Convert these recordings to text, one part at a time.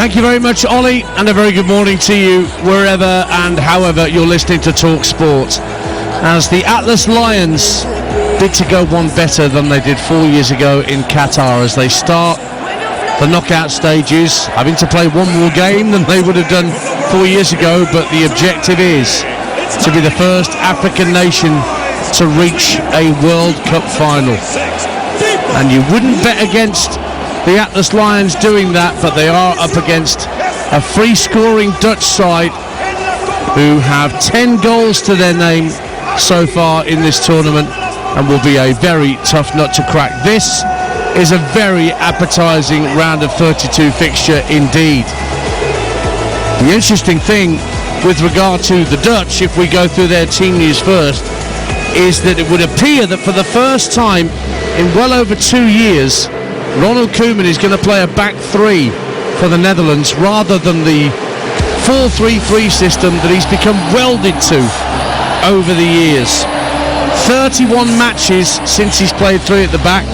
Thank you very much, Ollie, and a very good morning to you wherever and however you're listening to Talk Sport. As the Atlas Lions bid to go one better than they did 4 years ago in Qatar, as they start the knockout stages, having to play one more game than they would have done 4 years ago, but the objective is to be the first African nation to reach a World Cup final. And you wouldn't bet against the Atlas Lions doing that, but they are up against a free-scoring Dutch side who have 10 goals to their name so far in this tournament and will be a very tough nut to crack. This is a very appetising round of 32 fixture indeed. The interesting thing with regard to the Dutch, if we go through their team news first, is that it would appear that for the first time in well over 2 years, Ronald Koeman is going to play a back three for the Netherlands rather than the 4-3-3 system that he's become welded to over the years. 31 matches since he's played three at the back,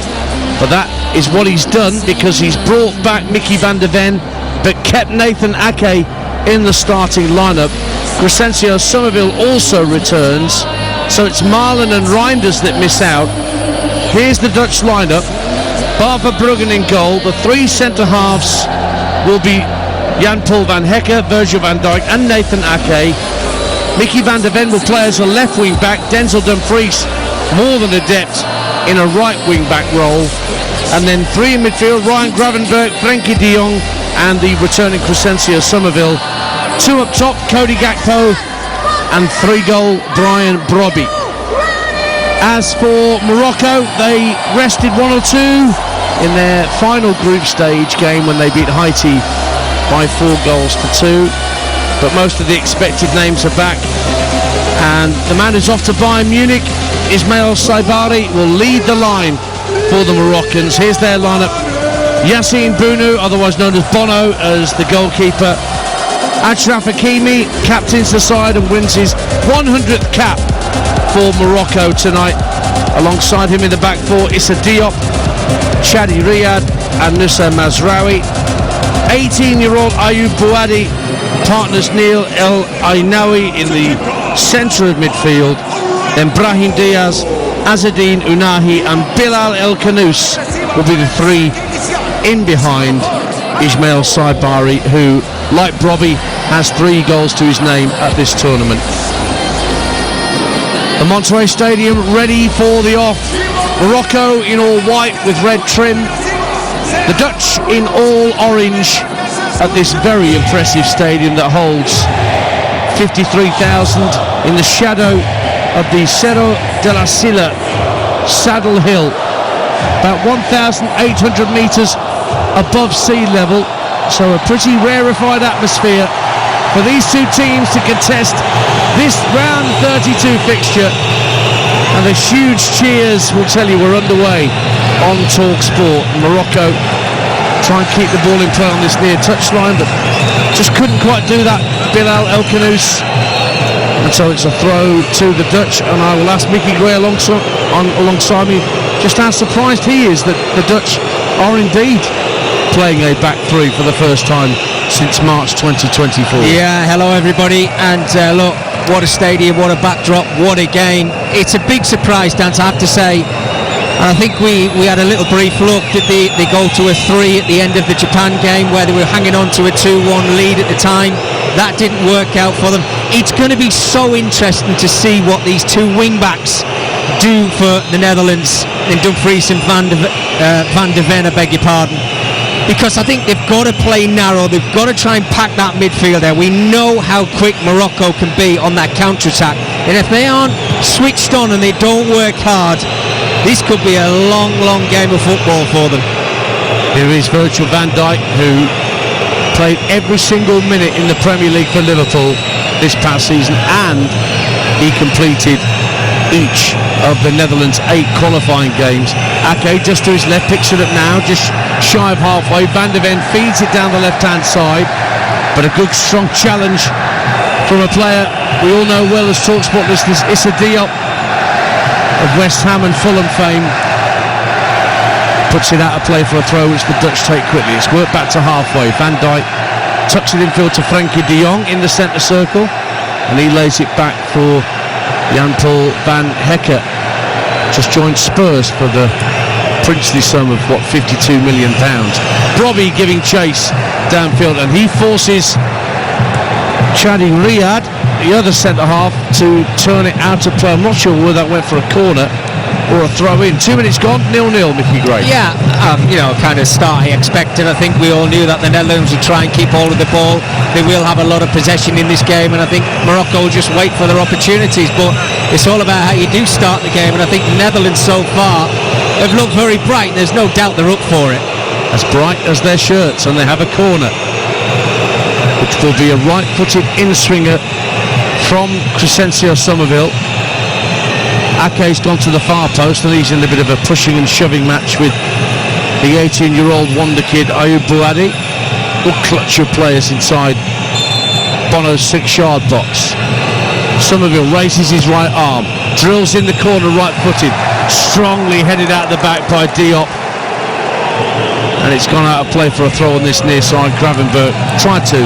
but that is what he's done because he's brought back Mickey van der Ven but kept Nathan Ake in the starting lineup. Crescencio Somerville also returns, so it's Marlon and Reinders that miss out. Here's the Dutch lineup. Barbara Bruggen in goal. The three centre-halves will be Jan-Paul van Hecke, Virgil van Dijk and Nathan Ake. Mickey van der Ven will play as a left wing-back. Denzel Dumfries, more than adept in a right wing-back role. And then three in midfield, Ryan Gravenberch, Frenkie de Jong and the returning Crescencio Somerville. Two up top, Cody Gakpo and 3-goal Brian Brobby. As for Morocco, they rested 1 or 2 in their final group stage game when they beat Haiti by 4-2, but most of the expected names are back, and the man who's off to Bayern Munich, Ismail Saibari, will lead the line for the Moroccans. Here's their lineup. Yassine Bounou, otherwise known as Bono, as the goalkeeper. Achraf Hakimi captains the side and wins his 100th cap for Morocco tonight. Alongside him in the back four, Issa Diop, Chadi Riyad and Nusra Mazraoui. 18-year-old Ayoub Bouadi partners Neil El Ainaoui in the centre of midfield. Then Brahim Diaz, Azzedine Ounahi and Bilal El Kanous will be the three in behind Ismail Saibari, who, like Brobby, has 3 goals to his name at this tournament. The Monterrey Stadium ready for the off. Morocco in all white with red trim. The Dutch in all orange at this very impressive stadium that holds 53,000 in the shadow of the Cerro de la Silla Saddle Hill, about 1,800 metres above sea level, so a pretty rarefied atmosphere for these two teams to contest this round 32 fixture, and the huge cheers will tell you we're underway on Talk Sport. Morocco try and keep the ball in play on this near touchline, but just couldn't quite do that. Bilal El Kanous, and so it's a throw to the Dutch, and I will ask Mickey Gray alongside me just how surprised he is that the Dutch are indeed playing a back three for the first time since March 2024. Yeah, hello everybody, and look, what a stadium, what a backdrop, what a game. It's a big surprise, Dan, I have to say. And I think we had a little brief look. Did they go to a 3 at the end of the Japan game where they were hanging on to a 2-1 lead at the time? That didn't work out for them. It's going to be so interesting to see what these two wing-backs do for the Netherlands, in Dumfries and Van der Ven, I beg your pardon. Because I think they've got to play narrow, they've got to try and pack that midfield there. We know how quick Morocco can be on that counter-attack. And if they aren't switched on and they don't work hard, this could be a long, long game of football for them. Here is Virgil van Dijk, who played every single minute in the Premier League for Liverpool this past season, and he completed each of the Netherlands' 8 qualifying games. Ake just to his left, picks it up now, just shy of halfway. Van der Ven feeds it down the left-hand side, but a good, strong challenge from a player we all know well as TalkSport listeners, Issa Diop of West Ham and Fulham fame. Puts it out of play for a throw which the Dutch take quickly. It's worked back to halfway. Van Dijk tucks it infield to Frenkie de Jong in the centre circle, and he lays it back for Jan-Paul van Hekke. Just joined Spurs for the princely sum of £52 million. Brobbey giving chase downfield, and he forces Chadi Riyad, the other centre half, to turn it out of play. I'm not sure whether that went for a corner or a throw in. 2 minutes gone, 0-0, Mickey Gray. Yeah, kind of start I expected. I think we all knew that the Netherlands would try and keep hold of the ball. They will have a lot of possession in this game, and I think Morocco will just wait for their opportunities. But it's all about how you do start the game, and I think the Netherlands so far have looked very bright. There's no doubt they're up for it. As bright as their shirts, and they have a corner, which will be a right-footed in-swinger from Crescencio Somerville. Ake's gone to the far post, and he's in a bit of a pushing and shoving match with the 18-year-old wonder kid Ayoub Bouadi. Will clutch your players inside Bono's 6-yard box. Somerville raises his right arm, drills in the corner right-footed, strongly headed out the back by Diop, and it's gone out of play for a throw on this near side. Gravenberg tried to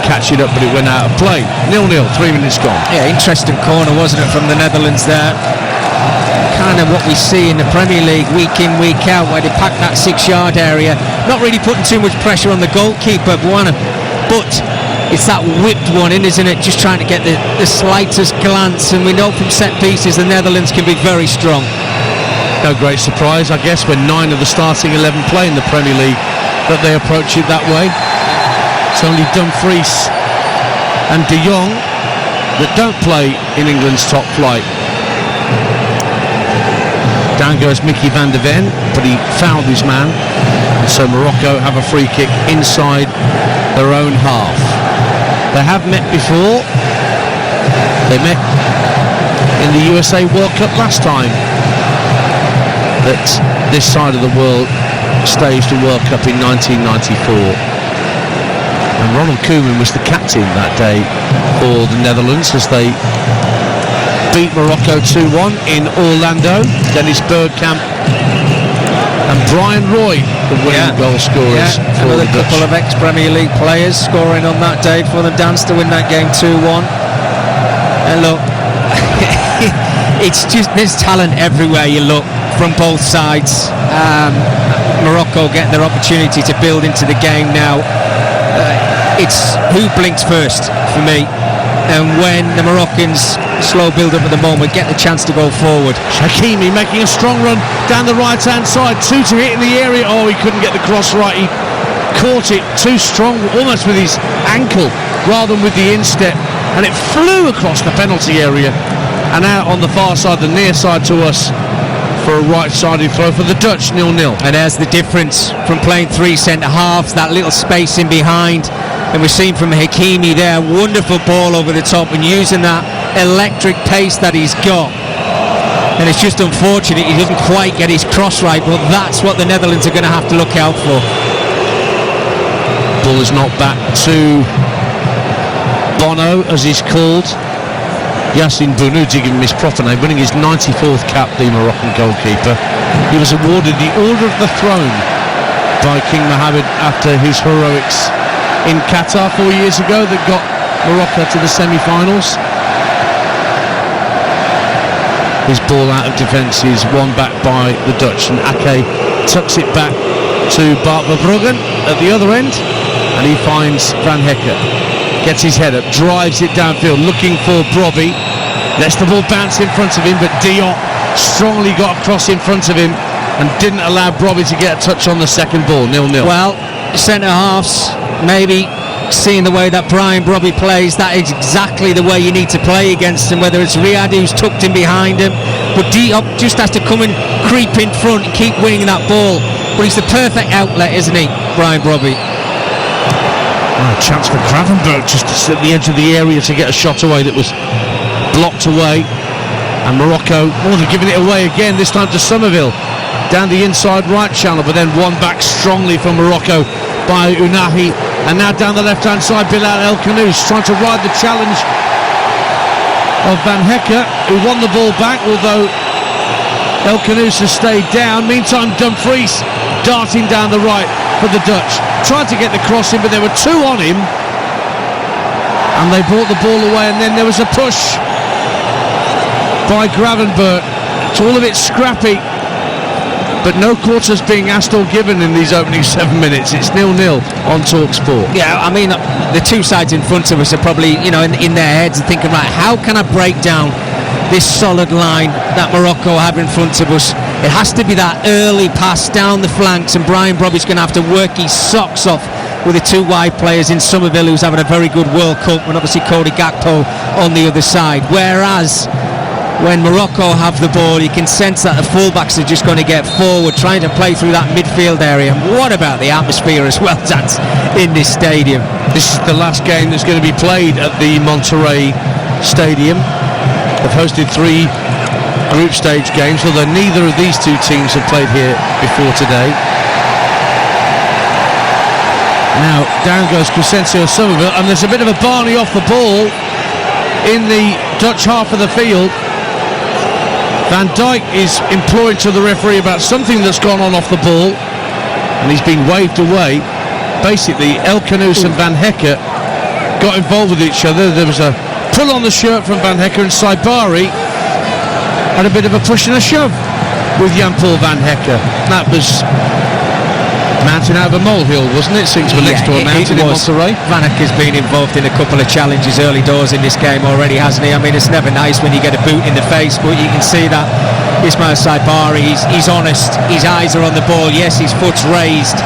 catch it up, but it went out of play. 0-0, 3 minutes gone. Yeah, interesting corner, wasn't it, from the Netherlands there? Kind of what we see in the Premier League week in, week out, where they pack that 6-yard area, not really putting too much pressure on the goalkeeper, but it's that whipped one in, isn't it? Just trying to get the slightest glance, and we know from set pieces the Netherlands can be very strong. No great surprise, I guess, when 9 of the starting 11 play in the Premier League, that they approach it that way. It's only Dumfries and De Jong that don't play in England's top flight. Down goes Mickey van der Ven, but he fouled his man, and so Morocco have a free kick inside their own half. They have met before. They met in the USA World Cup last time that this side of the world staged a World Cup in 1994. And Ronald Koeman was the captain that day for the Netherlands as they beat Morocco 2-1 in Orlando. Dennis Bergkamp and Brian Roy, the winning goal scorers. Yeah, another couple of ex-Premier League players scoring on that day for the Dans to win that game 2-1. And look, it's just, there's talent everywhere you look from both sides. Morocco getting their opportunity to build into the game now. It's who blinks first for me, and when the Moroccans slow build up at the moment, get the chance to go forward. Hakimi making a strong run down the right hand side, 2 to hit in the area. Oh, he couldn't get the cross right. He caught it too strong, almost with his ankle rather than with the instep, and it flew across the penalty area and out on the far side, the near side to us, for a right-sided throw for the Dutch. 0-0. And there's the difference from playing 3 centre halves, that little space in behind. And we've seen from Hakimi there, wonderful ball over the top and using that electric pace that he's got. And it's just unfortunate he doesn't quite get his cross right, but that's what the Netherlands are going to have to look out for. Ball is knocked back to Bono, as he's called. Yassine Bounou, to give him his proper name, winning his 94th cap, the Moroccan goalkeeper. He was awarded the Order of the Throne by King Mohammed after his heroics in Qatar 4 years ago that got Morocco to the semi-finals. His ball out of defence is won back by the Dutch, and Ake tucks it back to Bart Verbruggen at the other end, and he finds Van Hekke. Gets his head up, drives it downfield, looking for Brobbey. Lets the ball bounce in front of him, but Diop strongly got across in front of him and didn't allow Brobbey to get a touch on the second ball. 0-0. Well, centre halves, maybe seeing the way that Brian Brobbey plays, that is exactly the way you need to play against him, whether it's Riyad who's tucked in behind him, but Diop just has to come and creep in front and keep winning that ball. But he's the perfect outlet, isn't he, Brian Brobbey? A chance for Gravenberg just at the edge of the area to get a shot away that was blocked away, and Morocco they're giving it away again, this time to Somerville down the inside right channel, but then won back strongly from Morocco by Unahi, and now down the left hand side Bilal El Khanous trying to ride the challenge of Van Hekke, who won the ball back, although El Khanous has stayed down. Meantime Dumfries darting down the right for the Dutch, tried to get the cross in, but there were 2 on him, And they brought the ball away, and then there was a push by Gravenberch. It's all a bit scrappy, but no quarters being asked or given in these opening 7 minutes. It's 0-0 on TalkSport. Yeah, I mean, the two sides in front of us are probably, in their heads and thinking, right, how can I break down this solid line that Morocco have in front of us? It has to be that early pass down the flanks, and Brian Brobby's going to have to work his socks off with the two wide players in Somerville, who's having a very good World Cup, and obviously Cody Gakpo on the other side. Whereas when Morocco have the ball, you can sense that the fullbacks are just going to get forward, trying to play through that midfield area. And what about the atmosphere as well, Dance, in this stadium? This is the last game that's going to be played at the Monterrey Stadium. They've hosted 3 group stage games, although neither of these two teams have played here before today. Now down goes Crescencio Somerville, and there's a bit of a Barney off the ball in the Dutch half of the field. Van Dijk is imploring to the referee about something that's gone on off the ball, and he's been waved away. Basically, El Canoes and Van Hecke got involved with each other. There was a pull on the shirt from Van Hecke, and Saibari had a bit of a push and a shove with Jan-Paul Van Hecke. That was mountain out of a molehill, wasn't it? Since we're next to a mountain in Monterrey. Van Hecke's been involved in a couple of challenges early doors in this game already, hasn't he? I mean, it's never nice when you get a boot in the face, but you can see that Ismail Saibari, he's honest, his eyes are on the ball. Yes, his foot's raised,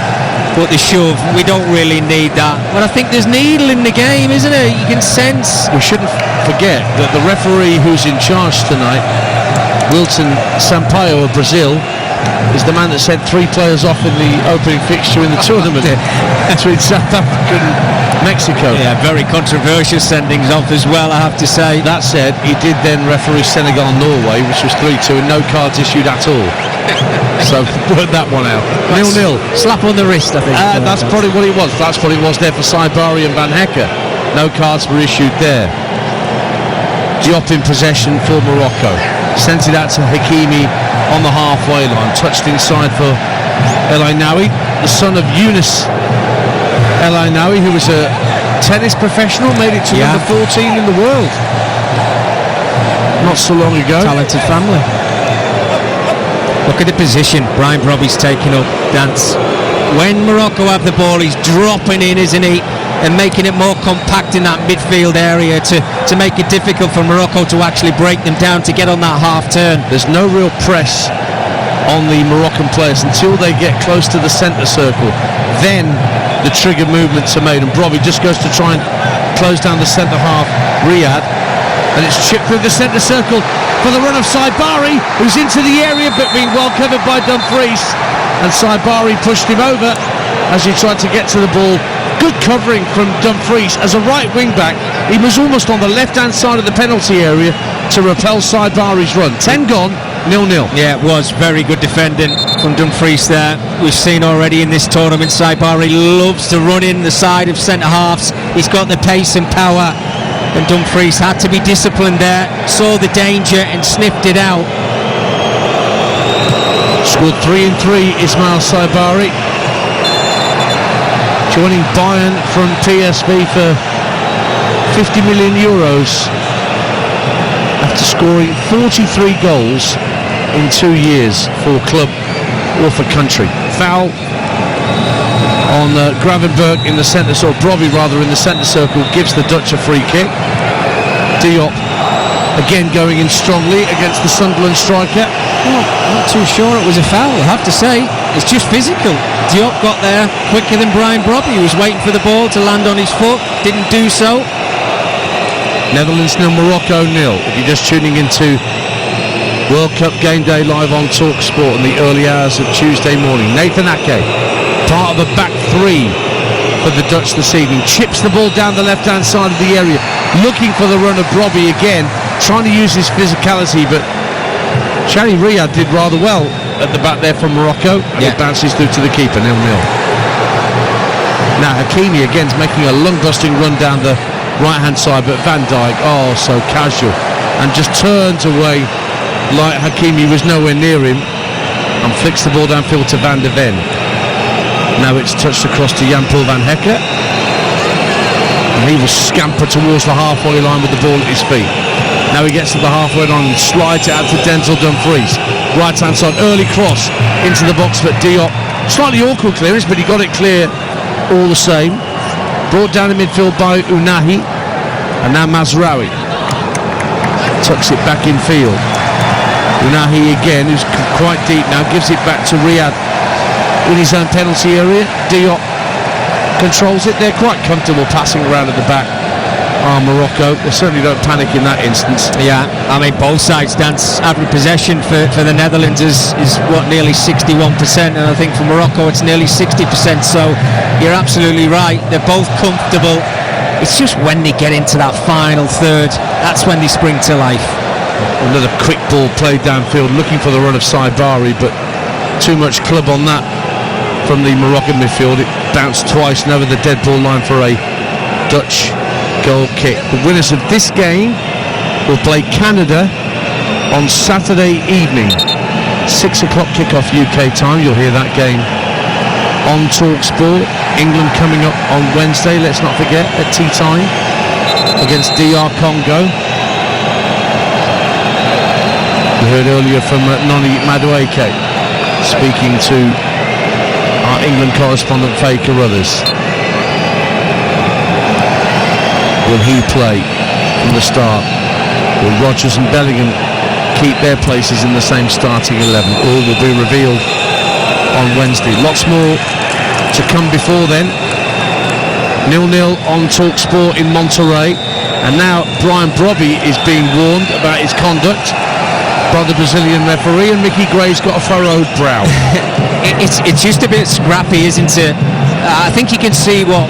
but the shove, we don't really need that. But I think there's needle in the game, isn't it? You can sense. We shouldn't forget that the referee who's in charge tonight, Wilton Sampaio of Brazil, is the man that sent 3 players off in the opening fixture in the tournament between South Africa and Mexico. Yeah, very controversial sendings off as well, I have to say. That said, he did then referee Senegal-Norway, which was 3-2, and no cards issued at all. So work that one out. 0-0. Slap on the wrist, I think. That's probably what it was. That's what it was there for Saibari and Van Hecke. No cards were issued there. Diop in possession for Morocco. Sent it out to Hakimi on the halfway line. Touched inside for El Ainaoui, the son of Yunus El Ainaoui, who was a tennis professional, made it to number 14 in the world not so long ago. Talented family. Look at the position Brian Brobby's taking up, Dance. When Morocco have the ball, he's dropping in, isn't he? And making it more compact in that midfield area to make it difficult for Morocco to actually break them down to get on that half turn. There's no real press on the Moroccan players until they get close to the centre circle. Then the trigger movements are made, and Brobby just goes to try and close down the centre half, Riyad, and it's chipped through the centre circle for the run of Saibari, who's into the area but being well covered by Dumfries, and Saibari pushed him over as he tried to get to the ball. Good covering from Dumfries as a right wing back. He was almost on the left hand side of the penalty area to repel Saibari's run. 10 gone, 0-0. Yeah, it was very good defending from Dumfries there. We've seen already in this tournament, Saibari loves to run in the side of centre halves. He's got the pace and power, and Dumfries had to be disciplined there, saw the danger and sniffed it out. Scored 3 and 3, Ismail Saibari, joining Bayern from PSV for 50 million euros after scoring 43 goals in 2 years for club or for country. Foul on Gravenberch in the centre, or Brobby rather, in the centre circle, gives the Dutch a free kick. Diop again going in strongly against the Sunderland striker. Well, not too sure it was a foul, I have to say. It's just physical. Diop got there quicker than Brian Brobby, who was waiting for the ball to land on his foot, didn't do so. Netherlands 0, Morocco 0. If you're just tuning into World Cup Game Day live on TalkSport in the early hours of Tuesday morning, Nathan Ake, part of the back 3 for the Dutch this evening, chips the ball down the left-hand side of the area, looking for the run of Brobby again, trying to use his physicality, but Shani Riyad did rather well at the back there from Morocco, and it bounces through to the keeper, 0-0. Now Hakimi again's making a lung-busting run down the right-hand side, but Van Dijk, so casual, and just turns away like Hakimi was nowhere near him, and flicks the ball downfield to Van de Ven. Now it's touched across to Jan-Paul Van Hecke. And he will scamper towards the halfway line with the ball at his feet. Now he gets to the halfway line and slides it out to Denzel Dumfries. Right hand side, early cross into the box, but Diop, slightly awkward clearance, but he got it clear all the same. Brought down in midfield by Unahi, and now Mazraoui tucks it back in field. Unahi again, who's quite deep now, gives it back to Riyad in his own penalty area. Diop controls it. They're quite comfortable passing around at the back. Morocco, they certainly don't panic in that instance. Yeah, I mean both sides dance. Average possession for the Netherlands is what, nearly 61%, and I think for Morocco it's nearly 60%, so you're absolutely right, they're both comfortable. It's just when they get into that final third, that's when they spring to life. Another quick ball played downfield, looking for the run of Saibari, but too much club on that from the Moroccan midfield. It bounced twice and over the dead ball line for a Dutch goal kick. The winners of this game will play Canada on Saturday evening, 6 o'clock kickoff UK time. You'll hear that game on TalkSport. England coming up on Wednesday, let's not forget, at tea time against DR Congo. We heard earlier from Noni Madueke speaking to our England correspondent Faye Carruthers. Will he play from the start? Will Rodgers and Bellingham keep their places in the same starting 11? All will be revealed on Wednesday. Lots more to come before then. 0-0 on TalkSport in Monterrey. And now Brian Brobby is being warned about his conduct by the Brazilian referee, and Mickey Gray's got a furrowed brow. It's just a bit scrappy, isn't it? I think you can see what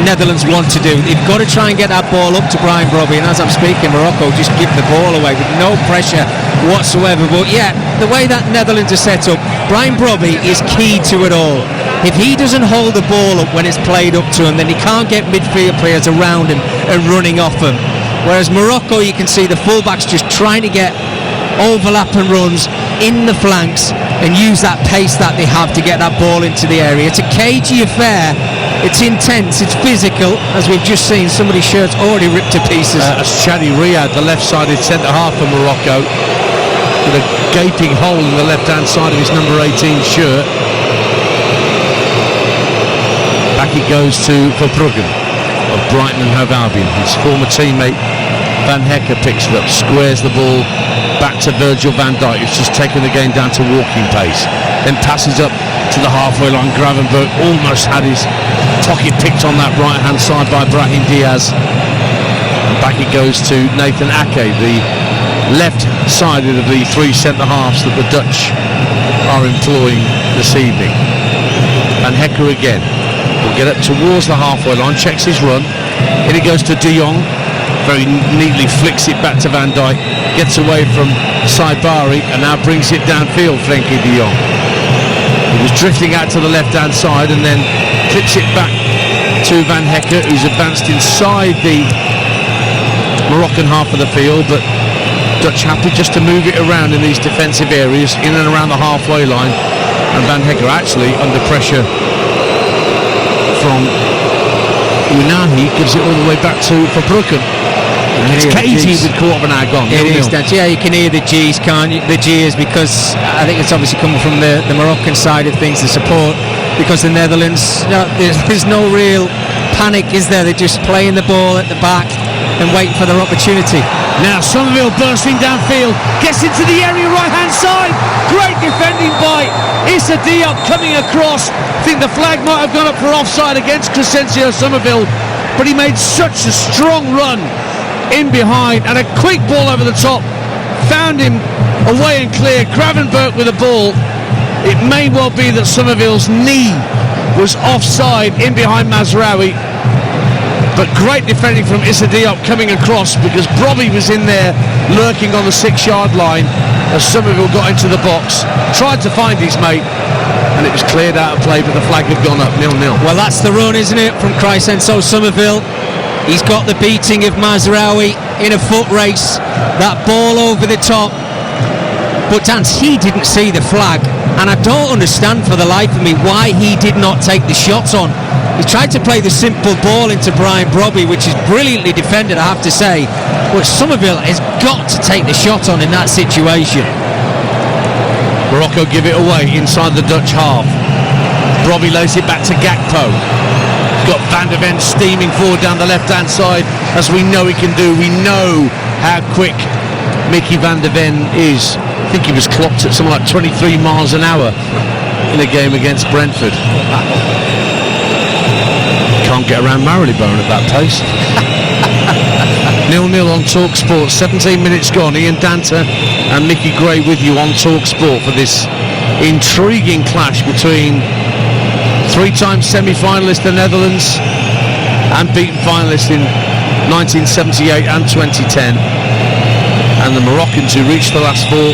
Netherlands want to do. They've got to try and get that ball up to Brian Brobby, and as I'm speaking, Morocco just give the ball away with no pressure whatsoever. But yeah, the way that Netherlands are set up, Brian Brobby is key to it all. If he doesn't hold the ball up when it's played up to him, then he can't get midfield players around him and running off him. Whereas Morocco, you can see the fullbacks just trying to get overlapping runs in the flanks and use that pace that they have to get that ball into the area. It's a cagey affair. It's intense, it's physical, as we've just seen. Somebody's shirt's already ripped to pieces. That's Chadi Riyad, the left-sided centre-half for Morocco, with a gaping hole in the left-hand side of his number 18 shirt. Back it goes to Verbruggen of Brighton and Hove Albion. His former teammate Van Hecker picks it up, squares the ball back to Virgil van Dijk, who's just taken the game down to walking pace. Then passes up to the halfway line. Gravenberch almost had his pocket picked on that right hand side by Brahim Diaz. And back it goes to Nathan Ake, the left sided of the three centre halves that the Dutch are employing this evening. Van Hecker again will get up towards the halfway line, checks his run. Here he goes to De Jong, very neatly flicks it back to Van Dijk, gets away from Saibari and now brings it downfield. Frenkie De Jong, he was drifting out to the left hand side and then clips it back to Van Hecker, who's advanced inside the Moroccan half of the field, but Dutch happy just to move it around in these defensive areas in and around the halfway line. And Van Hecker actually under pressure from Unahi gives it all the way back to Verbruggen. It's cagey with quarter of an hour gone. It is, yeah, you can hear the G's, can't you? The G's, because I think it's obviously coming from the Moroccan side of things, the support, because the Netherlands, you know, there's no real panic, is there? They're just playing the ball at the back and waiting for their opportunity. Now Somerville bursting downfield, gets into the area right hand side. Great defending by Issa Diop coming across. I think the flag might have gone up for offside against Crescencio Somerville, but he made such a strong run in behind and a quick ball over the top, found him away and clear. Gravenberch with the ball. It may well be that Somerville's knee was offside in behind Mazraoui, but great defending from Issa Diop coming across, because Brobby was in there lurking on the 6-yard line as Somerville got into the box, tried to find his mate, and it was cleared out of play, but the flag had gone up 0-0. Well, that's the run, isn't it, from Crescencio Somerville. He's got the beating of Mazraoui in a foot race. That ball over the top. But Dance, he didn't see the flag and I don't understand for the life of me why he did not take the shots on. He tried to play the simple ball into Brian Brobby, which is brilliantly defended, I have to say, but Somerville has got to take the shot on in that situation. Morocco give it away inside the Dutch half. Brobby lays it back to Gakpo. Got Van der Ven steaming forward down the left-hand side, as we know he can do. We know how quick Mickey Van der Ven is. I think he was clocked at something like 23 miles an hour in a game against Brentford. Can't get around Marylebone at that pace. 0-0 on TalkSport, 17 minutes gone. Ian Danta and Mickey Gray with you on TalkSport for this intriguing clash between three-time semi-finalist the Netherlands and beaten finalist in 1978 and 2010, and the Moroccans who reached the last four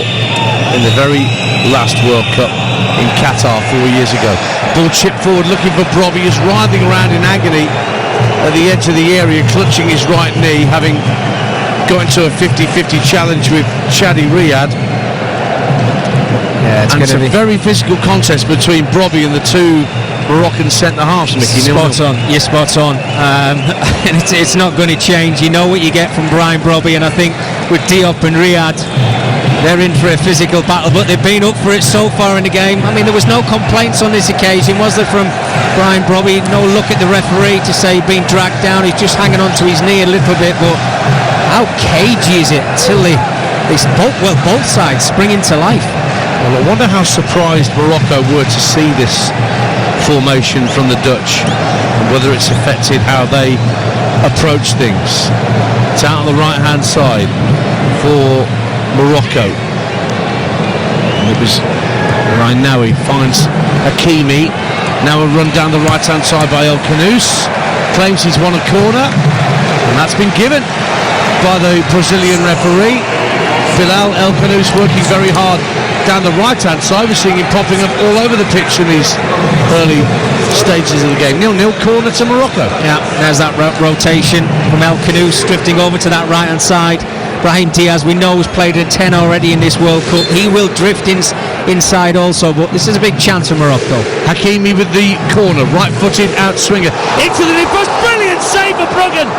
in the very last World Cup in Qatar 4 years ago. Ball chipped forward looking for Brobby, is writhing around in agony at the edge of the area, clutching his right knee, having got into a 50-50 challenge with Shadi Riyad. Yeah, and it's a very physical contest between Brobby and the two Moroccan centre-halves, Mickey. Spot on, you're spot on. And it's not going to change. You know what you get from Brian Brobby, and I think with Diop and Riyad, they're in for a physical battle, but they've been up for it so far in the game. I mean, there was no complaints on this occasion, was there, from Brian Brobby? No look at the referee to say he'd been dragged down. He's just hanging on to his knee a little bit, but how cagey is it until both sides spring into life? Well, I wonder how surprised Morocco were to see this formation from the Dutch, and whether it's affected how they approach things. It's out on the right hand side for Morocco, and it was Rainawi finds Hakimi. Now a run down the right hand side by El Kanous, claims he's won a corner, and that's been given by the Brazilian referee. Bilal El Kanous working very hard down the right hand side. We're seeing him popping up all over the pitch in these early stages of the game. 0-0, corner to Morocco. Yeah, there's that rotation from El Kanous drifting over to that right hand side. Brahim Diaz, we know, has played a 10 already in this World Cup. He will drift inside also, but this is a big chance for Morocco. Hakimi with the corner, right-footed outswinger into the near post. Brilliant save for Bruggen.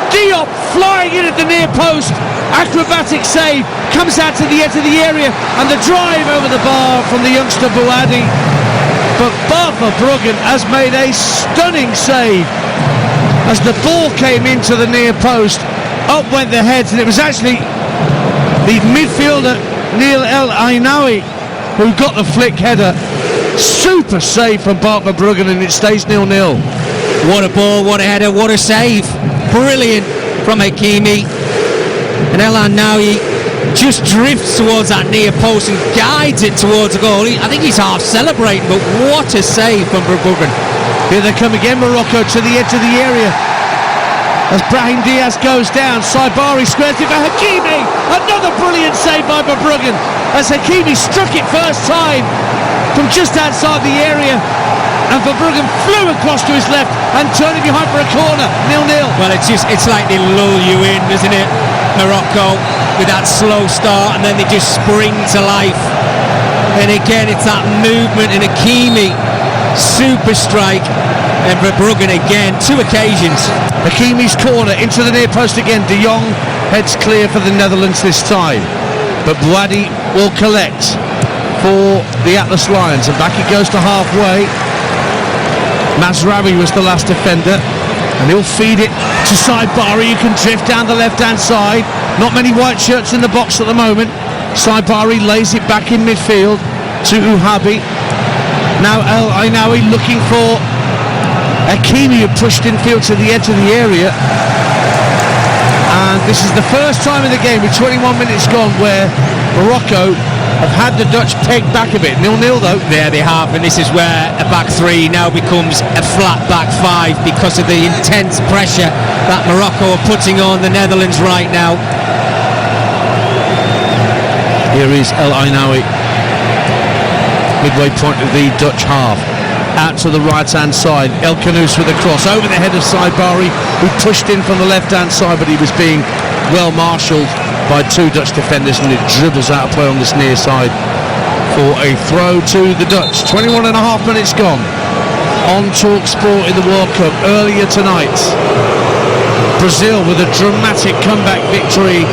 Diop flying in at the near post. Acrobatic save, comes out to the edge of the area, and the drive over the bar from the youngster Bouadi. But Bartha Bruggen has made a stunning save as the ball came into the near post. Up went the heads, and it was actually the midfielder Neil El Ainawi who got the flick header. Super save from Bartha Bruggen, and it stays 0-0. What a ball, what a header, what a save. Brilliant from Hakimi. And El Ainawi just drifts towards that near post and guides it towards the goal. I think he's half celebrating, but what a save from Bruggen. Here they come again, Morocco to the edge of the area. As Brahim Diaz goes down, Saibari squares it for Hakimi. Another brilliant save by Bruggen as Hakimi struck it first time from just outside the area. And Verbruggen flew across to his left and turning behind for a corner. 0-0. Well, it's like they lull you in, isn't it? Morocco with that slow start, and then they just spring to life. And again, it's that movement, and Hakimi super strike, and Verbruggen again, two occasions. Hakimi's corner into the near post again. De Jong heads clear for the Netherlands this time, but Bouadi will collect for the Atlas Lions, and back it goes to halfway. Mazraoui was the last defender, and he'll feed it to Saibari, who can drift down the left-hand side. Not many white shirts in the box at the moment. Saibari lays it back in midfield to Uhabi. Now El Ainawi looking for Hakimi, who pushed infield to the edge of the area. And this is the first time in the game, with 21 minutes gone, where Morocco have had the Dutch pegged back a bit. 0-0 though. There they have, and this is where a back three now becomes a flat back five because of the intense pressure that Morocco are putting on the Netherlands right now. Here is El Ainawi, midway point of the Dutch half. Out to the right hand side, El Kanous with a cross over the head of Saibari, who pushed in from the left hand side, but he was being well marshalled by two Dutch defenders, and it dribbles out of play on this near side for a throw to the Dutch. 21 and a half minutes gone on Talk Sport in the World Cup earlier tonight. Brazil with a dramatic comeback victory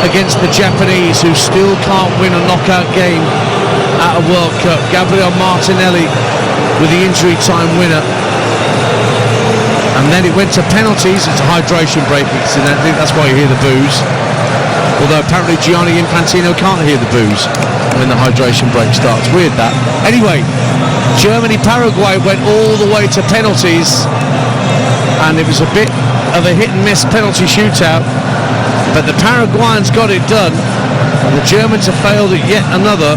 against the Japanese, who still can't win a knockout game at a World Cup. Gabriel Martinelli with the injury time winner. And then it went to penalties. It's a hydration break, incidentally. That's why you hear the boos. Although apparently Gianni Infantino can't hear the boos when the hydration break starts. Weird that. Anyway, Germany-Paraguay went all the way to penalties, and it was a bit of a hit-and-miss penalty shootout, but the Paraguayans got it done, and the Germans have failed at yet another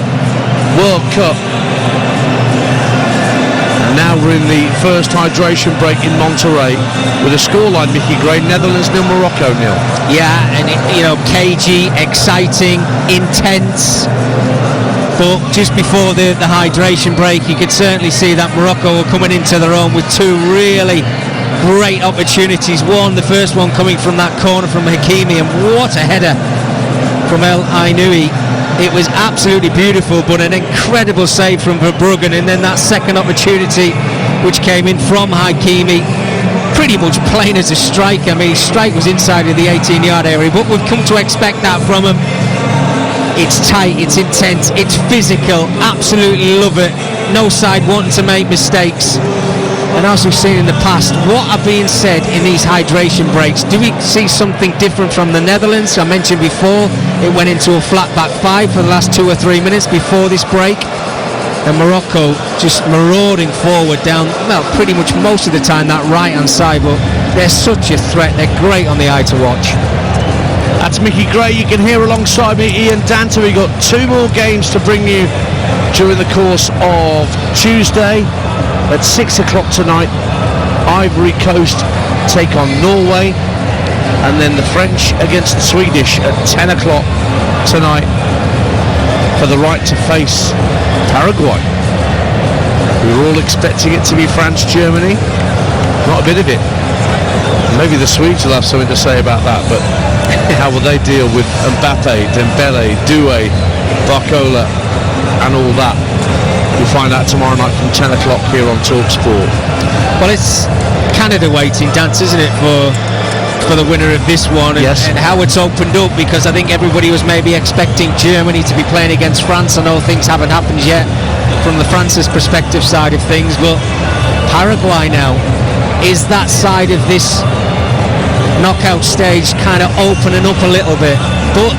World Cup. And now we're in the first hydration break in Monterrey with a scoreline, Mickey Gray, Netherlands 0, Morocco 0. Yeah, and cagey, exciting, intense. But just before the hydration break, you could certainly see that Morocco were coming into their own with two really great opportunities. The first one coming from that corner from Hakimi, and what a header from El Ainoui. It was absolutely beautiful, but an incredible save from Verbruggen. And then that second opportunity, which came in from Hakimi, pretty much playing as a striker. I mean, his strike was inside of the 18-yard area, but we've come to expect that from him. It's tight, it's intense, it's physical, absolutely love it. No side wanting to make mistakes. And as we've seen in the past, what are being said in these hydration breaks? Do we see something different from the Netherlands? I mentioned before, it went into a flat back five for the last 2 or 3 minutes before this break. And Morocco just marauding forward down, well, pretty much most of the time that right-hand side, but they're such a threat. They're great on the eye to watch. That's Mickey Gray. You can hear alongside me Ian Danter. We've got 2 more games to bring you during the course of Tuesday. At 6 o'clock tonight, Ivory Coast take on Norway, and then the French against the Swedish at 10 o'clock tonight for the right to face Paraguay. We were all expecting it to be France-Germany. Not a bit of it. Maybe the Swedes will have something to say about that, but how will they deal with Mbappe, Dembele, Doué, Barcola and all that? We'll find out tomorrow night from 10 o'clock here on Talk Sport. Well, it's Canada waiting, Dance, isn't it, for the winner of this one, and, yes. And how it's opened up, because I think everybody was maybe expecting Germany to be playing against France. I know things haven't happened yet from the France's perspective side of things, but Paraguay now is that side of this knockout stage kind of opening up a little bit. But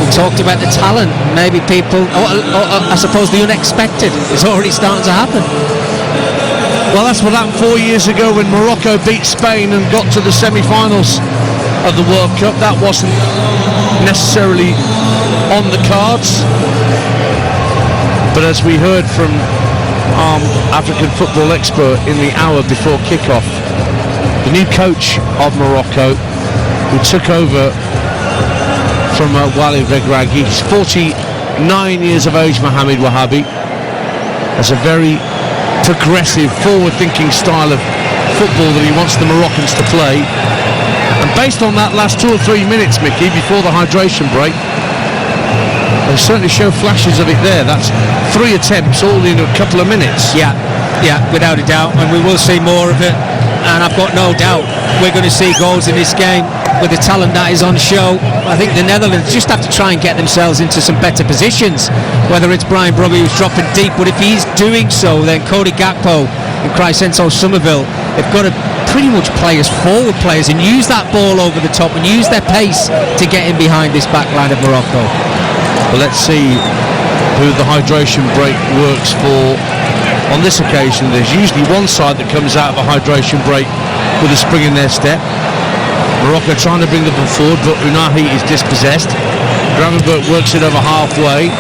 we talked about the talent, maybe people, I suppose the unexpected is already starting to happen. Well, that's what happened 4 years ago when Morocco beat Spain and got to the semi-finals of the World Cup. That wasn't necessarily on the cards, but as we heard from our African football expert in the hour before kickoff, the new coach of Morocco, who took over from Wali Regragui, he's 49 years of age, Mohamed Wahabi, has a very progressive, forward-thinking style of football that he wants the Moroccans to play. And based on that last 2 or 3 minutes, Mickey, before the hydration break, they certainly show flashes of it there. That's 3 attempts all in a couple of minutes. Yeah, without a doubt, and we will see more of it. And I've got no doubt we're going to see goals in this game with the talent that is on show. I think the Netherlands just have to try and get themselves into some better positions, whether it's Brian Brobby who's dropping deep, but if he's doing so, then Cody Gakpo and Crysenso Somerville have got to pretty much play as forward players and use that ball over the top and use their pace to get in behind this back line of Morocco. Well, let's see who the hydration break works for. On this occasion, there's usually one side that comes out of a hydration break with a spring in their step. Morocco trying to bring the ball forward, but Unahi is dispossessed. Gravenberg works it over halfway,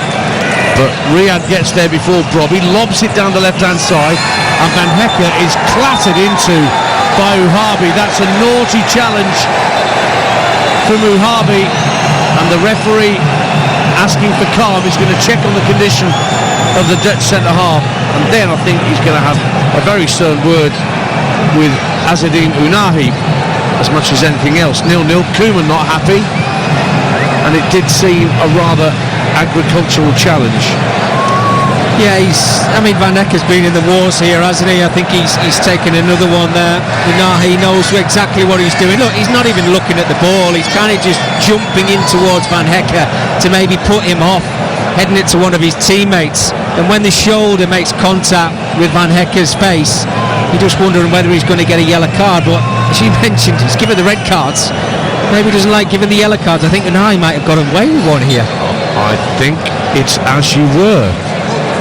but Riyad gets there before Brobby, lobs it down the left-hand side, and Van Hecke is clattered into by Uhabi. That's a naughty challenge from Uhabi, and the referee, asking for calm, is going to check on the condition of the Dutch centre-half, and then I think he's going to have a very stern word with Azzedine Unahi as much as anything else. 0-0, Koeman not happy, and it did seem a rather agricultural challenge. Yeah, Van Hecke's been in the wars here, hasn't he? I think he's taken another one there. He knows exactly what he's doing. Look, he's not even looking at the ball. He's kind of just jumping in towards Van Hecke to maybe put him off, heading it to one of his teammates. And when the shoulder makes contact with Van Hecke's face, you're just wondering whether he's going to get a yellow card. But as you mentioned, he's given the red cards. Maybe he doesn't like giving the yellow cards. I think Unai might have got away with one here. I think it's as you were.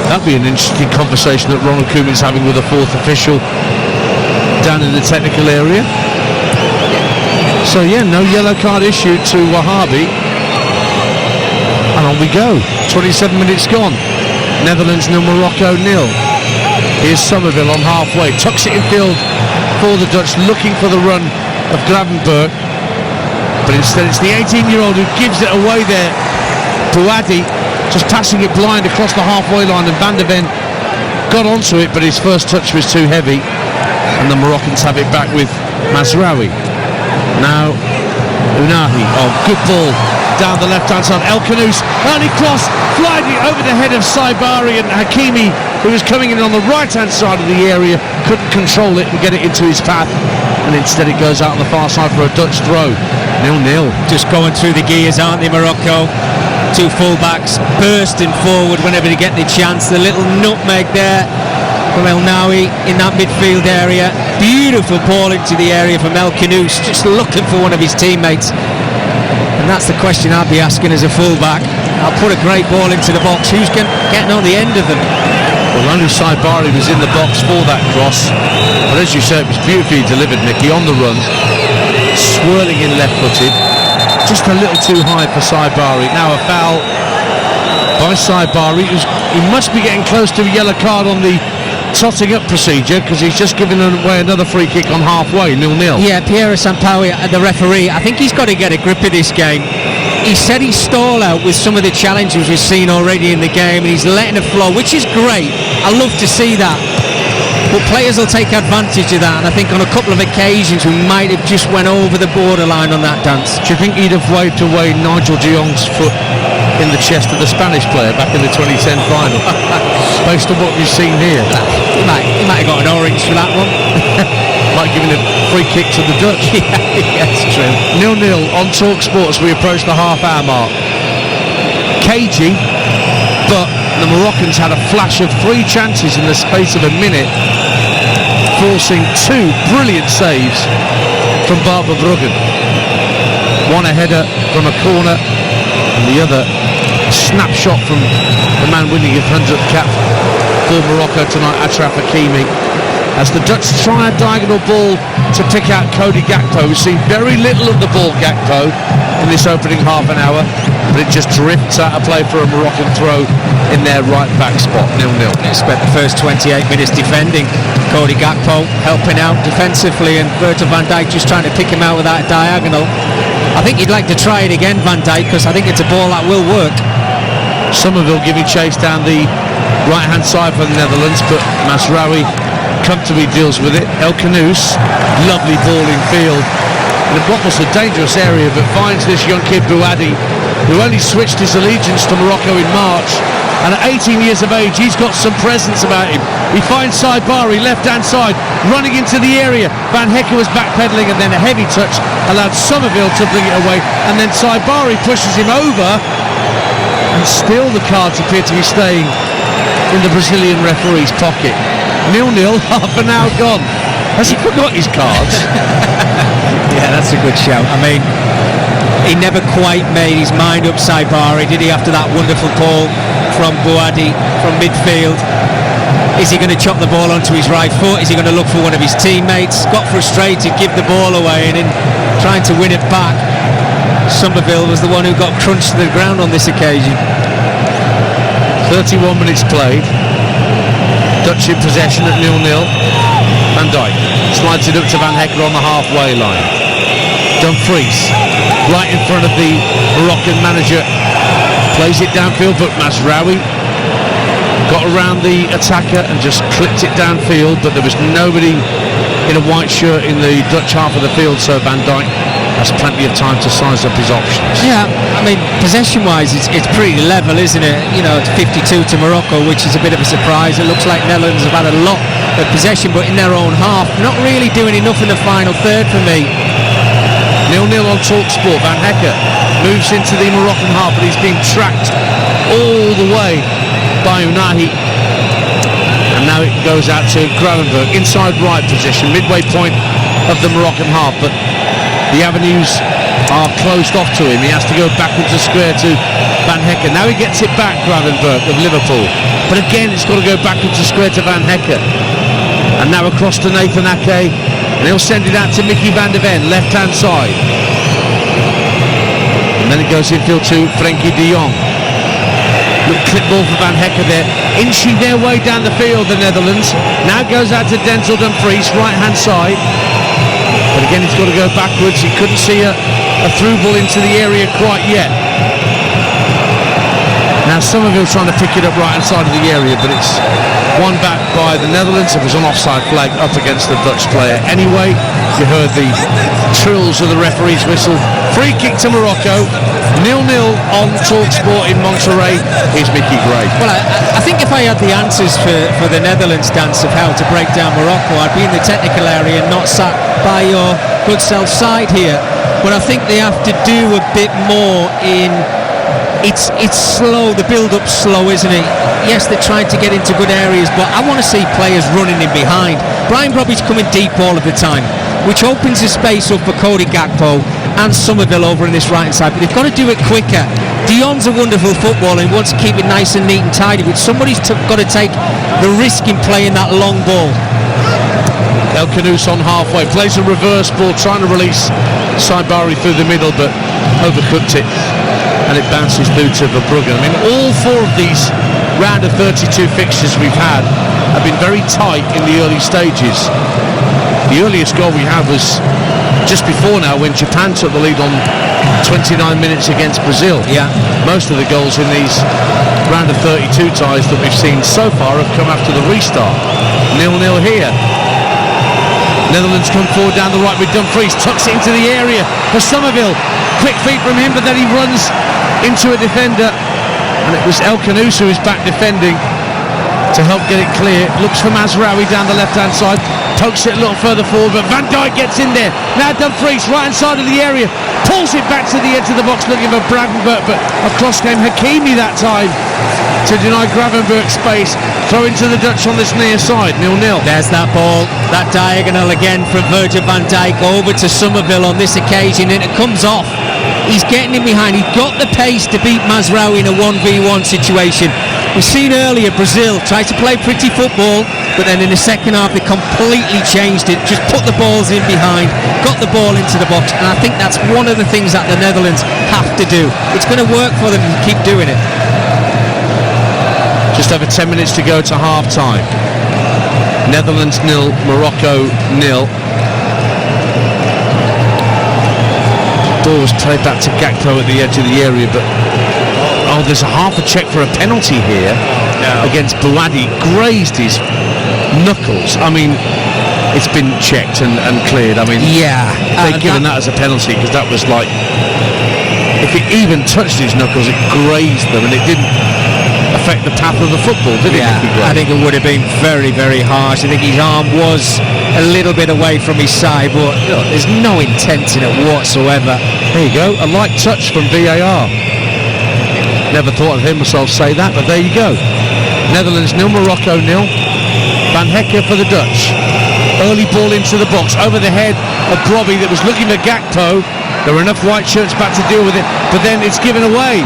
That'd be an interesting conversation that Ronald Koeman's having with the fourth official down in the technical area. So yeah, no yellow card issued to Wahabi. And on we go. 27 minutes gone. Netherlands 0, Morocco 0. Here's Somerville on halfway. Tucks it in field for the Dutch, looking for the run of Gravenberg. But instead it's the 18-year-old who gives it away there. Bouadi just passing it blind across the halfway line, and Van der Ven got onto it, but his first touch was too heavy, and the Moroccans have it back with Mazraoui. Now Unahi, good ball down the left-hand side. El Khanous, early cross, flying it over the head of Saibari, and Hakimi, who was coming in on the right-hand side of the area, couldn't control it and get it into his path, and instead it goes out on the far side for a Dutch throw. 0-0. Just going through the gears, aren't they, Morocco? Two full-backs bursting forward whenever they get the chance. The little nutmeg there from El Nawi in that midfield area. Beautiful ball into the area from El Khanous, just looking for one of his teammates. And that's the question I'd be asking as a full-back. I'll put a great ball into the box. Who's getting on the end of them? Well, only Saibari was in the box for that cross. But as you said, it was beautifully delivered, Nicky, on the run. Swirling in left-footed. Just a little too high for Saibari. Now a foul by Saibari. He must be getting close to a yellow card on the totting up procedure, because he's just given away another free kick on halfway, 0-0. Yeah, Piero Sampaoli, the referee, I think he's got to get a grip of this game. He said he's stalled out with some of the challenges we've seen already in the game, and he's letting it flow, which is great. I love to see that. But players will take advantage of that, and I think on a couple of occasions we might have just went over the borderline on that dance. Do you think he'd have waved away Nigel de Jong's foot in the chest of the Spanish player back in the 2010 final? Based on what we've seen here. He might have got an orange for that one. Might give him a free kick to the Dutch. Yeah, that's true. 0-0 on Talk Sports. We approach the half-hour mark. Cagey, but the Moroccans had a flash of 3 chances in the space of a minute, forcing 2 brilliant saves from Barbara Bruggen. One a header from a corner, and the other a snapshot from the man winning his 100th cap for Morocco tonight, Achraf Hakimi. As the Dutch try a diagonal ball to pick out Cody Gakpo. We've seen very little of the ball, Gakpo, in this opening half an hour, but it just drifts out of play for a Moroccan throw in their right back spot. 0-0. He spent the first 28 minutes defending. Cody Gakpo helping out defensively, and Virgil van Dijk just trying to pick him out with that diagonal. I think he'd like to try it again, Van Dijk, because I think it's a ball that will work. Somerville giving chase down the right hand side for the Netherlands, but Mazraoui comfortably deals with it. El Khanous, lovely ball in field in what was a dangerous area, but finds this young kid Bouadi, who only switched his allegiance to Morocco in March, and at 18 years of age he's got some presence about him. He finds Saibari left hand side running into the area. Van Hecke was backpedaling, and then a heavy touch allowed Somerville to bring it away, and then Saibari pushes him over, and still the cards appear to be staying in the Brazilian referee's pocket. 0-0, half an hour gone. Has he forgot his cards? Yeah, that's a good shout. I mean, he never quite made his mind up, Saibari, did he, after that wonderful ball from Bouadi from midfield? Is he going to chop the ball onto his right foot? Is he going to look for one of his teammates? Got frustrated, give the ball away, and in trying to win it back, Somerville was the one who got crunched to the ground on this occasion. 31 minutes played. Dutch in possession at 0-0. Van Dijk slides it up to Van Hecke on the halfway line. Dumfries right in front of the Moroccan manager, plays it downfield, but Mazraoui got around the attacker and just clipped it downfield, but there was nobody in a white shirt in the Dutch half of the field, so Van Dijk has plenty of time to size up his options. Yeah, I mean, possession-wise, it's pretty level, isn't it? You know, it's 52 to Morocco, which is a bit of a surprise. It looks like Netherlands have had a lot of possession, but in their own half, not really doing enough in the final third for me. 0-0 on TalkSport. Van Hekke moves into the Moroccan half, but he's being tracked all the way by Unahi. And now it goes out to Gravenberg, inside right position, midway point of the Moroccan half, but the avenues are closed off to him. He has to go backwards the square to Van Hekke. Now he gets it back, Gravenberg of Liverpool, but again it's got to go backwards the square to Van Hekke. And now across to Nathan Ake, and he'll send it out to Mickey van der Ven, left hand side. And then it goes infield to Frenkie de Jong. Look, clip ball for Van Hekke there, inching their way down the field, the Netherlands. Now goes out to Denzel Dumfries, right hand side. But again, he's got to go backwards. He couldn't see a through ball into the area quite yet. Now Somerville trying to pick it up right hand side of the area, but it's won back by the Netherlands. It was an offside flag up against the Dutch player. Anyway, you heard the trills of the referee's whistle. Free kick to Morocco. 0-0 on TalkSport in Monterrey. Here's Mickey Gray. Well, I think if I had the answers for the Netherlands dance of how to break down Morocco, I'd be in the technical area and not sat by your good self side here. But I think they have to do a bit more in... It's slow, the build-up's slow, isn't it? Yes, they're trying to get into good areas, but I want to see players running in behind. Brian Robbie's coming deep all of the time, which opens the space up for Cody Gakpo and Somerville over in this right-hand side, but they've got to do it quicker. Dion's a wonderful footballer and wants to keep it nice and neat and tidy, but somebody's got to take the risk in playing that long ball. El Khanous on halfway, plays a reverse ball, trying to release Saibari through the middle, but overcooked it. And it bounces through to Verbruggen. I mean, all four of these round of 32 fixtures we've had have been very tight in the early stages. The earliest goal we had was just before now, when Japan took the lead on 29 minutes against Brazil. Yeah. Most of the goals in these round of 32 ties that we've seen so far have come after the restart. 0-0 here. Netherlands come forward down the right with Dumfries, tucks it into the area for Somerville. Quick feet from him, but then he runs into a defender, and it was El Khanous who is back defending to help get it clear. Looks for Mazraoui down the left hand side, pokes it a little further forward, but Van Dijk gets in there. Now Dumfries, right hand side of the area, pulls it back to the edge of the box looking for Gravenberg, but across came Hakimi that time to deny Gravenberg space. Throw into the Dutch on this near side, 0-0. There's that ball, that diagonal again from Virgil van Dijk over to Somerville on this occasion, and it comes off. He's getting in behind. He's got the pace to beat Mazraoui in a 1v1 situation. We've seen earlier Brazil try to play pretty football, but then in the second half they completely changed it. Just put the balls in behind, got the ball into the box, and I think that's one of the things that the Netherlands have to do. It's going to work for them to keep doing it. Just over 10 minutes to go to half time. Netherlands 0, Morocco 0. Ball was played back to Gakpo at the edge of the area, but there's a half a check for a penalty here against Bouadi. Grazed his knuckles. I mean, it's been checked and cleared. I mean, yeah, they've given that as a penalty, because that was like, if it even touched his knuckles, it grazed them, and it didn't affect the path of the football, did it? I think it would have been very, very harsh. I think his arm was a little bit away from his side, but there's no intent in it whatsoever. There you go, a light touch from VAR. Never thought of hearing myself say that, but there you go. Netherlands 0, Morocco 0. Van Hekke for the Dutch. Early ball into the box, over the head of Brobbey that was looking for Gakpo. There were enough white shirts back to deal with it, but then it's given away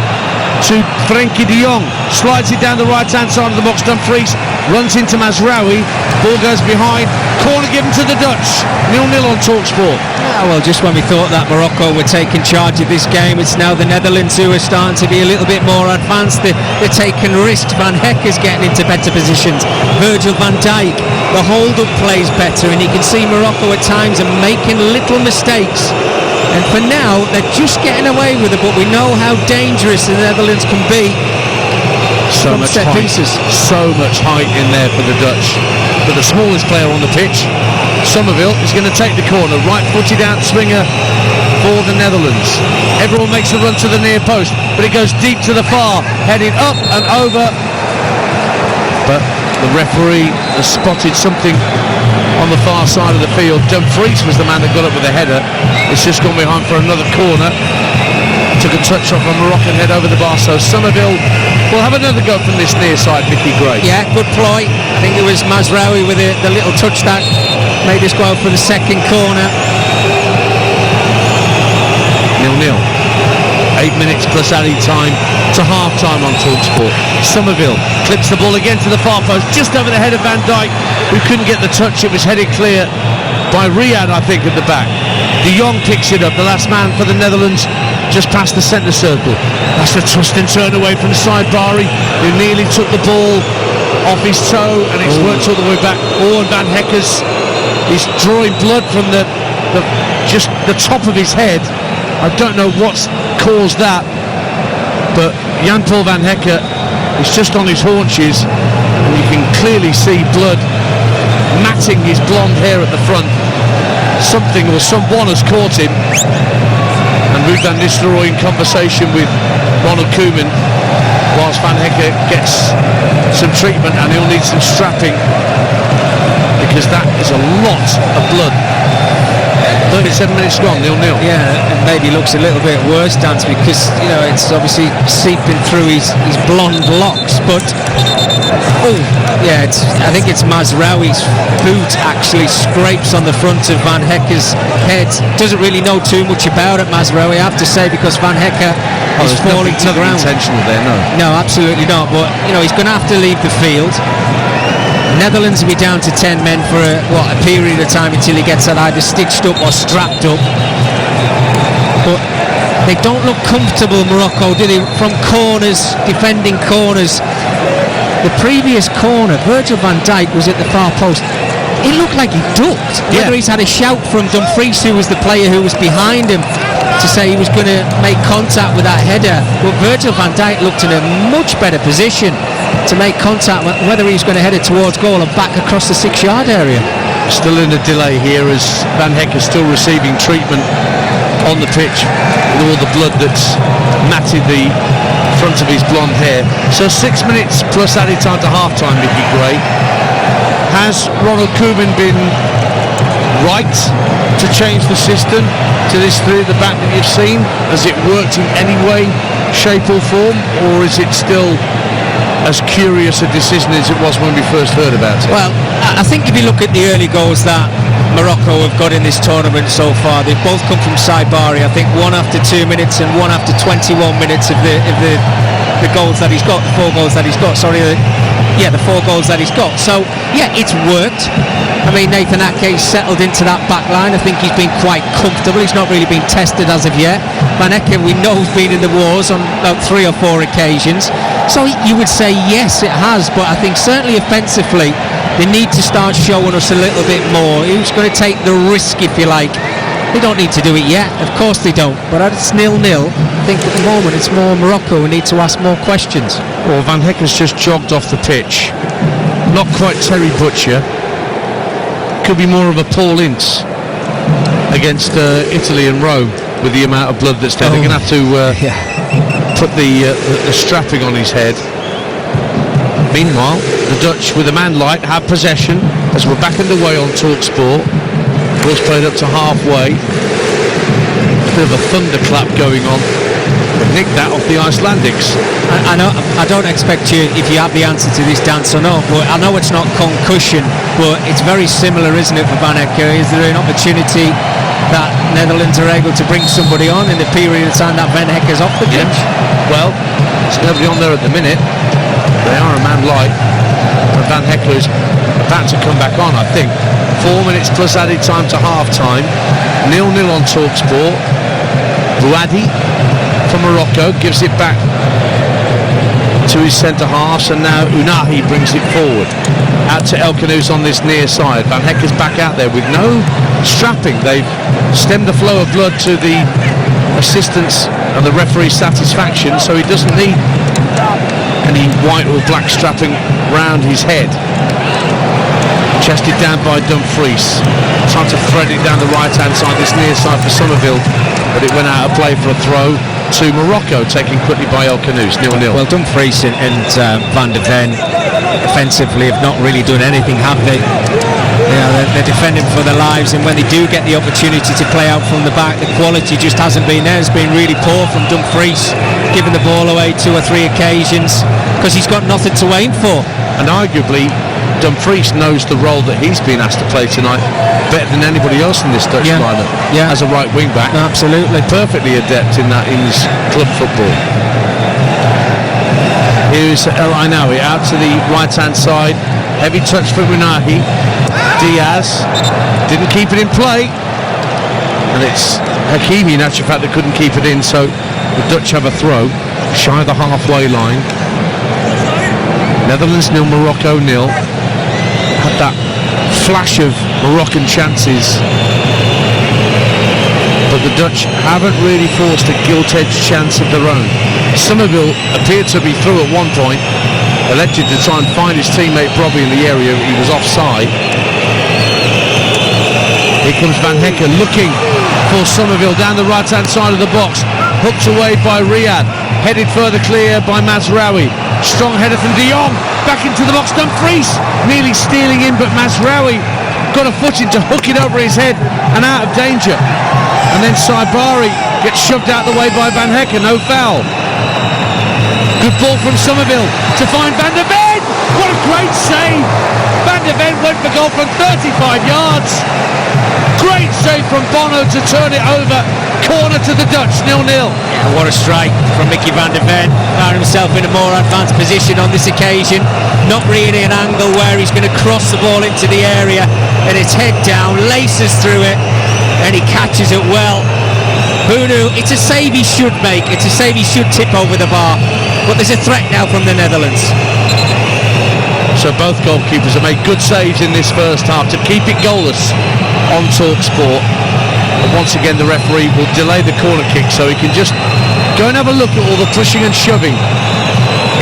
to Frenkie de Jong. Slides it down the right hand side of the box. Dumfries runs into Mazraoui. Ball goes behind. Corner given to the Dutch. 0-0 on TalkSport. Well, just when we thought that Morocco were taking charge of this game, it's now the Netherlands who are starting to be a little bit more advanced. They're taking risks. Van Hekke's getting into better positions. Virgil van Dijk, the hold-up plays better, and you can see Morocco at times are making little mistakes. And for now, they're just getting away with it, but we know how dangerous the Netherlands can be. So much height, so much height in there for the Dutch. But the smallest player on the pitch, Somerville, is going to take the corner. Right-footed out swinger for the Netherlands. Everyone makes a run to the near post, but it goes deep to the far, heading up and over. But the referee has spotted something on the far side of the field. Dumfries was the man that got up with the header. It's just gone behind for another corner. Took a touch off a Moroccan head over the bar, so Somerville will have another go from this near side, Mickey Gray. Yeah, good ploy. I think it was Mazraoui with the little touch that made us go out for the second corner. 0-0. 8 minutes plus added time to half-time on TalkSport. Somerville clips the ball again to the far post, just over the head of Van Dijk, who couldn't get the touch. It was headed clear by Riyad, I think, at the back. De Jong picks it up, the last man for the Netherlands, just past the centre circle. That's a twist and turn away from Saibari, who nearly took the ball off his toe, and it's worked all the way back. And Van Hecke's, he's drawing blood from just the top of his head. I don't know what's caused that, but Jan-Paul Van Hecke is just on his haunches, and you can clearly see blood matting his blonde hair at the front. Something or someone has caught him, and Ruud van Nistelrooy in conversation with Ronald Koeman whilst Van Hecke gets some treatment, and he'll need some strapping because that is a lot of blood. 37 minutes gone, 0-0. Yeah, it maybe looks a little bit worse, Dance, because, you know, it's obviously seeping through his blonde locks, but I think it's Mazraoui's boot actually scrapes on the front of Van Hecke's head. Doesn't really know too much about it, Mazraoui, I have to say, because Van Hecke is falling to the ground. Intentional there, no. No, absolutely not, but, you know, he's going to have to leave the field. Netherlands will be down to 10 men for a period of time until he gets that either stitched up or strapped up. But they don't look comfortable, Morocco, do they? From corners, defending corners. The previous corner, Virgil van Dijk was at the far post. It looked like he ducked. Whether he's had a shout from Dumfries, who was the player who was behind him, to say he was going to make contact with that header. But Virgil van Dijk looked in a much better position to make contact, whether he's going to head it towards goal and back across the 6-yard area. Still in a delay here as Van Hecke is still receiving treatment on the pitch with all the blood that's matted the front of his blonde hair. So 6 minutes plus added time to half-time, Mickey Gray. Has Ronald Koeman been right to change the system to this three at the back that you've seen? Has it worked in any way, shape or form, or is it still as curious a decision as it was when we first heard about it? Well, I think if you look at the early goals that Morocco have got in this tournament so far, they've both come from Saibari. I think one after 2 minutes and one after 21 minutes of the goals that he's got, the 4 goals that he's got. The 4 goals that he's got. So yeah, it's worked. I mean, Nathan Ake's settled into that back line. I think he's been quite comfortable. He's not really been tested as of yet. Van Hecke, we know, has been in the wars on about 3 or 4 occasions. So you would say yes, it has, but I think certainly offensively they need to start showing us a little bit more. Who's going to take the risk, if you like? They don't need to do it yet, of course they don't, but it's 0-0. I think at the moment it's more Morocco who need to ask more questions. Well, Van Hecke's just jogged off the pitch. Not quite Terry Butcher. Could be more of a Paul Ince against Italy and Rome with the amount of blood that's there. They're going to have to put the strapping on his head. Meanwhile, the Dutch, with a man light, have possession as we're back underway on TalkSport. Ball's played up to halfway. Bit of a thunderclap going on. Nicked that off the Icelandics. I don't expect you, if you have the answer to this, Dance, or not, but I know it's not concussion, but it's very similar, isn't it, for Van Hecke? Is there an opportunity that Netherlands are able to bring somebody on in the period of time that Van Hecke's off the pitch? Yeah. Well, there's nobody on there at the minute. They are a man light. And Van Hecke is about to come back on, I think. 4 minutes plus added time to half-time. 0-0 on TalkSport. Bouadi from Morocco gives it back to his centre-halves, and now Unahi brings it forward. Out to El Khanous on this near side. Van Hecke's back out there with no strapping. They've stemmed the flow of blood to the assistants and the referee's satisfaction, so he doesn't need any white or black strapping round his head. Chested down by Dumfries. Trying to thread it down the right-hand side, this near side for Somerville. but it went out of play for a throw to Morocco, taken quickly by El Canoes, 0-0. Well, Dumfries and Van de Ven offensively have not really done anything, have they? They're defending for their lives, and when they do get the opportunity to play out from the back, the quality just hasn't been there. It's been really poor from Dumfries, giving the ball away 2 or 3 occasions because he's got nothing to aim for. And arguably, Dumfries knows the role that he's been asked to play tonight better than anybody else in this Dutch lineup. Yeah. As a right wing back, Absolutely. perfectly adept in that in his club football. Here's El Ainaoui out to the right hand side. Heavy touch for Unahi. Diaz didn't keep it in play, and it's Hakimi in actual fact that couldn't keep it in, so the Dutch have a throw shy of the halfway line. Netherlands 0, Morocco 0. Had that flash of Moroccan chances, but the Dutch haven't really forced a gilt-edged chance of their own. Somerville appeared to be through at one point, elected to try and find his teammate probably in the area. He was offside. Here comes Van Hekken looking for Somerville down the right hand side of the box, hooked away by Riyad, headed further clear by Mazraoui. Strong header from De Jong, back into the box. Dumfries nearly stealing in, but Mazraoui got a footing to hook it over his head and out of danger. And then Saibari gets shoved out the way by Van Hekken, no foul. Good ball from Somerville to find Van de Ven. What a great save! Van de Ven went for goal from 35 yards. Great save from Bono to turn it over. Corner to the Dutch, 0-0. Yeah, what a strike from Mickey Van de Ven. Found himself in a more advanced position on this occasion. Not really an angle where he's going to cross the ball into the area, and it's head down, laces through it, and he catches it well. Bunu, it's a save he should make. It's a save he should tip over the bar. But there's a threat now from the Netherlands. So both goalkeepers have made good saves in this first half to keep it goalless on TalkSport. And once again the referee will delay the corner kick so he can just go and have a look at all the pushing and shoving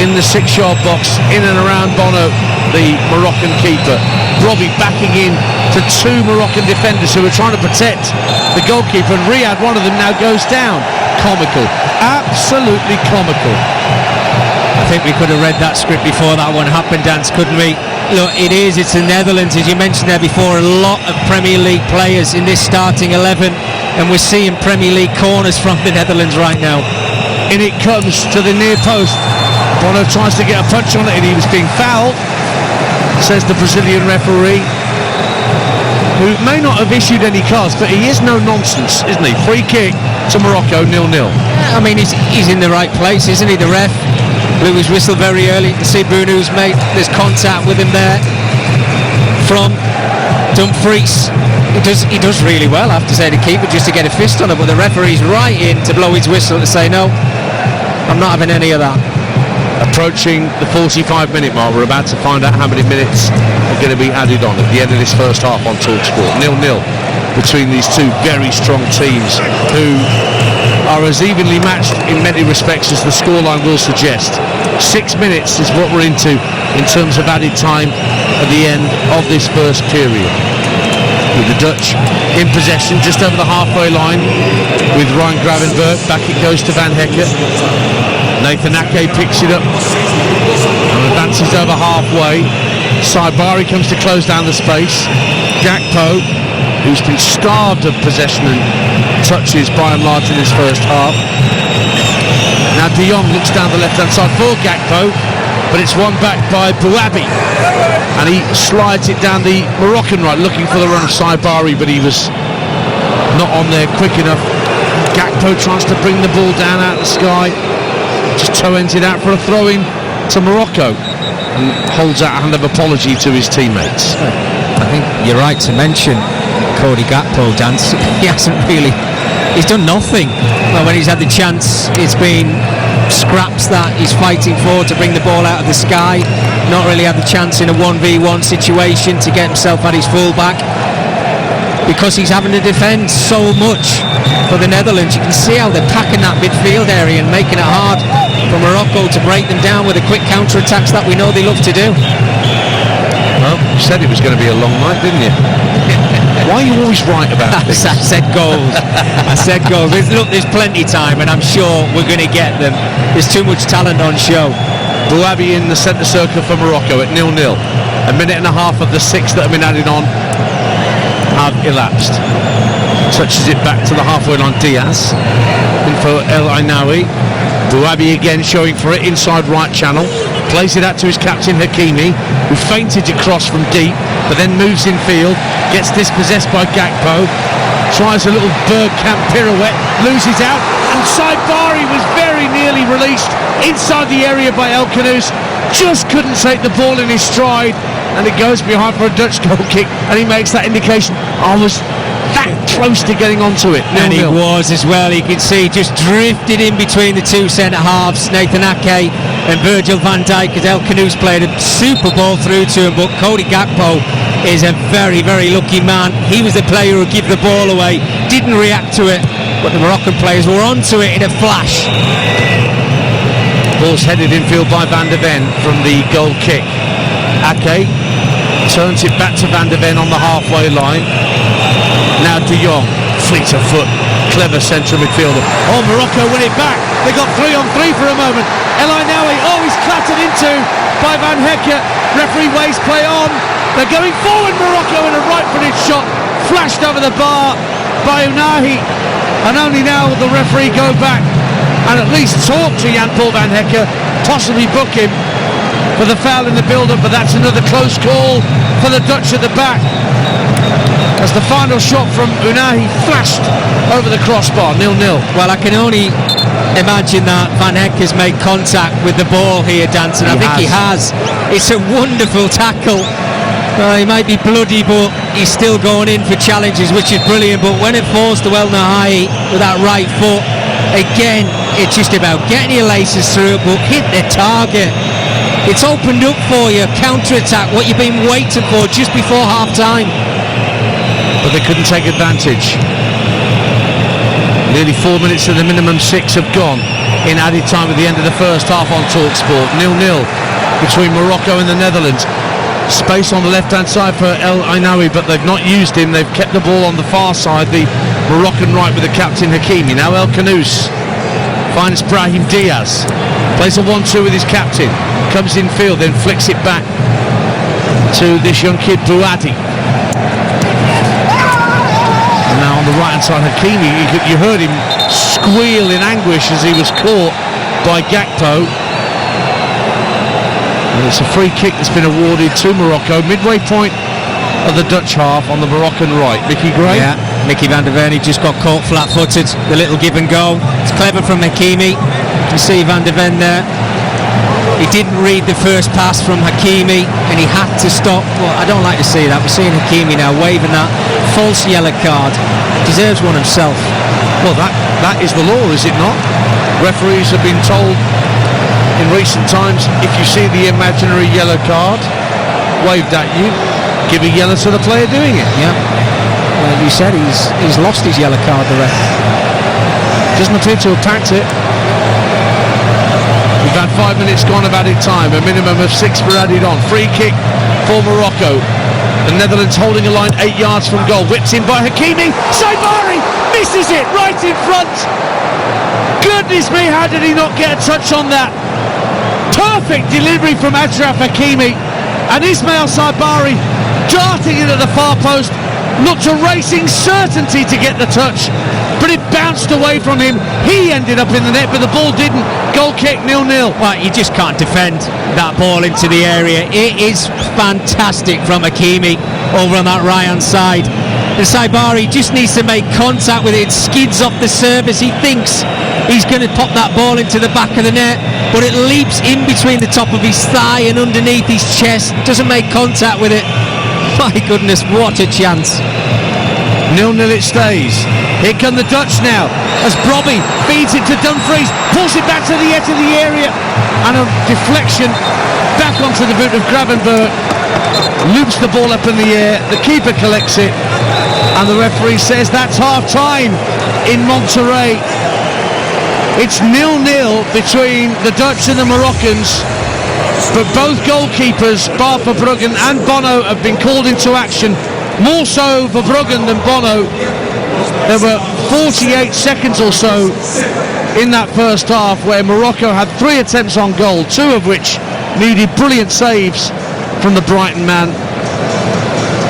in the 6-yard box in and around Bono, the Moroccan keeper. Robbie backing in to 2 Moroccan defenders who are trying to protect the goalkeeper, and Riyad, one of them, now goes down. Comical, absolutely comical. I think we could have read that script before that one happened, Dance, couldn't we? Look, it's the Netherlands, as you mentioned there before, a lot of Premier League players in this starting 11, and we're seeing Premier League corners from the Netherlands right now. In it comes to the near post. Bono tries to get a punch on it, and he was being fouled, says the Brazilian referee, who may not have issued any cards, but he is no nonsense, isn't he? Free kick to Morocco, 0-0. I mean, he's in the right place, isn't he, the ref? Blew his whistle very early. You can see Bunu's made there's contact with him there from Dumfries. He does really well, I have to say, the keeper, just to get a fist on it, but the referee's right in to blow his whistle to say, no, I'm not having any of that. Approaching the 45-minute mark, we're about to find out how many minutes are going to be added on at the end of this first half on TalkSport. 0-0 between these two very strong teams who are as evenly matched in many respects as the scoreline will suggest. 6 minutes is what we're into in terms of added time at the end of this first period. With the Dutch in possession just over the halfway line with Ryan Gravenberg. Back it goes to Van Hekken. Nathan Ake picks it up and advances over halfway. Saibari comes to close down the space. Gakpo, who's been starved of possession and touches by and large in his first half. Now De Jong looks down the left-hand side for Gakpo, but it's won back by Bouabi, and he slides it down the Moroccan right, looking for the run of Saibari, but he was not on there quick enough. Gakpo tries to bring the ball down out of the sky, just toe-ends it out for a throw-in to Morocco, and holds out a hand of apology to his teammates. I think you're right to mention Cody Gakpo, Dance. He's done nothing. Well, when he's had the chance, it's been scraps that he's fighting for to bring the ball out of the sky. Not really had the chance in a 1v1 situation to get himself at his fullback, because he's having to defend so much for the Netherlands. You can see how they're packing that midfield area and making it hard for Morocco to break them down with the quick counter-attacks that we know they love to do. Well, you said it was going to be a long night, didn't you? Why are you always right about things? I said goals. I said goals. Look, there's plenty of time, and I'm sure we're going to get them. There's too much talent on show. Bouabi in the centre circle for Morocco at 0-0. A minute and a half of the 6 that have been added on have elapsed. Touches it back to the halfway line. Diaz in for El Ainaoui. Bouabi again showing for it inside right channel. Plays it out to his captain Hakimi, who feinted across from deep, but then moves in field. Gets dispossessed by Gakpo. Tries a little Bergkamp pirouette. Loses out. And Saibari was very nearly released inside the area by El Khanous. Just couldn't take the ball in his stride. And it goes behind for a Dutch goal kick. And he makes that indication. I was that close to getting onto it. 0-0. And he was as well. You can see just drifted in between the two centre halves, Nathan Ake and Virgil van Dijk, as El Khanous played a super ball through to him. But Cody Gakpo is a very, very lucky man. He was the player who gave the ball away, didn't react to it, but the Moroccan players were onto it in a flash. Ball's headed infield by Van de Ven from the goal kick. Ake turns it back to Van de Ven on the halfway line. Now De Jong, fleet of foot, clever central midfielder. Oh, Morocco win it back. They got 3-on-3 for a moment. El Ainaoui, he's clattered into by Van Hecke. Referee waves play on. They're going forward, Morocco, in a right-footed shot. Flashed over the bar by Unahi. And only now will the referee go back and at least talk to Jan-Paul Van Hecke, possibly book him for the foul in the build-up, but that's another close call for the Dutch at the back. As the final shot from Unahi flashed over the crossbar, 0-0. Well, I can only imagine that Van Hecke's made contact with the ball here, Danton. I think he has. It's a wonderful tackle. He might be bloody, but he's still going in for challenges, which is brilliant. But when it falls to El Nahai with that right foot, again, it's just about getting your laces through it, but hit the target. It's opened up for you, counter-attack, what you've been waiting for just before half-time. But they couldn't take advantage. Nearly 4 minutes to the minimum 6 have gone in added time at the end of the first half on TalkSport. 0-0 between Morocco and the Netherlands. Space on the left-hand side for El Ainaoui, but they've not used him. They've kept the ball on the far side, the Moroccan right with the captain Hakimi. Now El Khanous finds Brahim Diaz. Plays a 1-2 with his captain. Comes in field, then flicks it back to this young kid Bouadi. And now on the right-hand side, Hakimi, you heard him squeal in anguish as he was caught by Gakpo. And it's a free kick that's been awarded to Morocco, midway point of the Dutch half on the Moroccan right. Mickey Gray? Yeah, Mickey van der Ven, he just got caught flat-footed, the little give and go. It's clever from Hakimi. You see Van der Ven there. He didn't read the first pass from Hakimi and he had to stop. Well, I don't like to see that. We're seeing Hakimi now waving that false yellow card. Deserves one himself. Well, that is the law, is it not? Referees have been told in recent times, if you see the imaginary yellow card waved at you, give a yellow to the player doing it. Yeah. Well, you said he's lost his yellow card, the ref. Doesn't appear to have packed it. We've had 5 minutes gone of added time. A minimum of 6 were added on. Free kick for Morocco. The Netherlands holding a line 8 yards from goal. Whipped in by Hakimi. Saibari misses it right in front. Goodness me, how did he not get a touch on that? Perfect delivery from Achraf Hakimi. And Ismail Saibari darting into the far post. Looked a racing certainty to get the touch, but it bounced away from him. He ended up in the net, but the ball didn't. Goal kick, 0-0. Well, you just can't defend that ball into the area. It is fantastic from Hakimi over on that right-hand side. And Saibari just needs to make contact with it. It skids off the surface. He thinks he's going to pop that ball into the back of the net, but it leaps in between the top of his thigh and underneath his chest. Doesn't make contact with it. My goodness, what a chance. 0-0 it stays. Here come the Dutch now as Brobby feeds it to Dumfries, pulls it back to the edge of the area, and a deflection back onto the boot of Gravenberg. Loops the ball up in the air, the keeper collects it, and the referee says that's half time in Monterrey. It's 0-0 between the Dutch and the Moroccans, but both goalkeepers, Bar Verbruggen and Bono, have been called into action more so for Bruggen than Bono. There were 48 seconds or so in that first half where Morocco had 3 attempts on goal, 2 of which needed brilliant saves from the Brighton man.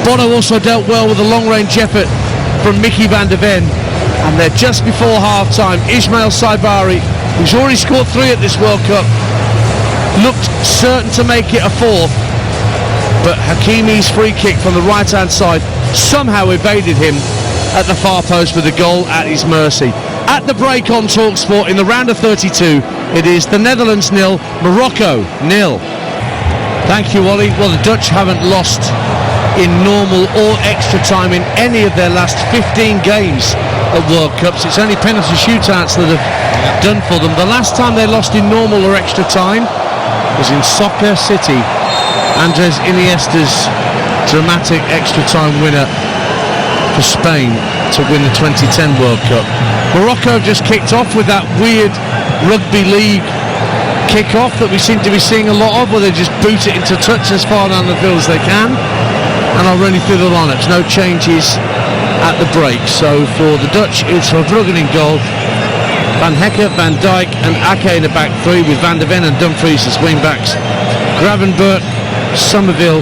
Bono also dealt well with a long-range effort from Mickey van der Ven, and they're just before half-time. Ismail Saibari, who's already scored 3 at this World Cup, looked certain to make it a 4th, but Hakimi's free kick from the right-hand side somehow evaded him at the far post with a goal at his mercy. At the break on TalkSport in the round of 32, it is the Netherlands 0, Morocco 0. Thank you, Ollie. Well, the Dutch haven't lost in normal or extra time in any of their last 15 games at World Cups. It's only penalty shootouts that have done for them. The last time they lost in normal or extra time was in Soccer City. Andres Iniesta's dramatic extra time winner for Spain to win the 2010 World Cup. Morocco just kicked off with that weird rugby league kick-off that we seem to be seeing a lot of, where they just boot it into touch as far down the field as they can and are running through the lineups. No changes at the break. So for the Dutch, it's Verbruggen in goal, Van Hecke, Van Dijk and Ake in the back 3, with Van der Ven and Dumfries as wing-backs, Gravenberch, Somerville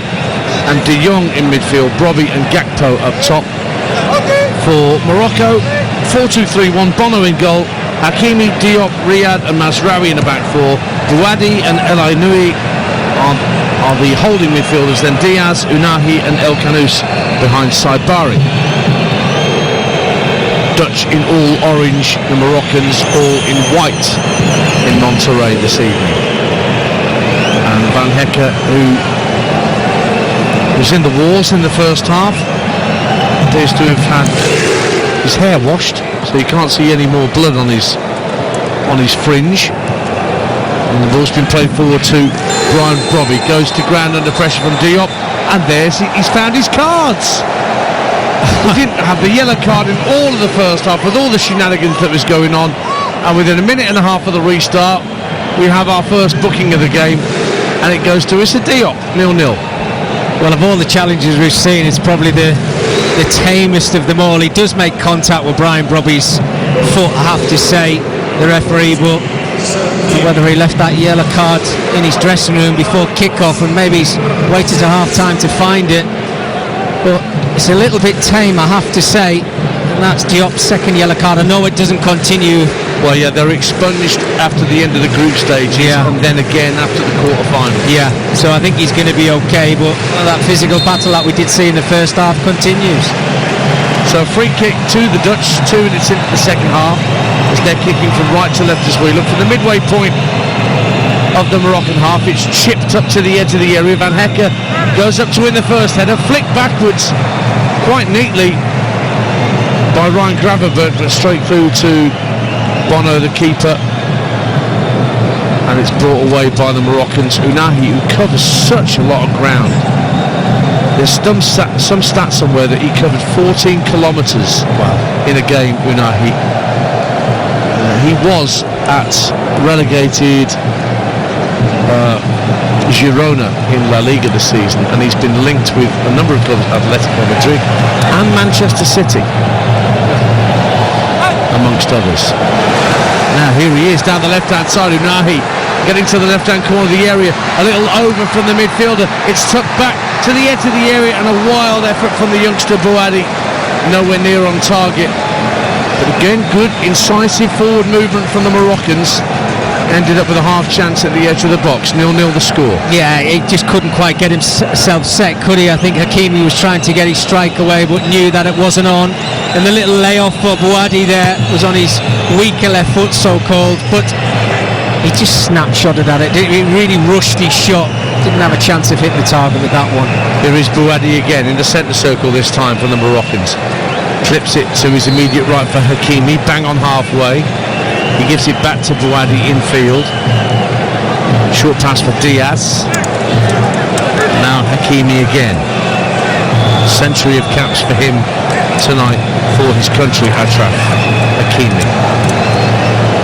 and De Jong in midfield, Brobbey and Gakpo up top. For Morocco, 4-2-3-1, Bono in goal, Hakimi, Diop, Riyad and Mazraoui in the back 4, Bouadi and El Ainoui are the holding midfielders, then Diaz, Unahi and El Kanous behind Saibari. Dutch in all orange, the Moroccans all in white in Monterrey this evening. And Van Hecke, who was in the wars in the first half, appears to have had his hair washed, so you can't see any more blood on his fringe. And the ball's been played forward to Brian Brobbey, goes to ground under pressure from Diop, and he's found his cards. He didn't have the yellow card in all of the first half with all the shenanigans that was going on, and within a minute and a half of the restart we have our first booking of the game, and it goes to Issa Diop, 0-0. Well, of all the challenges we've seen, it's probably the tamest of them all. He does make contact with Brian Brobbey's foot, I have to say, the referee, but whether he left that yellow card in his dressing room before kick-off and maybe he's waited to half-time to find it, but it's a little bit tame, I have to say. And that's Diop's second yellow card. I know it doesn't continue. Well, yeah, they're expunged after the end of the group stages, and then again after the quarter-final. Yeah, so I think he's going to be okay, but that physical battle that we did see in the first half continues. So free kick to the Dutch, 2 minutes into the second half, as they're kicking from right to left as we look from the midway point of the Moroccan half. It's chipped up to the edge of the area. Van Hecke goes up to win the first header, flicked backwards quite neatly by Ryan Gravenberch, but straight through to Bono, the keeper, and it's brought away by the Moroccans. Unahi, who covers such a lot of ground. There's some stats somewhere that he covered 14 kilometres in a game, Unahi. He was at relegated Girona in La Liga this season, and he's been linked with a number of clubs, Atletico Madrid and Manchester City, amongst others. Now here he is down the left-hand side, Unahi getting to the left-hand corner of the area, a little over from the midfielder, it's tucked back to the edge of the area, and a wild effort from the youngster Bouadi, nowhere near on target. But again, good incisive forward movement from the Moroccans. Ended up with a half chance at the edge of the box. 0-0 the score. Yeah, he just couldn't quite get himself set, could he? I think Hakimi was trying to get his strike away, but knew that it wasn't on. And the little layoff for Bouadi there was on his weaker left foot, so-called. But he just snapshotted at it. He really rushed his shot. Didn't have a chance of hitting the target with that one. Here is Bouadi again in the centre circle this time from the Moroccans. Clips it to his immediate right for Hakimi, bang on halfway. He gives it back to Bouadi infield. Short pass for Diaz. Now Hakimi again. Century of caps for him tonight for his country, Achraf Hakimi.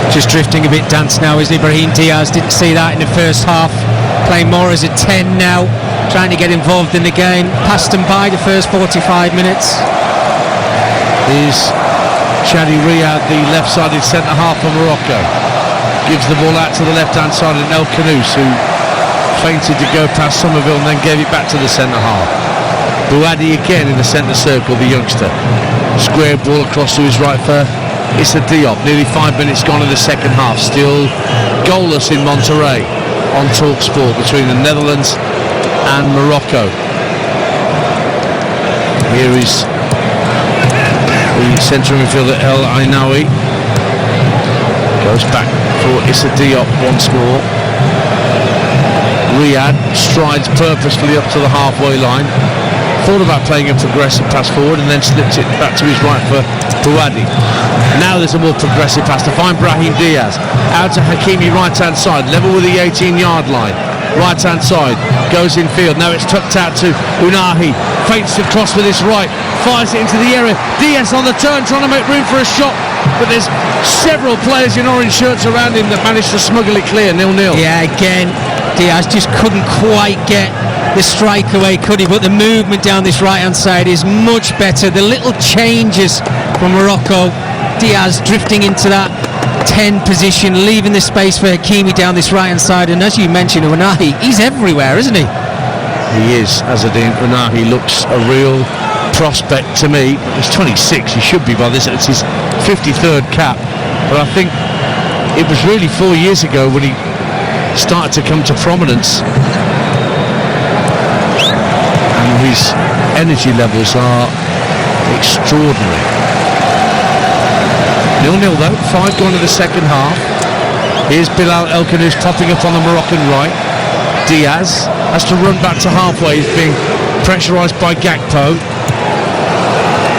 Just drifting a bit dance now, isn't he? Brahim Diaz didn't see that in the first half. Playing more as a 10 now. trying to get involved in the game. Passed them by the first 45 minutes. Is Shadi Riyad, the left-sided centre-half for Morocco. Gives the ball out to the left-hand side of El Khanous, who feinted to go past Somerville and then gave it back to the centre-half. Bouhaddi again in the centre circle, the youngster. Square ball across to his right for Issa Diop. Nearly 5 minutes gone in the second half. Still goalless in Monterrey on TalkSport between the Netherlands and Morocco. Here is the centre midfielder El Ainaoui. Goes back for Issa Diop once more. Riyad strides purposefully up to the halfway line. Thought about playing a progressive pass forward and then slipped it back to his right for Bouhaddi. Now there's a more progressive pass to find Brahim Diaz. Out to Hakimi, right hand side, level with the 18-yard line. Right hand side, goes in field. Now it's tucked out to Unahi. Feints to cross with his right, fires it into the area. Diaz on the turn, trying to make room for a shot. But there's several players in orange shirts around him that managed to smuggle it clear, 0-0. Yeah, again, Diaz just couldn't quite get the strike away, could he? But the movement down this right-hand side is much better. The little changes from Morocco. Diaz drifting into that 10 position, leaving the space for Hakimi down this right-hand side. And as you mentioned, Unahi, he's everywhere, isn't he? He is, Azzedine. Unahi looks a real prospect to me. He's 26, he should be by this. It's his 53rd cap. But I think it was really 4 years ago when he started to come to prominence. And his energy levels are extraordinary. 0-0 though, 5 gone in the second half. Here's Bilal El Khanous topping up on the Moroccan right. Diaz has to run back to halfway. He's being pressurised by Gakpo.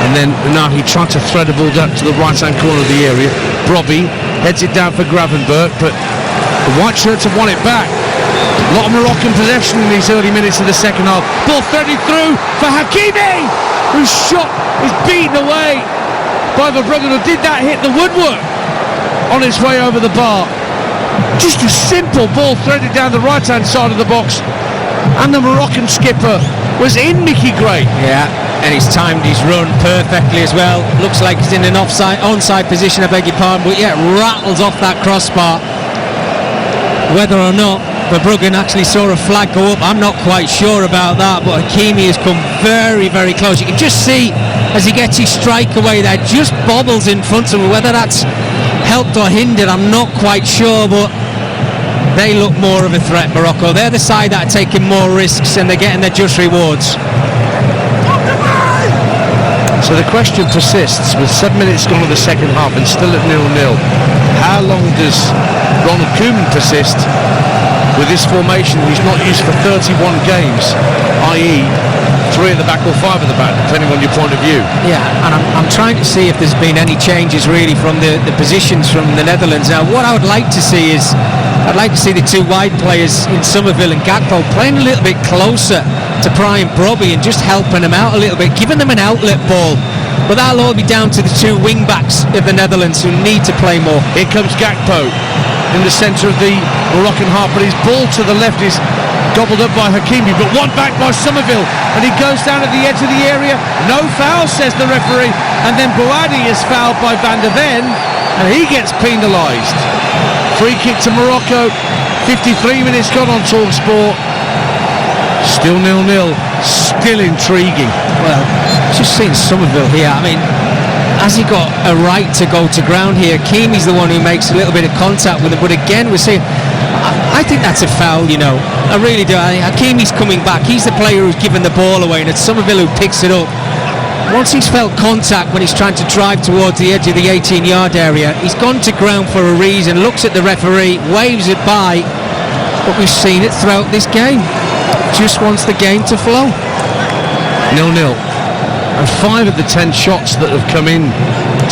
And then Unahi tried to thread a ball down to the right-hand corner of the area. Brobby heads it down for Gravenberch, but the white shirts have won it back. A lot of Moroccan possession in these early minutes of the second half. Ball threaded through for Hakimi, whose shot is beaten away by Verbruggen, who did that hit the woodwork on its way over the bar. Just a simple ball threaded down the right-hand side of the box, and the Moroccan skipper was in Mickey Gray. Yeah, and he's timed his run perfectly as well. Looks like he's in an onside position, I beg your pardon, but yeah, rattles off that crossbar. Whether or not Verbruggen actually saw a flag go up, I'm not quite sure about that, but Hakimi has come very, very close. You can just see as he gets his strike away there, just bobbles in front of him. Whether that's helped or hindered, I'm not quite sure, but they look more of a threat, Morocco. They're the side that are taking more risks and they're getting their just rewards. So the question persists with 7 minutes gone in the second half and still at 0-0. How long does Ronald Koeman persist with this formation he's not used for 31 games, i.e. 3 at the back or 5 at the back, depending on your point of view? Yeah, and I'm trying to see if there's been any changes really from the positions from the Netherlands. Now, what I would like to see is, I'd like to see the two wide players in Somerville and Gakpo playing a little bit closer to Brian Brobby and just helping them out a little bit, giving them an outlet ball. But that'll all be down to the two wing backs of the Netherlands who need to play more. Here comes Gakpo in the centre of the Moroccan half, but his ball to the left is gobbled up by Hakimi, but one back by Somerville, and he goes down at the edge of the area. No foul, says the referee, and then Bouhaddi is fouled by Van der Ven, and he gets penalised. Free kick to Morocco, 53 minutes gone on TalkSport. Still 0-0, still intriguing. Well, just seeing Somerville here, I mean, has he got a right to go to ground here? Hakimi's the one who makes a little bit of contact with him, but again, we're seeing, I think that's a foul, you know. I really do. Hakimi's coming back. He's the player who's given the ball away, and it's Somerville who picks it up. Once he's felt contact when he's trying to drive towards the edge of the 18-yard area, he's gone to ground for a reason, looks at the referee, waves it by, but we've seen it throughout this game. Just wants the game to flow. 0-0. And 5 of the 10 shots that have come in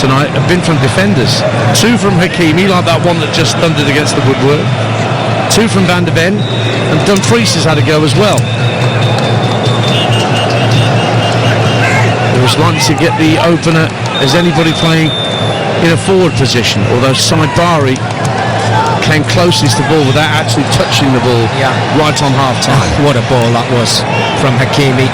tonight have been from defenders. 2 from Hakimi, like that one that just thundered against the woodwork. 2 from Van der Ven, and Dumfries has had a go as well. It was likely to get the opener as anybody playing in a forward position, although Saibari came closest to the ball without actually touching the ball right on half-time. What a ball that was from Hakimi.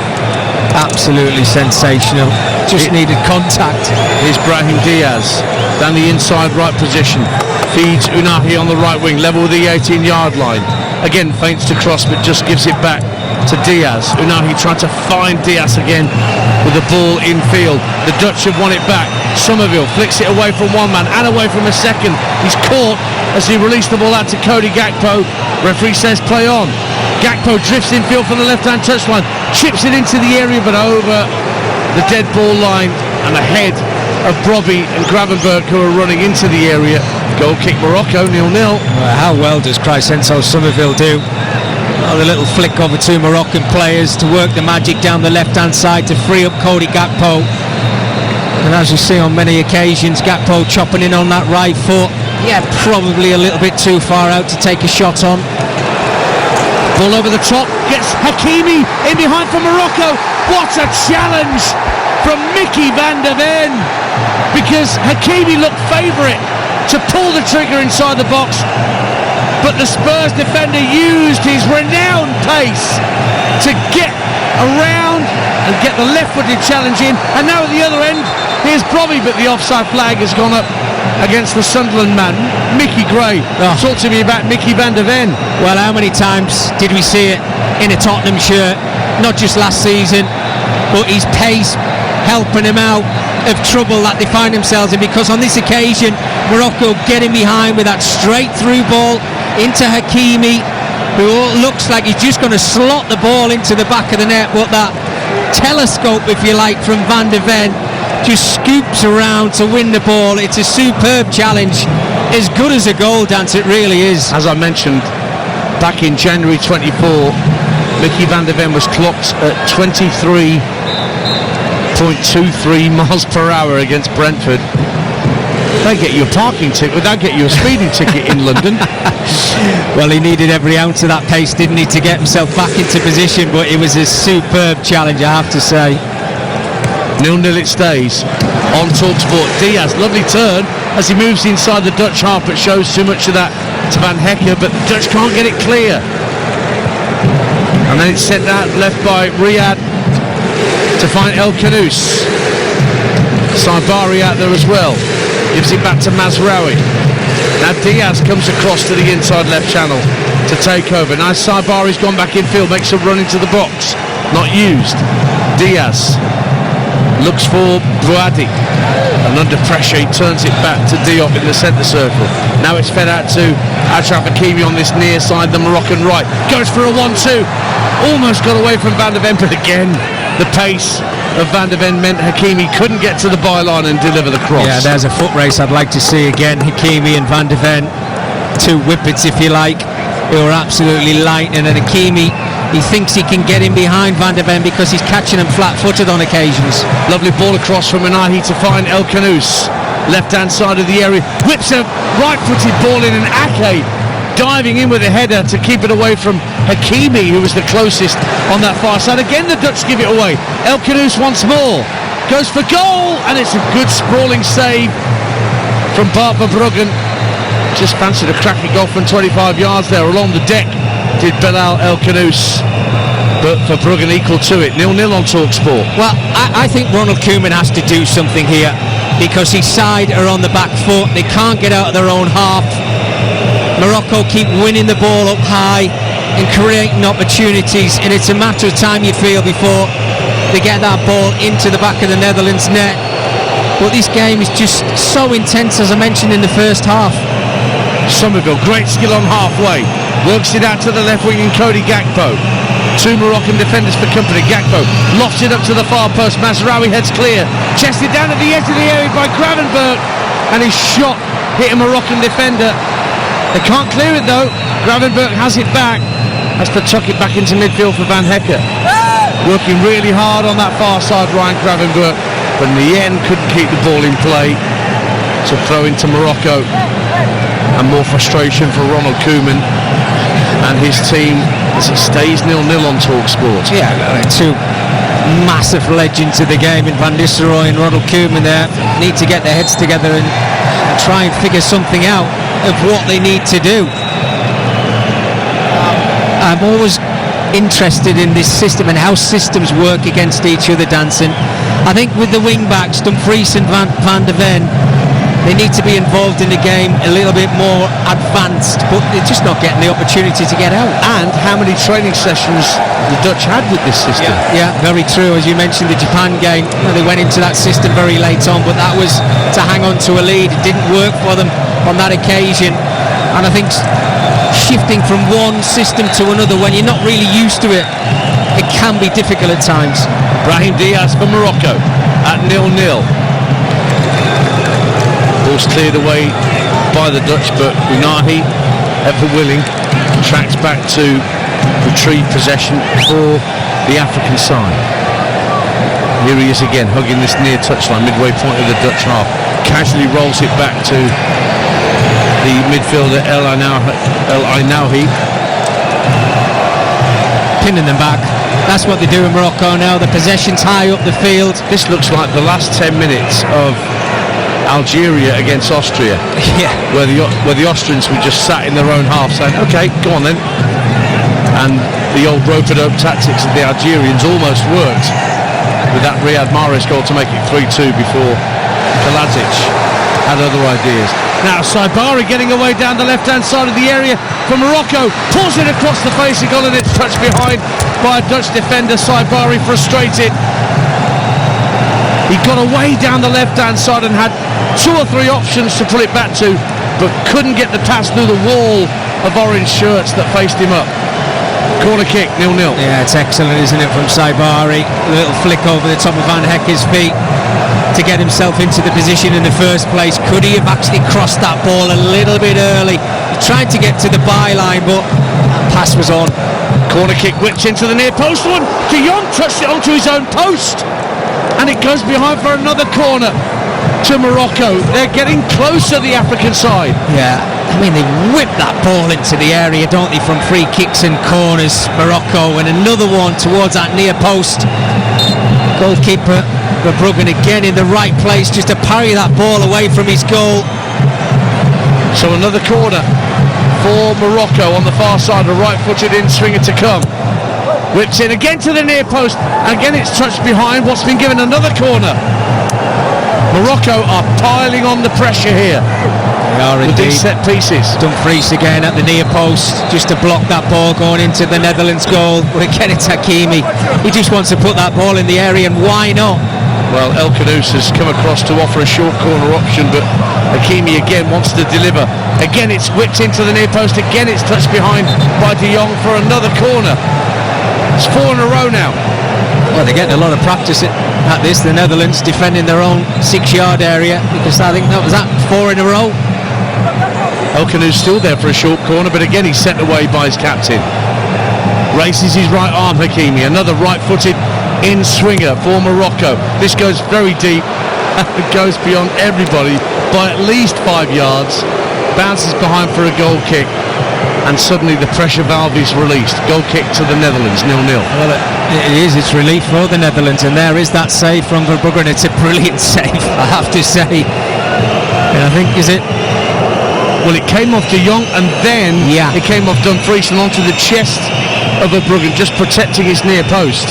Absolutely sensational. Just needed contact. Here's Brahim Diaz down the inside right position. Feeds Unahi on the right wing, level with the 18-yard line. Again, feints to cross, but just gives it back to Diaz. Unahi trying to find Diaz again with the ball in field. The Dutch have won it back. Somerville flicks it away from one man and away from a second. He's caught as he released the ball out to Cody Gakpo. Referee says play on. Gakpo drifts in field from the left-hand touchline, chips it into the area but over the dead ball line and ahead of Brobby and Gravenberg, who are running into the area. Goal kick Morocco, 0-0. How well does Crysenso Somerville do? Oh, the little flick over two Moroccan players to work the magic down the left-hand side to free up Cody Gakpo. And as you see on many occasions, Gakpo chopping in on that right foot. Yeah, probably a little bit too far out to take a shot on. Ball over the top, gets Hakimi in behind for Morocco. What a challenge from Mickey van der Ven, because Hakimi looked favourite to pull the trigger inside the box, but the Spurs defender used his renowned pace to get around and get the left-footed challenge in. And now at the other end, here's Brobby, but the offside flag has gone up against the Sunderland man, Mickey Gray. Talk to me about Mickey van der Ven. Well, how many times did we see it in a Tottenham shirt? Not just last season, but his pace helping him out of trouble that they find themselves in, because on this occasion Morocco getting behind with that straight through ball into Hakimi, who looks like he's just going to slot the ball into the back of the net, but that telescope, if you like, from Van der Ven just scoops around to win the ball. It's a superb challenge, as good as a goal, Dance, it really is. As I mentioned, back in January 24, Mickey van der Ven was clocked at 23.23 miles per hour against Brentford. They get you a parking ticket, they get you a speeding ticket in London. Well, he needed every ounce of that pace, didn't he, to get himself back into position, but it was a superb challenge, I have to say. 0-0 it stays on TalkSport. Diaz, lovely turn as he moves inside the Dutch half, but shows too much of that to Van Hecke, but the Dutch can't get it clear. And then it's sent out left by Riyad to find El Khanous. Saibari out there as well. Gives it back to Mazraoui. Now Diaz comes across to the inside left channel to take over. Now Saibari's gone back infield, makes a run into the box. Not used. Diaz looks for Bouadi, and under pressure he turns it back to Diop in the centre circle. Now it's fed out to Achraf Hakimi on this near side, the Moroccan right. Goes for a 1-2. Almost got away from Van der Ven, but again the pace of Van der Ven meant Hakimi couldn't get to the byline and deliver the cross. Yeah, there's a foot race I'd like to see again. Hakimi and Van der Ven, two whippets if you like, who are absolutely lightning, and Hakimi, he thinks he can get in behind Van der Ven because he's catching him flat-footed on occasions. Lovely ball across from Unahi to find El Khanous. Left-hand side of the area. Whips a right-footed ball in, and Ake diving in with a header to keep it away from Hakimi, who was the closest on that far side. Again, the Dutch give it away. El Khanous once more. Goes for goal, and it's a good sprawling save from Bart Verbruggen. Just fancied a cracking goal from 25 yards there along the deck. Did Bilal El Khanous, but Verbruggen equal to it. 0-0 on TalkSport. Well, I think Ronald Koeman has to do something here, because his side are on the back foot. They can't get out of their own half. Morocco keep winning the ball up high and creating opportunities, and it's a matter of time, you feel, before they get that ball into the back of the Netherlands net. But this game is just so intense, as I mentioned in the first half. Somerville, great skill on halfway, works it out to the left wing in Cody Gakpo. Two Moroccan defenders for company. Gakpo lofts it up to the far post. Mazraoui heads clear, chested down at the edge of the area by Gravenberg, and his shot hit a Moroccan defender. They can't clear it though. Gravenberg has it back, has to tuck it back into midfield for Van Hecke. Working really hard on that far side, Ryan Gravenberg, but in the end couldn't keep the ball in play. To throw into Morocco, and more frustration for Ronald Koeman and his team as it stays 0-0 on TalkSport. Yeah, two massive legends of the game in Van Nistelrooy and Ronald Koeman there need to get their heads together and and try and figure something out of what they need to do. I'm always interested in this system and how systems work against each other, Danson. I think with the wing backs, Dumfries and Van de Ven, they need to be involved in the game a little bit more advanced, but they're just not getting the opportunity to get out. And how many training sessions the Dutch had with this system. Yeah, very true. As you mentioned, the Japan game, they went into that system very late on, but that was to hang on to a lead. It didn't work for them on that occasion. And I think shifting from one system to another when you're not really used to it, it can be difficult at times. Brahim Diaz for Morocco at 0-0. Ball's cleared away by the Dutch, but Unahi, ever willing, tracks back to retrieve possession for the African side. Here he is again, hugging this near touchline, midway point of the Dutch half. Casually rolls it back to the midfielder El Ainaoui. Pinning them back. That's what they do in Morocco now. The possession's high up the field. This looks like the last 10 minutes of Algeria against Austria, where the Austrians were just sat in their own half saying, okay, go on then. And the old rope-a-dope tactics of the Algerians almost worked with that Riyad Mahrez goal to make it 3-2 before Kaladzic had other ideas. Now Saibari getting away down the left-hand side of the area for Morocco, pulls it across the face of goal, and it's touched behind by a Dutch defender. Saibari frustrated. He got away down the left-hand side and had 2 or 3 options to pull it back to, but couldn't get the pass through the wall of orange shirts that faced him up. Corner kick, 0-0. Yeah, it's excellent, isn't it, from Saibari? A little flick over the top of Van Hecke's feet to get himself into the position in the first place. Could he have actually crossed that ball a little bit early? He tried to get to the byline, but that pass was on. Corner kick whipped into the near post one. De Jong touched it onto his own post, and it goes behind for another corner to Morocco. They're getting closer, the African side. Yeah, I mean, they whip that ball into the area, don't they, from free kicks and corners, Morocco, and another one towards that near post. Goalkeeper Verbruggen again in the right place just to parry that ball away from his goal. So another corner for Morocco on the far side, a right-footed in swinger to come. Whips in again to the near post, and again it's touched behind. What's been given another corner. Morocco are piling on the pressure here. They are with indeed. These set pieces. Dumfries again at the near post just to block that ball going into the Netherlands goal. But again, it's Hakimi. He just wants to put that ball in the area, and why not? Well, El Khanous has come across to offer a short corner option, but Hakimi again wants to deliver. Again, it's whipped into the near post. Again, it's touched behind by De Jong for another corner. It's 4 in a row now. Well, they're getting a lot of practice at this, the Netherlands, defending their own 6-yard area, because I think that was 4 in a row. El Khanous still there for a short corner, but again he's sent away by his captain. Races his right arm, Hakimi. Another right-footed in swinger for Morocco. This goes very deep. It goes beyond everybody by at least 5 yards. Bounces behind for a goal kick, and suddenly the pressure valve is released. Goal kick to the Netherlands, 0-0. Well, it is. It's relief for the Netherlands, and there is that save from Verbruggen. It's a brilliant save, I have to say. And I think, is it? Well, it came off De Jong, and then it came off Dumfries and onto the chest of Verbruggen, just protecting his near post.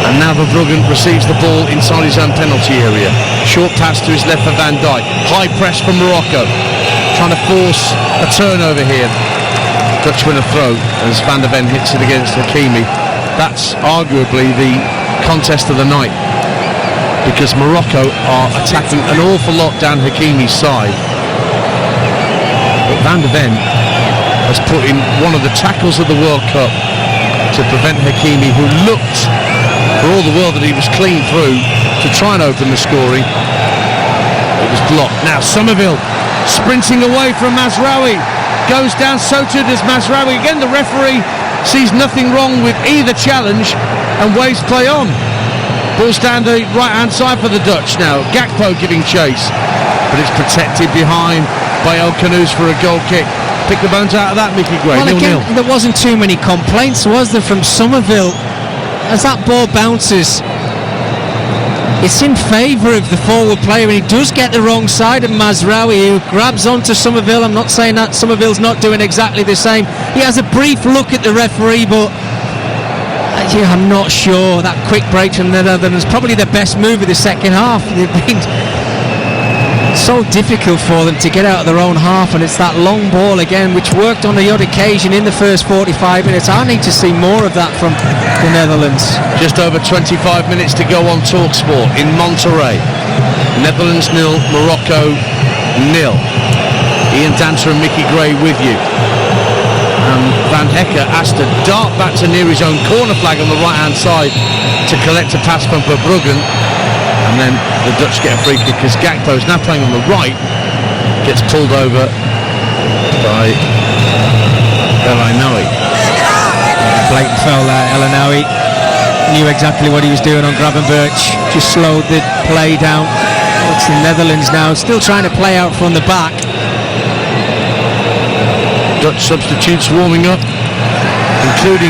And now Verbruggen receives the ball inside his own penalty area. Short pass to his left for Van Dijk. High press from Morocco, trying to force a turnover here. Dutch win a throw as Van de Ven hits it against Hakimi. That's arguably the contest of the night, because Morocco are attacking an awful lot down Hakimi's side. But Van de Ven has put in one of the tackles of the World Cup to prevent Hakimi, who looked for all the world that he was clean through to try and open the scoring. It was blocked. Now Somerville sprinting away from Mazraoui. Goes down, so too does Mazraoui. Again, the referee sees nothing wrong with either challenge and waves play on. Ball's down the right-hand side for the Dutch now. Gakpo giving chase, but it's protected behind by El Khanous for a goal kick. Pick the bones out of that, Mickey Gray. Well, 0-0. again, there wasn't too many complaints, was there, from Somerville? As that ball bounces it's in favour of the forward player, and he does get the wrong side of Mazraoui, who grabs onto Somerville. I'm not saying that Somerville's not doing exactly the same. He has a brief look at the referee, but I'm not sure. That quick break from the Netherlands, probably the best move of the second half. They've been so difficult for them to get out of their own half, and it's that long ball again, which worked on the odd occasion in the first 45 minutes. I need to see more of that from the Netherlands. Just over 25 minutes to go on TalkSport in Monterrey. Netherlands 0, Morocco 0. Ian Dancer and Mickey Gray with you. Van Hecker has to dart back to near his own corner flag on the right hand side to collect a pass from Verbruggen. And then the Dutch get a free kick as Gakpo is now playing on the right, gets pulled over by El Ainaoui. Blatant foul there. El Ainaoui knew exactly what he was doing on Gravenberch, just slowed the play down. It's the Netherlands now, still trying to play out from the back. Dutch substitutes warming up, including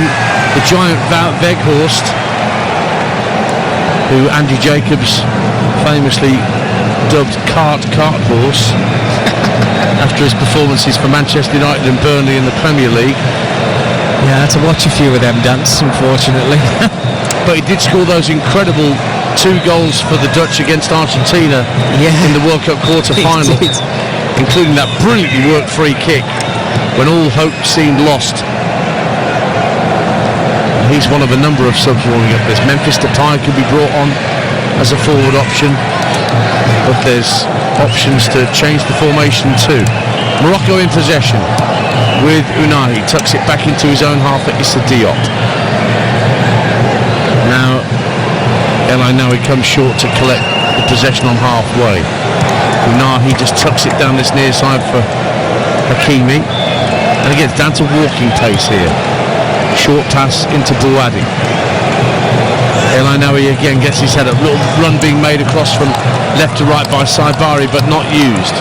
the giant Wout Weghorst, who Andy Jacobs famously dubbed Cart Horse after his performances for Manchester United and Burnley in the Premier League. Yeah, I had to watch a few of them dance, unfortunately. But he did score those incredible 2 goals for the Dutch against Argentina in the World Cup quarter-final, including that brilliantly worked free kick when all hope seemed lost. He's one of a number of subs warming up. There's Memphis Depay could be brought on as a forward option, but there's options to change the formation too. Morocco in possession with Unai, tucks it back into his own half at Issa Diop. Now El Ainaoui comes short to collect the possession on halfway. Unai just tucks it down this near side for Hakimi, and again it's down to walking pace here. Short pass into Bouadi. El Ainaoui again gets his head up. Little run being made across from left to right by Saibari, but not used.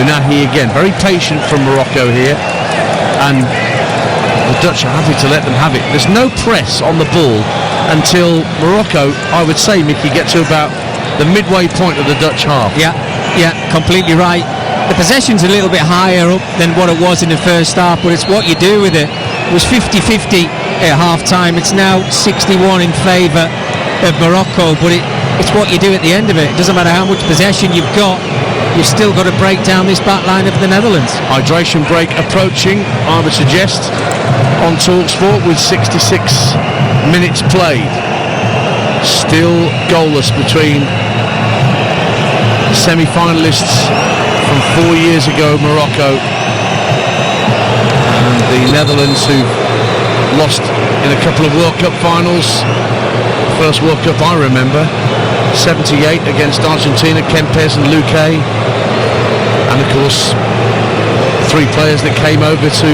Unahi again, very patient from Morocco here, and the Dutch are happy to let them have it. There's no press on the ball until Morocco, I would say, Mickey, get to about the midway point of the Dutch half. Yeah, completely right. The possession's a little bit higher up than what it was in the first half, but it's what you do with it. It was 50-50 at half-time. It's now 61 in favour of Morocco, but it's what you do at the end of it. It doesn't matter how much possession you've got, you've still got to break down this back line of the Netherlands. Hydration break approaching, I would suggest, on TalkSport with 66 minutes played. Still goalless between semi-finalists from 4 years ago, Morocco, and the Netherlands, who've lost in a couple of World Cup finals. First World Cup I remember, 78 against Argentina, Kempes and Luque, and of course 3 players that came over to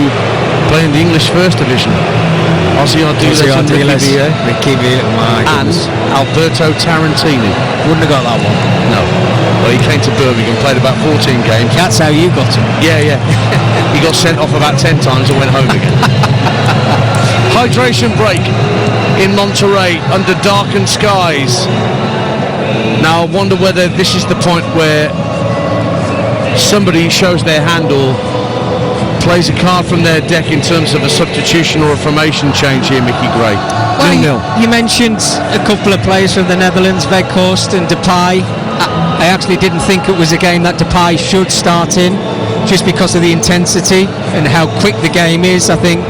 play in the English First Division: Ozzy Ardiles and Ricky Villa, and Alberto Tarantini. Wouldn't have got that one. No. Well, he came to Birmingham, played about 14 games. That's how you got him. Yeah. He got sent off about 10 times and went home again. Hydration break in Monterrey under darkened skies. Now I wonder whether this is the point where somebody shows their hand or plays a card from their deck in terms of a substitution or a formation change here, Mickey Gray. Well, you mentioned a couple of players from the Netherlands, Weghorst and Depay. I actually didn't think it was a game that Depay should start in, just because of the intensity and how quick the game is. I think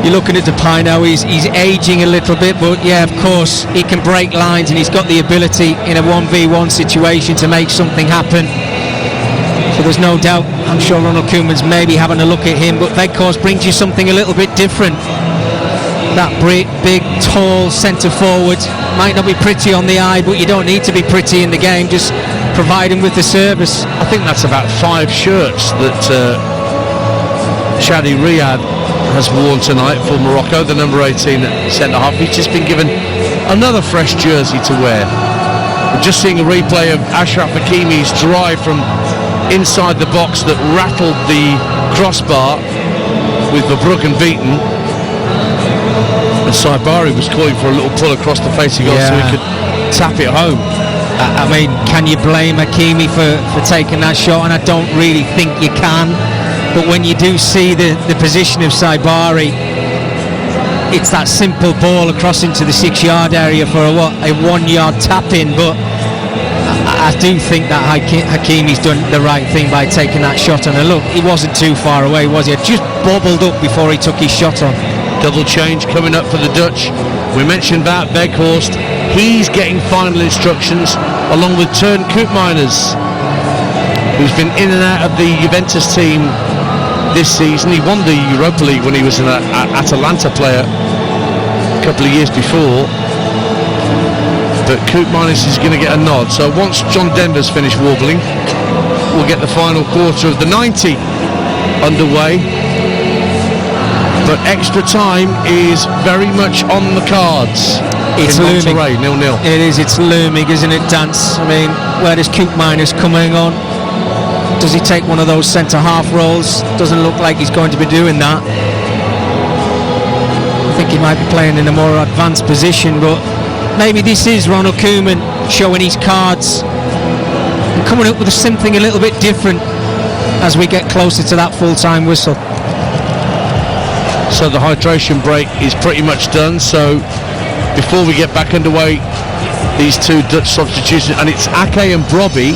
you're looking at Depay now, he's aging a little bit, but yeah, of course, he can break lines and he's got the ability in a 1v1 situation to make something happen. So there's no doubt, I'm sure Ronald Koeman's maybe having a look at him, but Weghorst brings you something a little bit different. That big, tall centre forward might not be pretty on the eye, but you don't need to be pretty in the game, just provide him with the service. I think that's about 5 shirts that Shadi Riyad has worn tonight for Morocco, the number 18 centre-half. He's just been given another fresh jersey to wear. We're just seeing a replay of Achraf Hakimi's drive from inside the box that rattled the crossbar with Verbruggen beaten. And Saibari was calling for a little pull across the face of goal so he could tap it home. I mean, can you blame Hakimi for taking that shot? And I don't really think you can. But when you do see the position of Saibari, it's that simple ball across into the 6-yard area for a 1-yard tap-in. But I do think that Hakimi's done the right thing by taking that shot. And look, he wasn't too far away, was he? Just bobbled up before he took his shot on. Double change coming up for the Dutch. We mentioned about Weghorst. He's getting final instructions along with Teun Koopmeiners, who's been in and out of the Juventus team this season. He won the Europa League when he was an Atalanta player a couple of years before. But Koopmeiners is going to get a nod. So once John Denver's finished warbling, we'll get the final quarter of the 90 underway. But extra time is very much on the cards. It's looming. 0-0. It is, it's looming, isn't it, Dance? I mean, where does Koopmeiners coming on? Does he take one of those centre-half roles? Doesn't look like he's going to be doing that. I think he might be playing in a more advanced position, but maybe this is Ronald Koeman showing his cards and coming up with something a little bit different as we get closer to that full-time whistle. So the hydration break is pretty much done. So before we get back underway, these two Dutch substitutions, and it's Ake and Brobby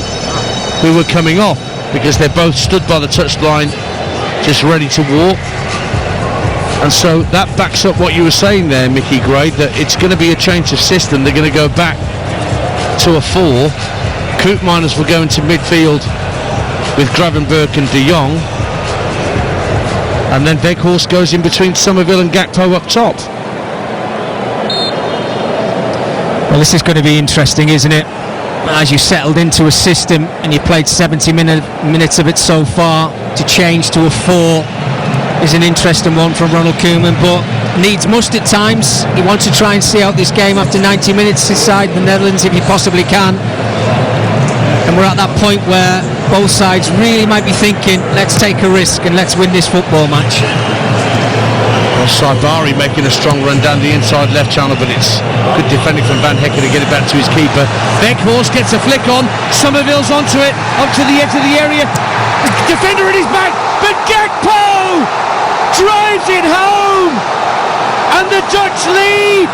who were coming off because they're both stood by the touchline just ready to walk. And so that backs up what you were saying there, Mickey Gray, that it's going to be a change of system. They're going to go back to a 4. Koopmeiners will go into midfield with Gravenberch and De Jong. And then Weghorst goes in between Somerville and Gakpo up top. Well, this is going to be interesting, isn't it? As you settled into a system and you played 70 minutes of it so far, to change to a 4 is an interesting one from Ronald Koeman, but needs must at times. He wants to try and see out this game after 90 minutes inside the Netherlands if he possibly can. And we're at that point where both sides really might be thinking, let's take a risk and let's win this football match. Well, Saibari making a strong run down the inside left channel, but it's good defending from Van Hekken to get it back to his keeper. Weghorst gets a flick on, Somerville's onto it, up to the edge of the area. The defender in his back, but Gakpo drives it home, and the Dutch lead.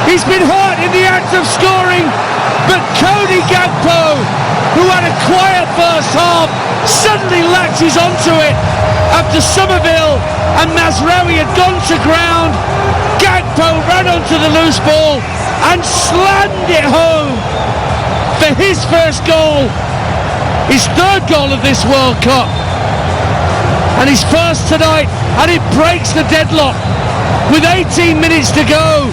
He's been hurt in the act of scoring, but Cody Gakpo, who had a quiet first half, suddenly latches onto it after Somerville and Mazraoui had gone to ground. Gakpo ran onto the loose ball and slammed it home for his first goal, his third goal of this World Cup, and his first tonight, and it breaks the deadlock with 18 minutes to go.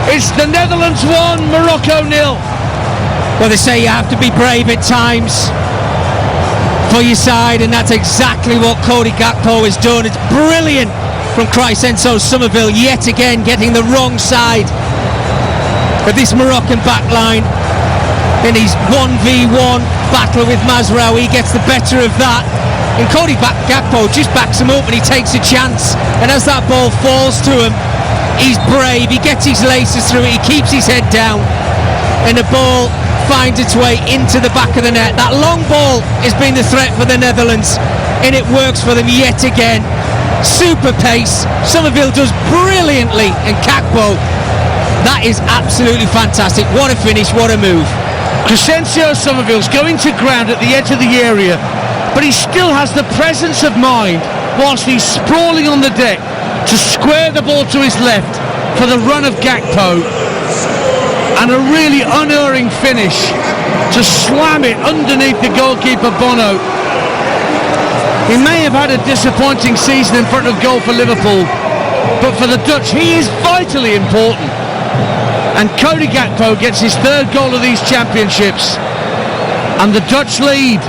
It's the Netherlands 1, Morocco 0. Well, they say you have to be brave at times for your side, and that's exactly what Cody Gakpo has done. It's brilliant from Crysenso Somerville, yet again getting the wrong side of this Moroccan backline in his 1v1 battle with Mazraoui. He gets the better of that, and Cody Gakpo just backs him up and he takes a chance, and as that ball falls to him, he's brave, he gets his laces through it, he keeps his head down, and the ball finds its way into the back of the net. That long ball has been the threat for the Netherlands, and it works for them yet again. Super pace, Somerville does brilliantly, and Gakpo, that is absolutely fantastic. What a finish, what a move. Crysencio Somerville's going to ground at the edge of the area, but he still has the presence of mind whilst he's sprawling on the deck to square the ball to his left for the run of Gakpo, and a really unerring finish to slam it underneath the goalkeeper Bono. He may have had a disappointing season in front of goal for Liverpool, but for the Dutch he is vitally important, and Cody Gakpo gets his third goal of these championships, and the Dutch lead.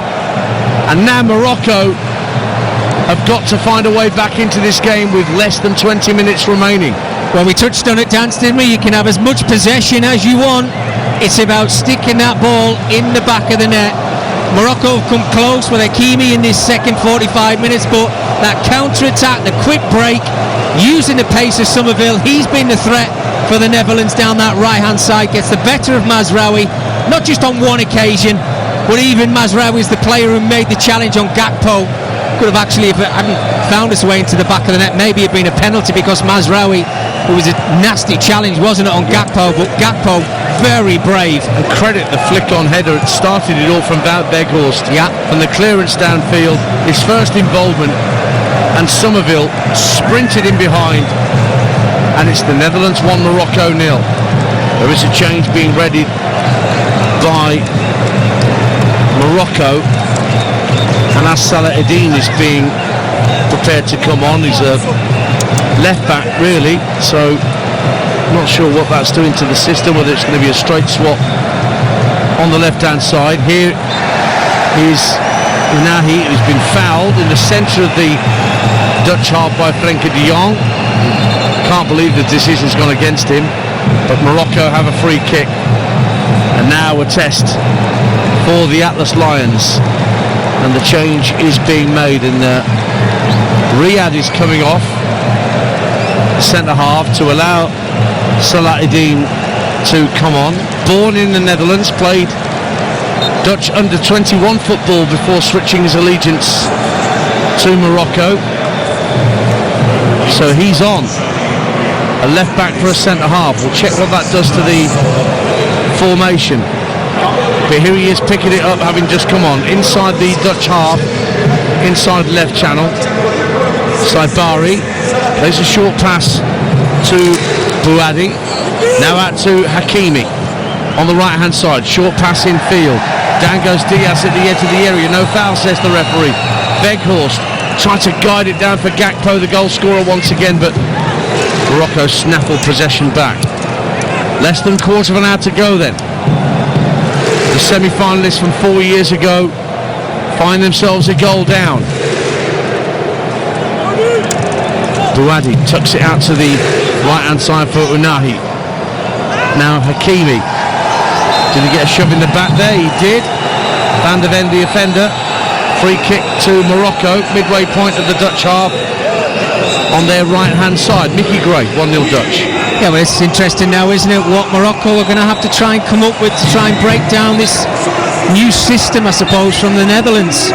And now Morocco have got to find a way back into this game with less than 20 minutes remaining. Well, we touched on it, Dan, didn't we? You can have as much possession as you want. It's about sticking that ball in the back of the net. Morocco have come close with Hakimi in this second 45 minutes, but that counter-attack, the quick break, using the pace of Somerville, he's been the threat for the Netherlands down that right-hand side, gets the better of Mazraoui. not just on one occasion, but even Mazraoui is the player who made the challenge on Gakpo. Could have actually, if it hadn't found its way into the back of the net, maybe it'd been a penalty, because Mazraoui, it was a nasty challenge, wasn't it, on Gakpo? But Gakpo, very brave. And credit the flick-on header. It started it all from Wout Weghorst. Yeah. From the clearance downfield, his first involvement, and Somerville sprinted in behind, and it's the Netherlands 1, Morocco 0. There is a change being readied by Morocco, and as Salah Eddin is being prepared to come on. He's a left back really, so not sure what that's doing to the system, whether it's going to be a straight swap on the left hand side. Here is Unahi, who's been fouled in the centre of the Dutch half by Frenkie de Jong. Can't believe the decision's gone against him, but Morocco have a free kick, and now a test for the Atlas Lions, and the change is being made, and Riyad is coming off the centre half to allow Salah Eddin to come on. Born in the Netherlands, played Dutch under-21 football before switching his allegiance to Morocco, so he's on. A left back for a centre half. We'll check what that does to the formation. But here he is picking it up, having just come on inside the Dutch half, inside left channel. Saibari plays a short pass to Bouadi, now out to Hakimi on the right hand side, short pass in field. Down goes Diaz at the edge of the area, no foul, says the referee. Weghorst trying to guide it down for Gakpo, the goal scorer once again, but Morocco snaffled possession back. Less than a quarter of an hour to go then. The semi-finalists from 4 years ago find themselves a goal down. Bouadi tucks it out to the right-hand side for Unahi. Now Hakimi. Did he get a shove in the back there? He did. Van der Ven, the offender. Free kick to Morocco, midway point of the Dutch half, on their right-hand side. Mickey Gray, 1-0 Dutch. Yeah, well, it's interesting now, isn't it, what Morocco are going to have to try and come up with to try and break down this new system, I suppose, from the Netherlands.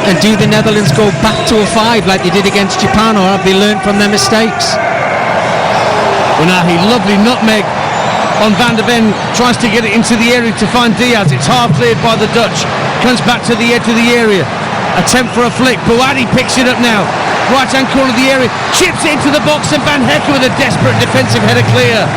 And do the Netherlands go back to a 5 like they did against Japan, or have they learned from their mistakes? Unahi, lovely nutmeg on Van der Ven, tries to get it into the area to find Diaz. It's half cleared by the Dutch, comes back to the edge of the area, attempt for a flick. Bouadi picks it up now, right hand corner of the area, chips it into the box, and Van Hekken with a desperate defensive header clear.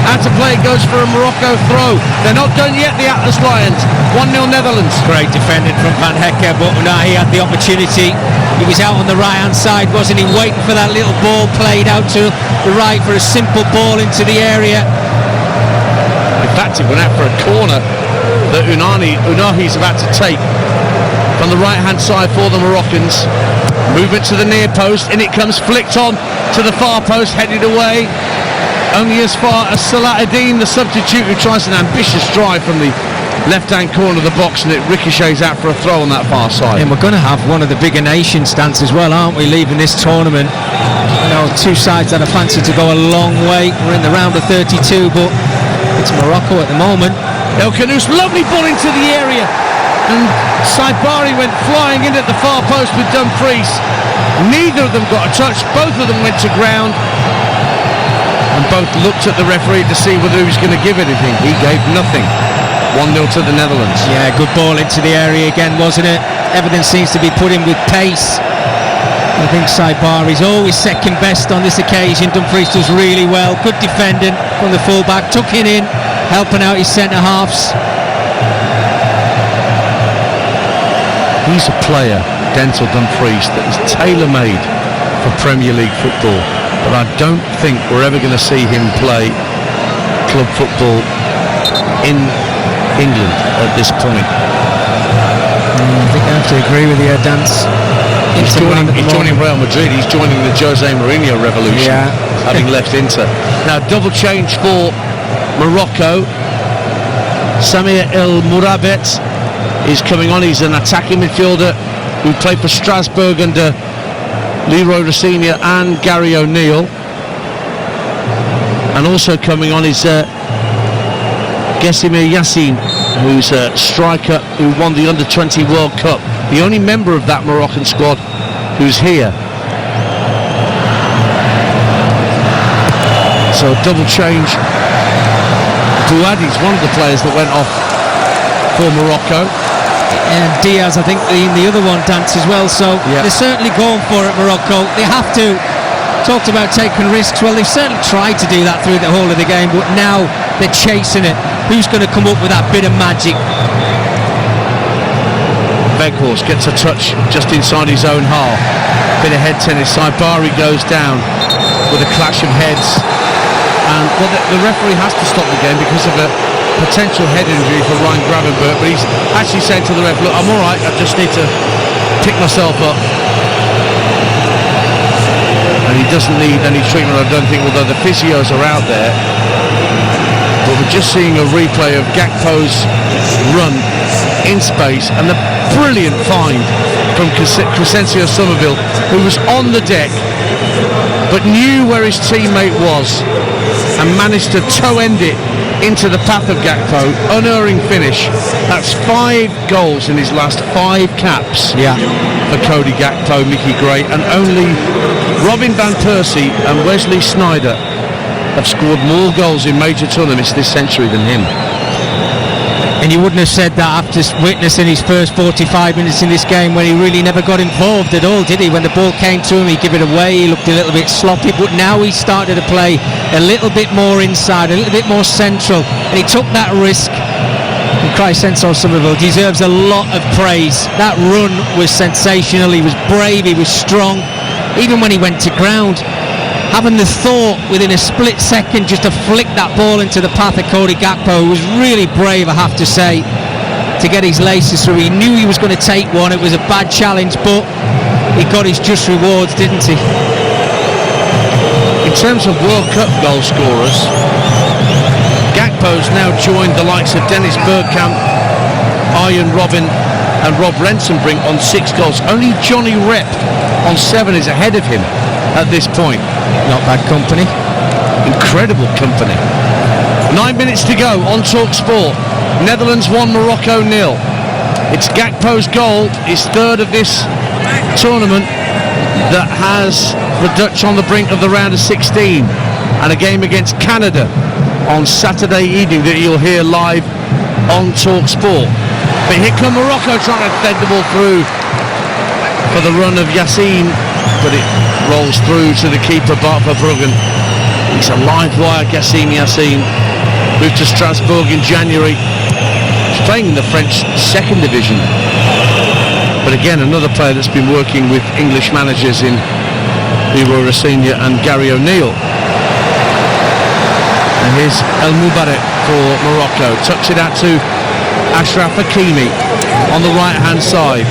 Out to play, it goes for a Morocco throw. They're not done yet, the Atlas Lions. 1-0 Netherlands. Great defending from Van Hekken, but Unahi had the opportunity. He was out on the right hand side, wasn't he, waiting for that little ball played out to the right for a simple ball into the area. In fact, it went out for a corner that Unahi's about to take from the right hand side for the Moroccans. Movement to the near post, and it comes flicked on to the far post, headed away only as far as Salah Eddin, the substitute, who tries an ambitious drive from the left hand corner of the box, and it ricochets out for a throw on that far side. And we're going to have one of the bigger nation stands as well, aren't we, leaving this tournament? You know, two sides that are fancy to go a long way. We're in the round of 32, but it's Morocco at the moment. El Khanous, lovely ball into the area, and Saibari went flying in at the far post with Dumfries. Neither of them got a touch, both of them went to ground, and both looked at the referee to see whether he was going to give anything. He gave nothing. 1-0 to the Netherlands. Yeah, good ball into the area again, wasn't it? Everything seems to be put in with pace. I think Saibari's always second best on this occasion. Dumfries does really well. Good defending from the fullback, tucking in, helping out his centre halves. He's a player, Denzel Dumfries, that is tailor-made for Premier League football, but I don't think we're ever going to see him play club football in England at this point. I think I have to agree with you, Dance. He's joining Real Madrid. He's joining the Jose Mourinho revolution, having left Inter. Now double change for Morocco. Samir El Mourabet is coming on. He's an attacking midfielder who played for Strasbourg under Leroy Rossignol and Gary O'Neill. And also coming on is Gessimir Yassin who's a striker who won the Under-20 World Cup, the only member of that Moroccan squad who's here. So double change. Bouhaddi's one of the players that went off for Morocco. And Diaz, I think, the other one, Dance, as well. So they're certainly going for it, Morocco. They have to. Talked about taking risks. Well, they've certainly tried to do that through the whole of the game, but now they're chasing it. Who's going to come up with that bit of magic? Weghorst gets a touch just inside his own half. Bit of head tennis. Saibari goes down with a clash of heads. And well, the referee has to stop the game because of a potential head injury for Ryan Gravenberg, but he's actually saying to the ref, look, I'm all right, I just need to pick myself up. And he doesn't need any treatment, I don't think, although the physios are out there. But we're just seeing a replay of Gakpo's run in space and the brilliant find from Crescencio Somerville, who was on the deck but knew where his teammate was and managed to toe end it into the path of Gakpo. Unerring finish. That's 5 goals in his last 5 caps for Cody Gakpo, Mickey Gray, and only Robin van Persie and Wesley Sneijder have scored more goals in major tournaments this century than him. And you wouldn't have said that after witnessing his first 45 minutes in this game, when he really never got involved at all, did he? When the ball came to him, he'd give it away, he looked a little bit sloppy, but now he started to play a little bit more inside, a little bit more central, and he took that risk. And Crescencio Somerville deserves a lot of praise. That run was sensational, he was brave, he was strong, even when he went to ground. Having the thought within a split second just to flick that ball into the path of Cody Gakpo, who was really brave, I have to say, to get his laces through. He knew he was going to take one. It was a bad challenge, but he got his just rewards, didn't he? In terms of World Cup goal scorers, Gakpo's now joined the likes of Dennis Bergkamp, Arjen Robben and Rob Rensenbrink on 6 goals. Only Johnny Rep on 7 is ahead of him at this point. Not bad company. Incredible company. 9 minutes to go on Talk Sport. Netherlands 1, Morocco 0. It's Gakpo's goal, his 3rd of this tournament, that has the Dutch on the brink of the round of 16, and a game against Canada on Saturday evening that you'll hear live on Talk Sport. But here come Morocco trying to fed the ball through for the run of Yassine, but it rolls through to the keeper, Bart Verbruggen. He's a live wire, Yassine. Moved to Strasbourg in January. He's playing in the French 2nd division. But again, another player that's been working with English managers in Leroy Rossigna and Gary O'Neill. And here's El Moubarek for Morocco. Tucks it out to Achraf Hakimi on the right-hand side.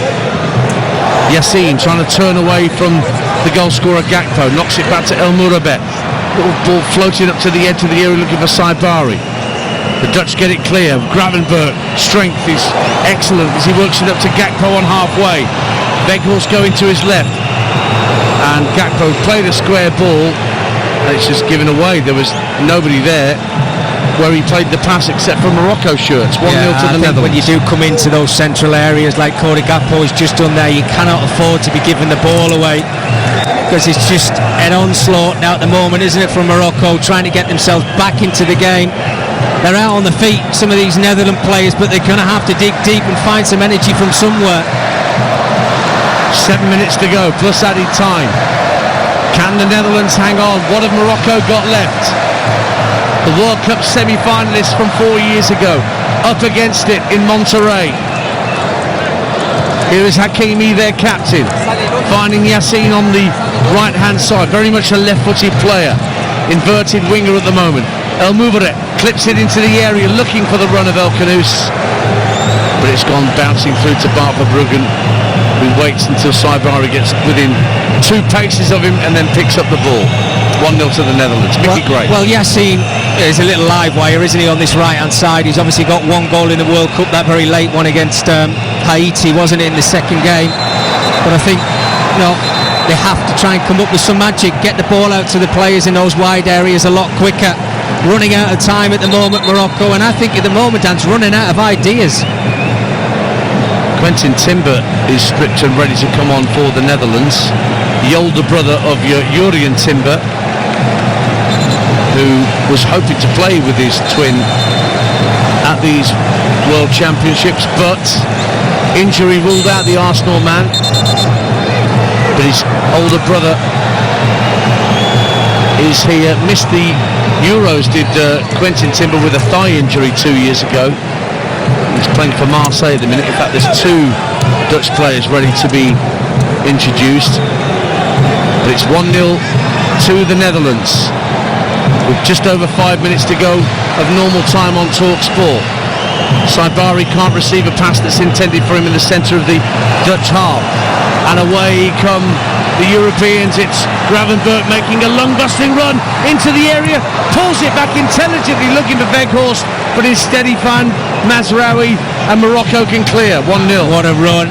Yassine trying to turn away from the goal scorer Gakpo, knocks it back to El Mourabet. Little ball floating up to the edge of the area looking for Saibari. The Dutch get it clear. Gravenberg, strength is excellent as he works it up to Gakpo on halfway. Weghorst going to his left, and Gakpo played a square ball and it's just given away. There was nobody there where he played the pass except for Morocco shirts. 1-0 to the Netherlands. When you do come into those central areas like Cody Gakpo has just done there, you cannot afford to be giving the ball away, because it's just an onslaught now at the moment, isn't it, from Morocco, trying to get themselves back into the game. They're out on the feet, some of these Netherlands players, but they're going to have to dig deep and find some energy from somewhere. 7 minutes to go, plus added time. Can the Netherlands hang on? What have Morocco got left? The World Cup semi-finalists from 4 years ago, up against it in Monterrey. Here is Hakimi, their captain, finding Yassine on the right-hand side. Very much a left-footed player, inverted winger at the moment. El Moubarek clips it into the area, looking for the run of El Khanous, but it's gone bouncing through to Bart Verbruggen, who waits until Saibari gets within 2 paces of him and then picks up the ball. 1-0 to the Netherlands. Mickey Gray. Well, Yassine is a little live wire, isn't he, on this right-hand side? He's obviously got 1 goal in the World Cup, that very late one against Haiti, wasn't it, in the 2nd game? But I think, they have to try and come up with some magic, get the ball out to the players in those wide areas a lot quicker. running out of time at the moment, Morocco, and I think at the moment Dan's running out of ideas. Quentin Timber is stripped and ready to come on for the Netherlands. The older brother of Jurien Timber, who was hoping to play with his twin at these World Championships, but injury ruled out the Arsenal man. But his older brother is here. Missed the Euros, did Quentin Timber, with a thigh injury 2 years ago. He's playing for Marseille at the minute. In fact, there's 2 Dutch players ready to be introduced. But it's 1-0 to the Netherlands, with just over 5 minutes to go of normal time on TalkSport. Saibari can't receive a pass that's intended for him in the centre of the Dutch half. And away come the Europeans. It's Gravenberch making a lung-busting run into the area, pulls it back intelligently, looking for Weghorst, but instead he found Mazraoui, and Morocco can clear. 1-0. What a run.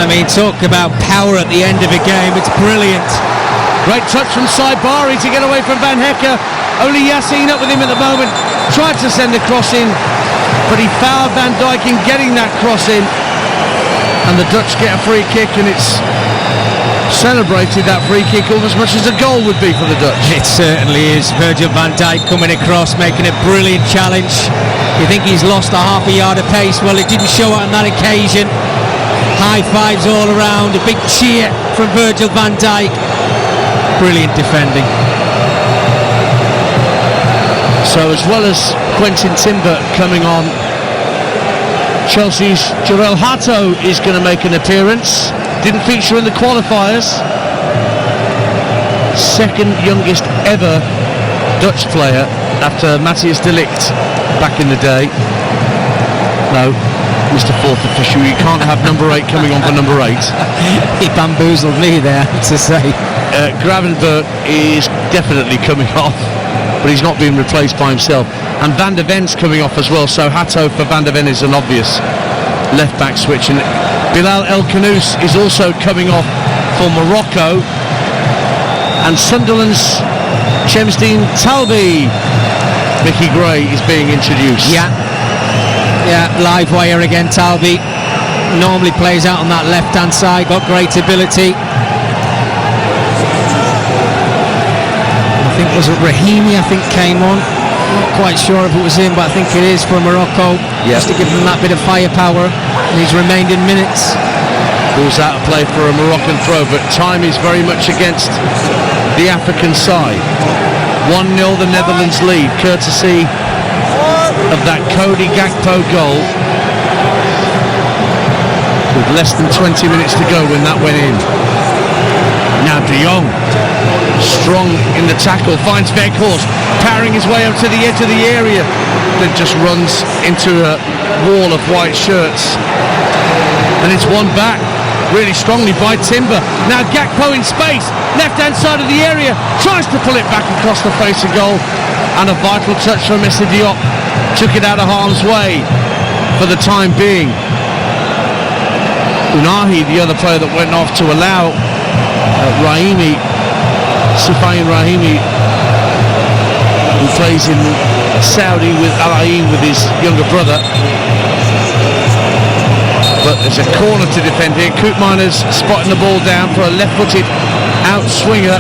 I mean, talk about power at the end of a game. It's brilliant. Great touch from Saibari to get away from Van Hecker. Only Yassine up with him at the moment. Tried to send the cross in, but he fouled Van Dijk in getting that cross in. And the Dutch get a free kick, and it's celebrated, that free kick, almost as much as a goal would be for the Dutch. It certainly is. Virgil van Dijk coming across, making a brilliant challenge. You think he's lost a half a yard of pace? Well, it didn't show on that occasion. High fives all around, a big cheer from Virgil van Dijk. Brilliant defending. So as well as Quentin Timber coming on, Chelsea's Jarell Hato is going to make an appearance. Didn't feature in the qualifiers. Second youngest ever Dutch player after Matthias de Ligt back in the day. No, Mr. Fourth Official, you can't have number 8 coming on for number 8. He bamboozled me there, to say. Gravenberch is definitely coming off, but he's not being replaced by himself. And Van der Ven's coming off as well, so Hato for Van der Ven is an obvious left back switch. And Bilal El Khanous is also coming off for Morocco. And Sunderland's Chemsteen Talbi, Mickey Gray, is being introduced. Yeah, live wire again. Talbi normally plays out on that left hand side, got great ability. I think, was it Rahimi, I think, came on. Not quite sure if it was him, but I think it is for Morocco. Yep. Just to give them that bit of firepower in these remaining minutes. Ball's out of play for a Moroccan throw, but time is very much against the African side. 1-0 the Netherlands lead, courtesy of that Cody Gakpo goal, with less than 20 minutes to go when that went in. Now De Jong, strong in the tackle, finds Weghorst, powering his way up to the edge of the area, then just runs into a wall of white shirts. And it's won back really strongly by Timber. Now Gakpo in space, left hand side of the area, tries to pull it back across the face of goal, and a vital touch from Mr. Diop took it out of harm's way for the time being. Unahi, the other player that went off to allow Rahimi, Soufiane Rahimi, who plays in Saudi with Al Ain with his younger brother. But there's a corner to defend here. Koopmeiners spotting the ball down for a left-footed out swinger.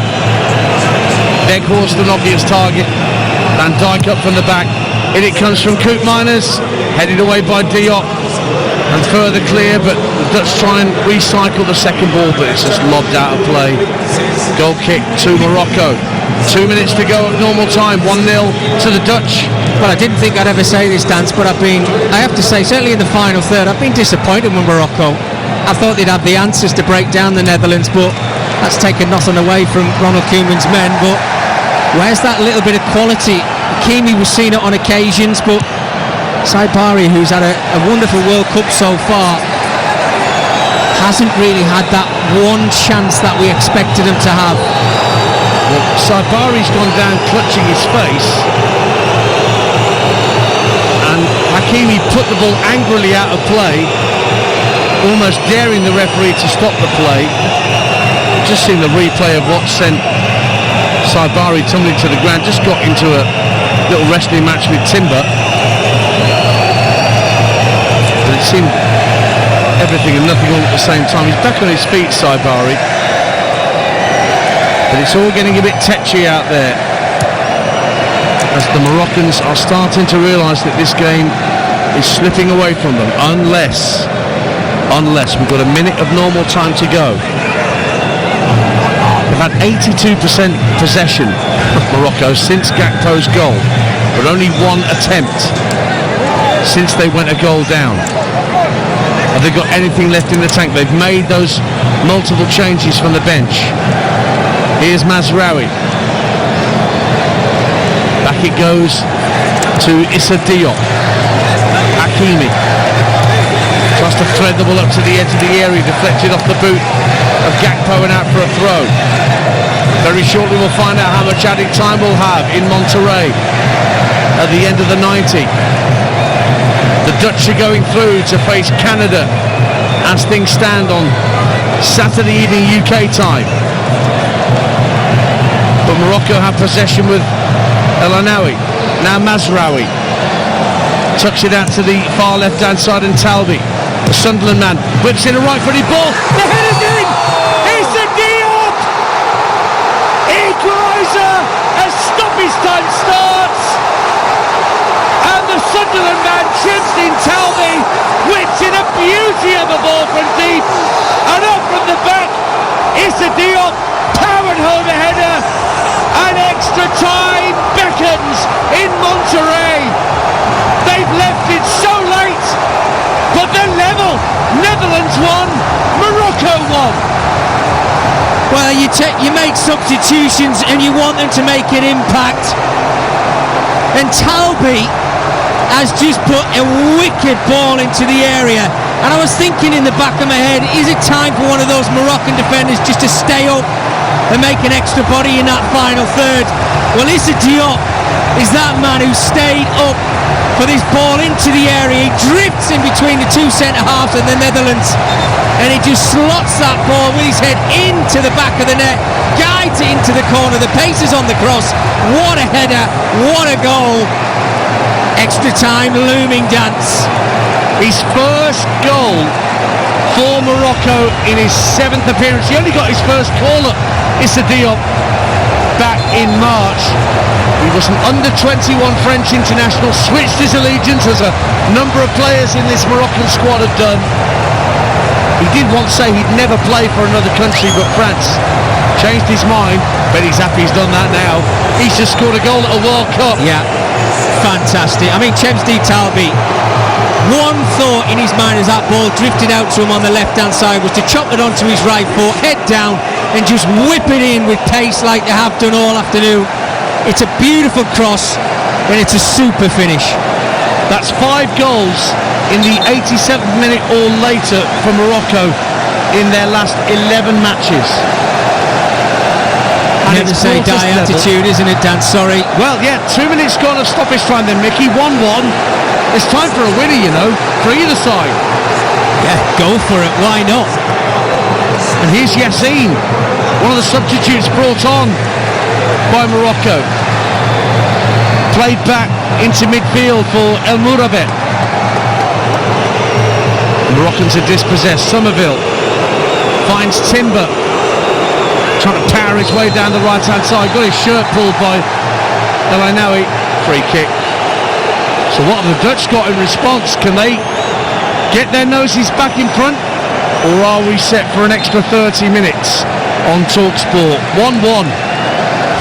Weghorst an obvious target. Van Dijk up from the back. In it comes from Koopmeiners, headed away by Diop, and further clear, but the Dutch try and recycle the second ball, but it's just lobbed out of play. Goal kick to Morocco. 2 minutes to go at normal time. 1-0 to the Dutch. Well, I didn't think I'd ever say this, Dance, but I have to say, certainly in the final third, I've been disappointed with Morocco. I thought they'd have the answers to break down the Netherlands, but that's taken nothing away from Ronald Koeman's men. But where's that little bit of quality? Hakimi was seen it on occasions, but Saibari, who's had a wonderful World Cup so far, hasn't really had that one chance that we expected him to have. Well, Saibari's gone down clutching his face, and Hakimi put the ball angrily out of play, almost daring the referee to stop the play. Just seen the replay of what sent Saibari tumbling to the ground, just got into a little wrestling match with Timber. But it seemed everything and nothing all at the same time. He's back on his feet, Saibari. But it's all getting a bit tetchy out there, as the Moroccans are starting to realise that this game is slipping away from them, unless we've got a minute of normal time to go. They've had 82% possession, Morocco, since Gakpo's goal, but only one attempt since they went a goal down. Have they got anything left in the tank? They've made those multiple changes from the bench. Here's Mazraoui. Back it goes to Issa Diop. Hakimi tries to thread the ball up to the edge of the area, deflected off the boot of Gakpo and out for a throw. Very shortly we'll find out how much added time we'll have in Monterrey at the end of the 90. The Dutch are going through to face Canada as things stand on Saturday evening UK time. But Morocco have possession with El Anawi. Now Mazraoui tucks it out to the far left hand side, and Talbi, the Sunderland man, whips in a right footed ball. The header's in! It's a Diop! Equaliser as stoppage time starts, and the Sunderland man chips in Talbi, whips in a beauty of a ball from deep, and up from the back. It's a Diop, powered home a header, and extra time beckons in Monterrey. They've left it so late, but they're level. Netherlands won, Morocco won. Well, you make substitutions and you want them to make an impact. And Talbi has just put a wicked ball into the area. And I was thinking in the back of my head, is it time for one of those Moroccan defenders just to stay up and make an extra body in that final third? Well, Issa Diop is that man who stayed up for this ball into the area. He drifts in between the two centre-halves and the Netherlands, and he just slots that ball with his head into the back of the net, guides it into the corner. The pace is on the cross. What a header, what a goal. Extra time looming dance. His first goal for Morocco in his 7th appearance. He only got his first call-up, Issa Diop, back in March. He was an under-21 French international, switched his allegiance, as a number of players in this Moroccan squad have done. He did once say he'd never play for another country, but France changed his mind. But he's happy he's done that now. He's just scored a goal at a World Cup. Yeah, fantastic. I mean, Chemsdi Talbi, one thought in his mind as that ball drifted out to him on the left-hand side was to chop it onto his right foot, head down, and just whip it in with pace like they have done all afternoon. It's a beautiful cross, and it's a super finish. That's 5 goals in the 87th minute or later for Morocco in their last 11 matches. And Never say die attitude, isn't it, Dan? Sorry. Well, yeah, 2 minutes gone of stoppage time then, Mickey. 1-1. It's time for a winner, you know, for either side. Yeah, go for it. Why not? And here's Yassine, one of the substitutes brought on by Morocco. Played back into midfield for El Mourabet. The Moroccans are dispossessed. Somerville finds Timber, trying to power his way down the right-hand side. Got his shirt pulled by El Anawi. Free kick. So what have the Dutch got in response? Can they get their noses back in front? Or are we set for an extra 30 minutes on TalkSport? 1-1.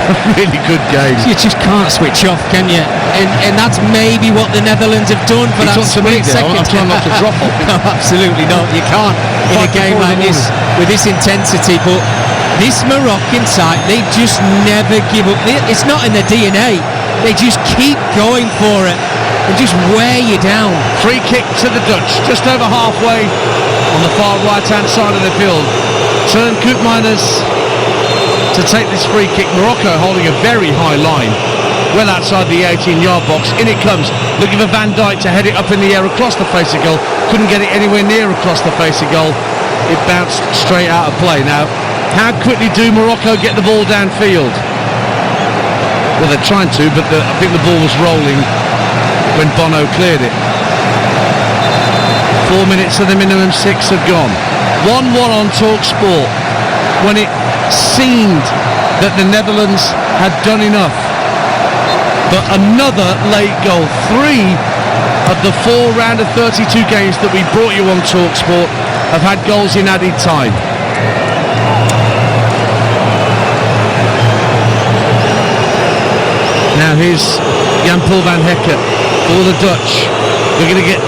A really good game. You just can't switch off, can you? And that's maybe what the Netherlands have done for that split second. I'm trying not to drop off. No, absolutely not. You can't in a game like this with this intensity. But this Moroccan side, they just never give up. It's not in their DNA. They just keep going for it and just wear you down. Free kick to the Dutch, just over halfway on the far right-hand side of the field. Turn Koopmeiners to take this free kick. Morocco holding a very high line, well outside the 18-yard box. In it comes, looking for Van Dijk to head it up in the air across the face of goal. Couldn't get it anywhere near across the face of goal. It bounced straight out of play. Now, how quickly do Morocco get the ball downfield? Well, they're trying to, but I think the ball was rolling when Bono cleared it. 4 minutes of the minimum 6 have gone. 1-1 on TalkSport when it seemed that the Netherlands had done enough. But another late goal. 3 of the 4 round of 32 games that we brought you on TalkSport have had goals in added time. Now here's Jan-Paul van Hekken for the Dutch. We're going to get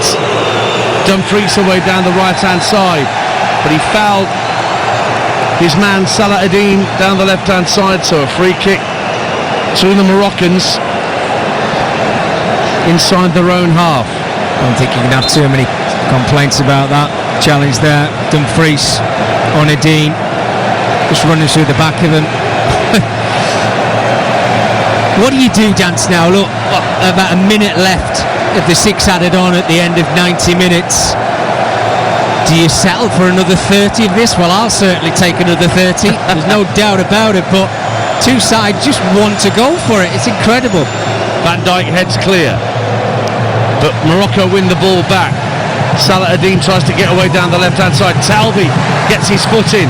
Dumfries away down the right-hand side, but he fouled his man Salah Ad-Din down the left-hand side, so a free kick to the Moroccans inside their own half. I don't think you can have too many complaints about that challenge there. Dumfries on Ad-Din, just running through the back of him. What do you do, Dance, now? Look, about a minute left of the 6 added on at the end of 90 minutes. Do you settle for another 30 of this? Well, I'll certainly take another 30. There's no doubt about it, but two sides just want to go for it. It's incredible. Van Dijk heads clear, but Morocco win the ball back. Salah Ad-Din tries to get away down the left-hand side. Talbi gets his foot in.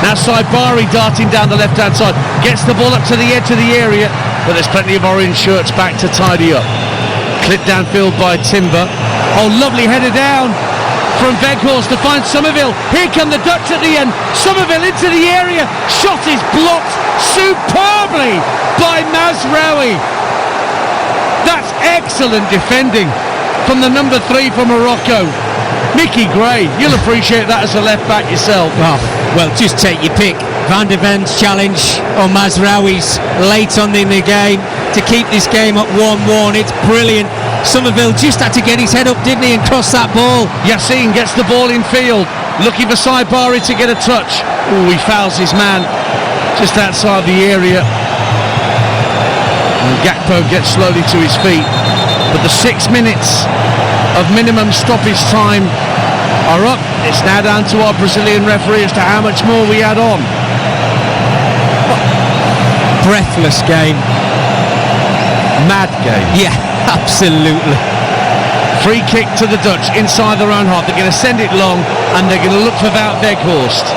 Now Saibari darting down the left-hand side. Gets the ball up to the edge of the area, but there's plenty of orange shirts back to tidy up. Clipped downfield by Timber. Oh, lovely header down from Weghorst to find Somerville. Here come the Dutch at the end. Somerville into the area. Shot is blocked superbly by Mazraoui. That's excellent defending from the number 3 for Morocco. Mickey Gray, you'll appreciate that as a left back yourself. Oh, well, just take your pick. Van der Ven's challenge on Mazraoui's late on in the game to keep this game at 1-1. It's brilliant. Somerville just had to get his head up, didn't he, and cross that ball. Yassine gets the ball in field, looking for Saibari to get a touch. Oh, he fouls his man just outside the area. And Gakpo gets slowly to his feet. But the 6 minutes of minimum stoppage time are up. It's now down to our Brazilian referee as to how much more we add on. Breathless game. Mad game. Yeah, absolutely. Free kick to the Dutch inside their own half. They're going to send it long and they're going to look for Wout Weghorst.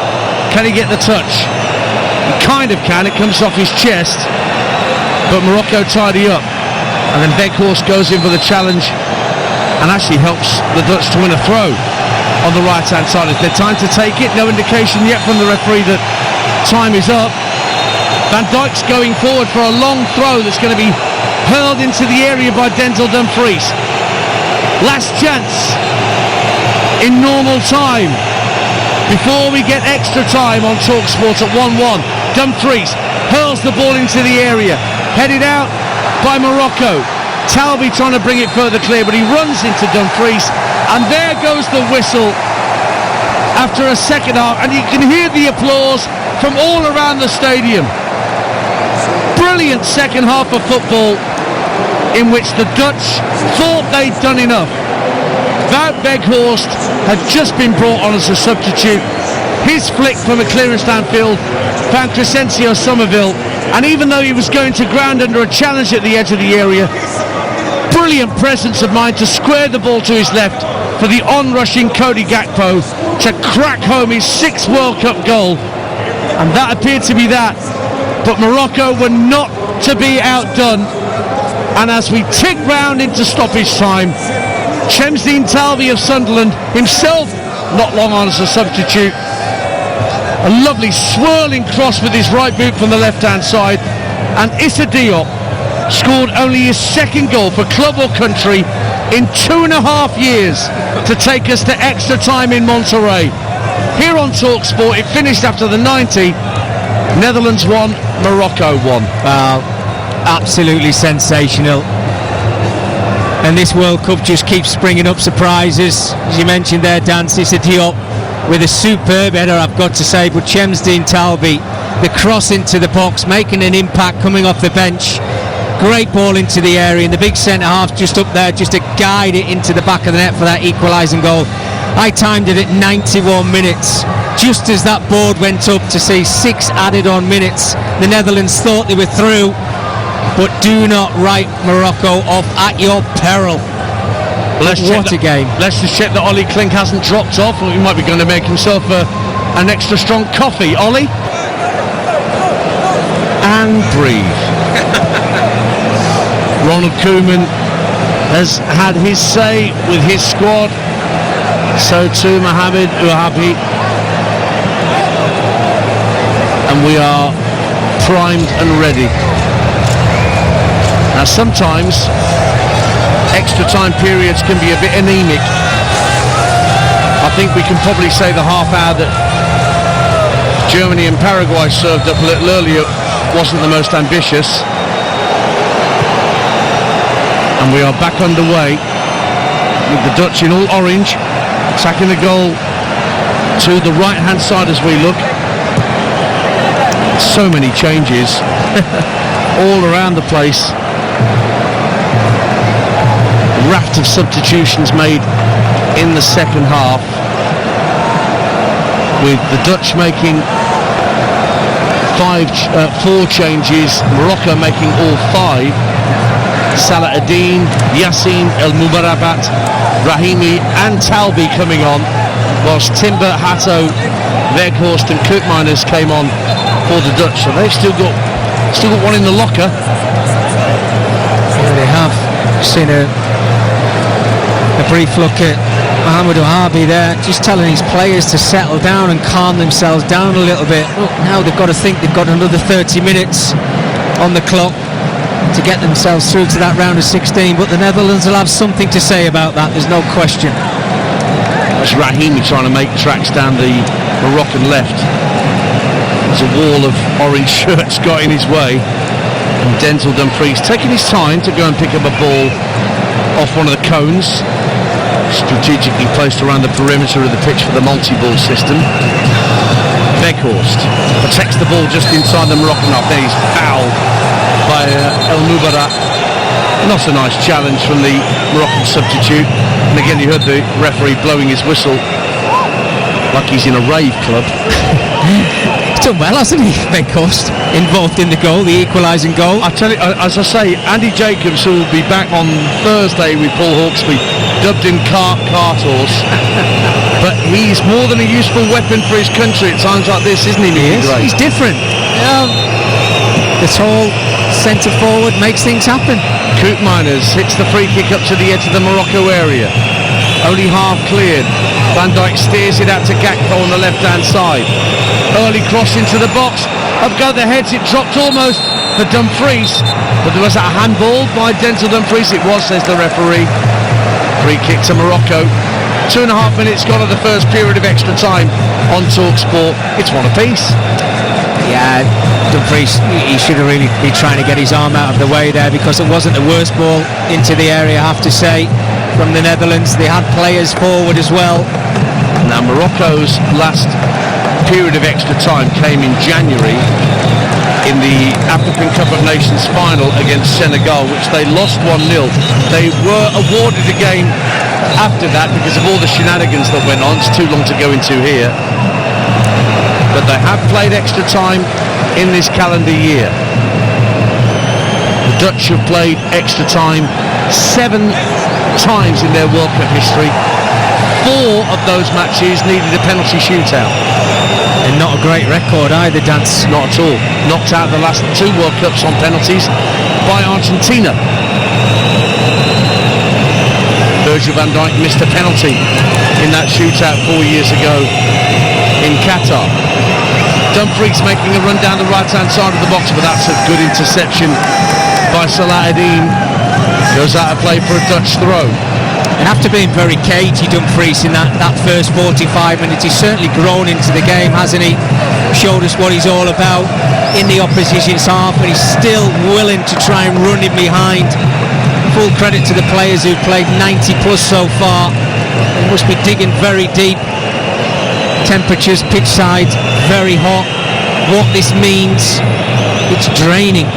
Can he get the touch? He kind of can. It comes off his chest, but Morocco tidy up, and then Weghorst goes in for the challenge and actually helps the Dutch to win a throw on the right hand side. Is there time to take it? No indication yet from the referee that time is up. Van Dijk's going forward for a long throw that's going to be hurled into the area by Denzel Dumfries. Last chance in normal time before we get extra time on TalkSport at 1-1. Dumfries hurls the ball into the area, headed out by Morocco. Talbi trying to bring it further clear, but he runs into Dumfries, and there goes the whistle after a second half, and you can hear the applause from all around the stadium. Brilliant second half of football in which the Dutch thought they'd done enough. Wout Weghorst had just been brought on as a substitute. His flick from a clearance downfield found Crescencio Somerville, and even though he was going to ground under a challenge at the edge of the area, brilliant presence of mind to square the ball to his left for the on-rushing Cody Gakpo to crack home his 6th World Cup goal, and that appeared to be that. But Morocco were not to be outdone, and as we tick round into stoppage time, Chemsdeen Talbi of Sunderland, himself not long on as a substitute, a lovely swirling cross with his right boot from the left-hand side, and Issa Diop scored only his 2nd goal for club or country in 2.5 years to take us to extra time in Monterrey. Here on TalkSport, it finished after the 90. Netherlands 1, Morocco 1. Wow, absolutely sensational. And this World Cup just keeps springing up surprises. As you mentioned there, Dan, Issa Diop with a superb header, I've got to say, but Chemsdeen Talbi, the cross into the box, making an impact coming off the bench. Great ball into the area, and the big centre-half just up there just to guide it into the back of the net for that equalising goal. I timed it at 91 minutes. Just as that board went up to say 6 added on minutes, the Netherlands thought they were through. but do not write Morocco off at your peril. What a game. Let's just check that Ollie Klink hasn't dropped off, or he might be going to make himself an extra strong coffee. Ollie? And breathe. Ronald Koeman has had his say with his squad. So too Mohamed Ouahabi. And we are primed and ready. Now sometimes extra time periods can be a bit anemic. I think we can probably say the half hour that Germany and Paraguay served up a little earlier wasn't the most ambitious. And we are back underway with the Dutch in all orange, attacking the goal to the right hand side as we look. So many changes all around the place. Raft of substitutions made in the second half, with the Dutch making 4 changes, Morocco making all 5. Salah Ad-Din, Yassin, El Mubarabat, Rahimi and Talbi coming on, whilst Timber, Hato, Weghorst and Koopmeiners came on for the Dutch. So they've still got one in the locker. Yeah, they have. Seen a brief look at Mohamed Ouahabi there, just telling his players to settle down and calm themselves down a little bit. Look, now they've got to think they've got another 30 minutes on the clock to get themselves through to that round of 16, but the Netherlands will have something to say about that, there's no question. That's Rahimi trying to make tracks down the Moroccan left. There's a wall of orange shirts got in his way, and Denzel Dumfries taking his time to go and pick up a ball off one of the cones, strategically placed around the perimeter of the pitch for the multi-ball system. Weghorst protects the ball just inside the Moroccan half. Then he's fouled by El Mubara. Not a nice challenge from the Moroccan substitute. And again, you heard the referee blowing his whistle like he's in a rave club. He's done well, hasn't he, Weghorst? Involved in the goal, the equalising goal. I tell you, as I say, Andy Jacobs, who will be back on Thursday with Paul Hawksby, dubbed him cart horse. But he's more than a useful weapon for his country at times like this, isn't he? He's different. Yeah. The tall centre forward makes things happen. Koopmeiners hits the free kick up to the edge of the Morocco area. Only half cleared. Van Dijk steers it out to Gakpo on the left hand side. Early cross into the box. Up go the heads. It dropped almost for Dumfries, but there was a handball by Denzel Dumfries. It was, says the referee. Free kick to Morocco. 2.5 minutes gone of the first period of extra time on TalkSport. It's one apiece. Yeah, Dumfries, he should have really been trying to get his arm out of the way there, because it wasn't the worst ball into the area, I have to say, from the Netherlands. They had players forward as well. Now Morocco's last period of extra time came in January in the African Cup of Nations final against Senegal, which they lost 1-0. They were awarded a game after that because of all the shenanigans that went on. It's too long to go into here. But they have played extra time in this calendar year. The Dutch have played extra time 7 times in their World Cup history. 4 of those matches needed a penalty shootout. And not a great record either, Dance. Not at all. Knocked out the last 2 World Cups on penalties by Argentina. Virgil van Dijk missed a penalty in that shootout 4 years ago in Qatar. Dumfries making a run down the right hand side of the box, but that's a good interception by Salah Ad-Din. Goes out of play for a Dutch throw. And after being very cagey, Dumfries, in that first 45 minutes, he's certainly grown into the game, hasn't he? Showed us what he's all about in the opposition's half, and he's still willing to try and run in behind. Full credit to the players who've played 90 plus so far. They must be digging very deep. Temperatures pitch side very hot. What this means, it's draining.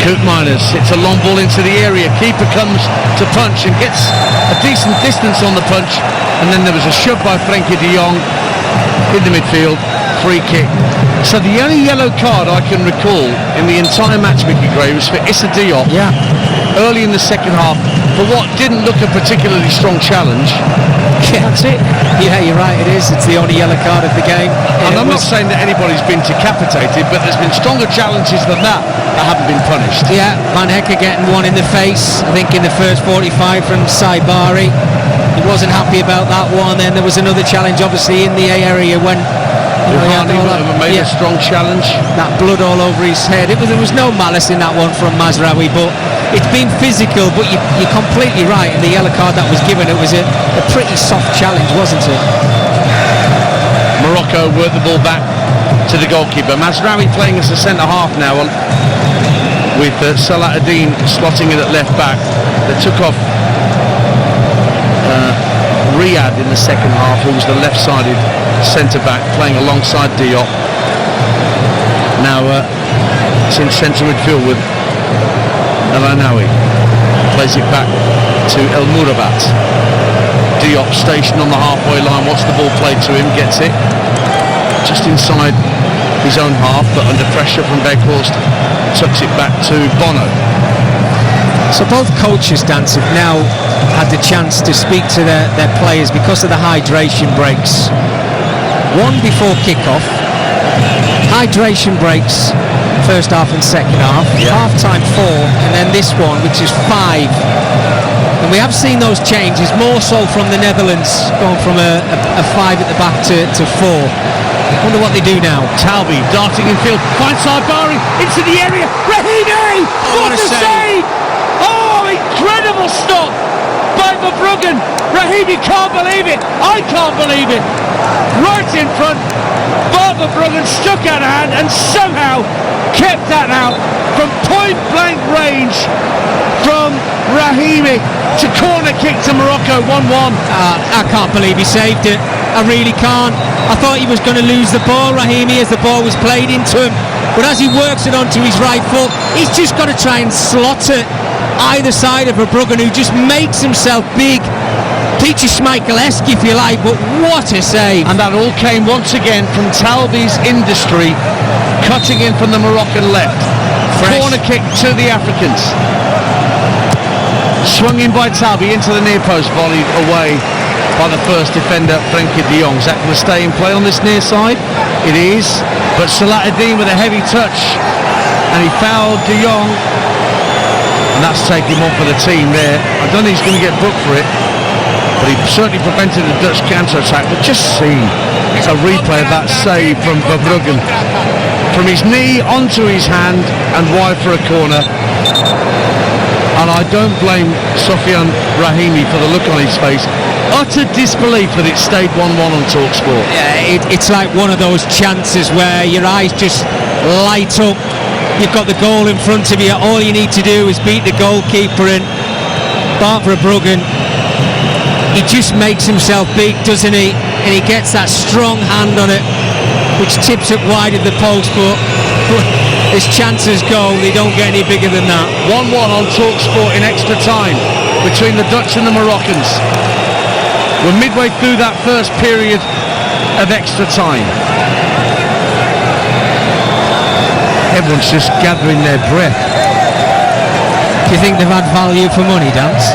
Koopmeiners hits a long ball into the area. Keeper comes to punch and gets a decent distance on the punch, and then there was a shove by Frenkie de Jong in the midfield free kick. So the only yellow card I can recall in the entire match, Mickey Gray, was for Issa Diop early in the second half for what didn't look a particularly strong challenge. Yeah, that's it. Yeah, you're right, it is. It's the only yellow card of the game. And I'm not saying that anybody's been decapitated, but there's been stronger challenges than that haven't been punished. Yeah, Van Hecke getting one in the face, I think in the first 45 from Saibari. He wasn't happy about that one. Then there was another challenge, obviously, in the area when Rouhani made a strong challenge. That blood all over his head. There was no malice in that one from Mazraoui, but it's been physical. But you're completely right. In the yellow card that was given, it was a pretty soft challenge, wasn't it? Morocco worked the ball back to the goalkeeper. Mazraoui playing as a centre half now, with Salah ad-Din slotting in at left back. They took off Riyad in the second half, who was the left-sided centre-back, playing alongside Diop. Now it's in centre midfield with El Anawi. Plays it back to El Mourabat. Diop stationed on the halfway line, wants the ball played to him, gets it just inside his own half, but under pressure from Weghorst, tucks it back to Bono. So both coaches, Dan, have now had the chance to speak to their players because of the hydration breaks. One before kick-off, hydration breaks, first half and second half, half-time 4, and then this one, which is 5. And we have seen those changes, more so from the Netherlands, going from a 5 at the back to 4. I wonder what they do now. Talbi darting in field, finds Saibari into the area. Rahimi! What a save! Oh, incredible stop by Verbruggen. Rahimi can't believe it. I can't believe it. Right in front, Verbruggen stuck out a hand and somehow kept that out from point blank range from Rahimi to corner kick to Morocco, 1-1. I can't believe he saved it. I really can't. I thought he was going to lose the ball, Rahimi, as the ball was played into him. But as he works it onto his right foot, he's just got to try and slot it either side of Verbruggen, who just makes himself big. Peter Schmeichel-esque, if you like, but what a save. And that all came once again from Talbi's industry, cutting in from the Moroccan left. Fresh. Corner kick to the Africans. Swung in by Talbi into the near post, volleyed away by the first defender, Frenkie de Jong. Is that going to stay in play on this near side? It is, but Salah ad-Din with a heavy touch, and he fouled de Jong, and that's taken him off for the team there. I don't think he's going to get booked for it, but he certainly prevented the Dutch counter-attack. But just see a replay of that save from Verbruggen, from his knee onto his hand and wide for a corner. And I don't blame Sofiane Rahimi for the look on his face. Utter disbelief that it stayed 1-1 on TalkSport. Yeah, it's like one of those chances where your eyes just light up. You've got the goal in front of you. All you need to do is beat the goalkeeper, and Bart Verbruggen, he just makes himself big, doesn't he? And he gets that strong hand on it, which tips it wide of the post, but as chances go, they don't get any bigger than that. 1-1 on TalkSport in extra time between the Dutch and the Moroccans. We're midway through that first period of extra time. Everyone's just gathering their breath. Do you think they've had value for money, Dance?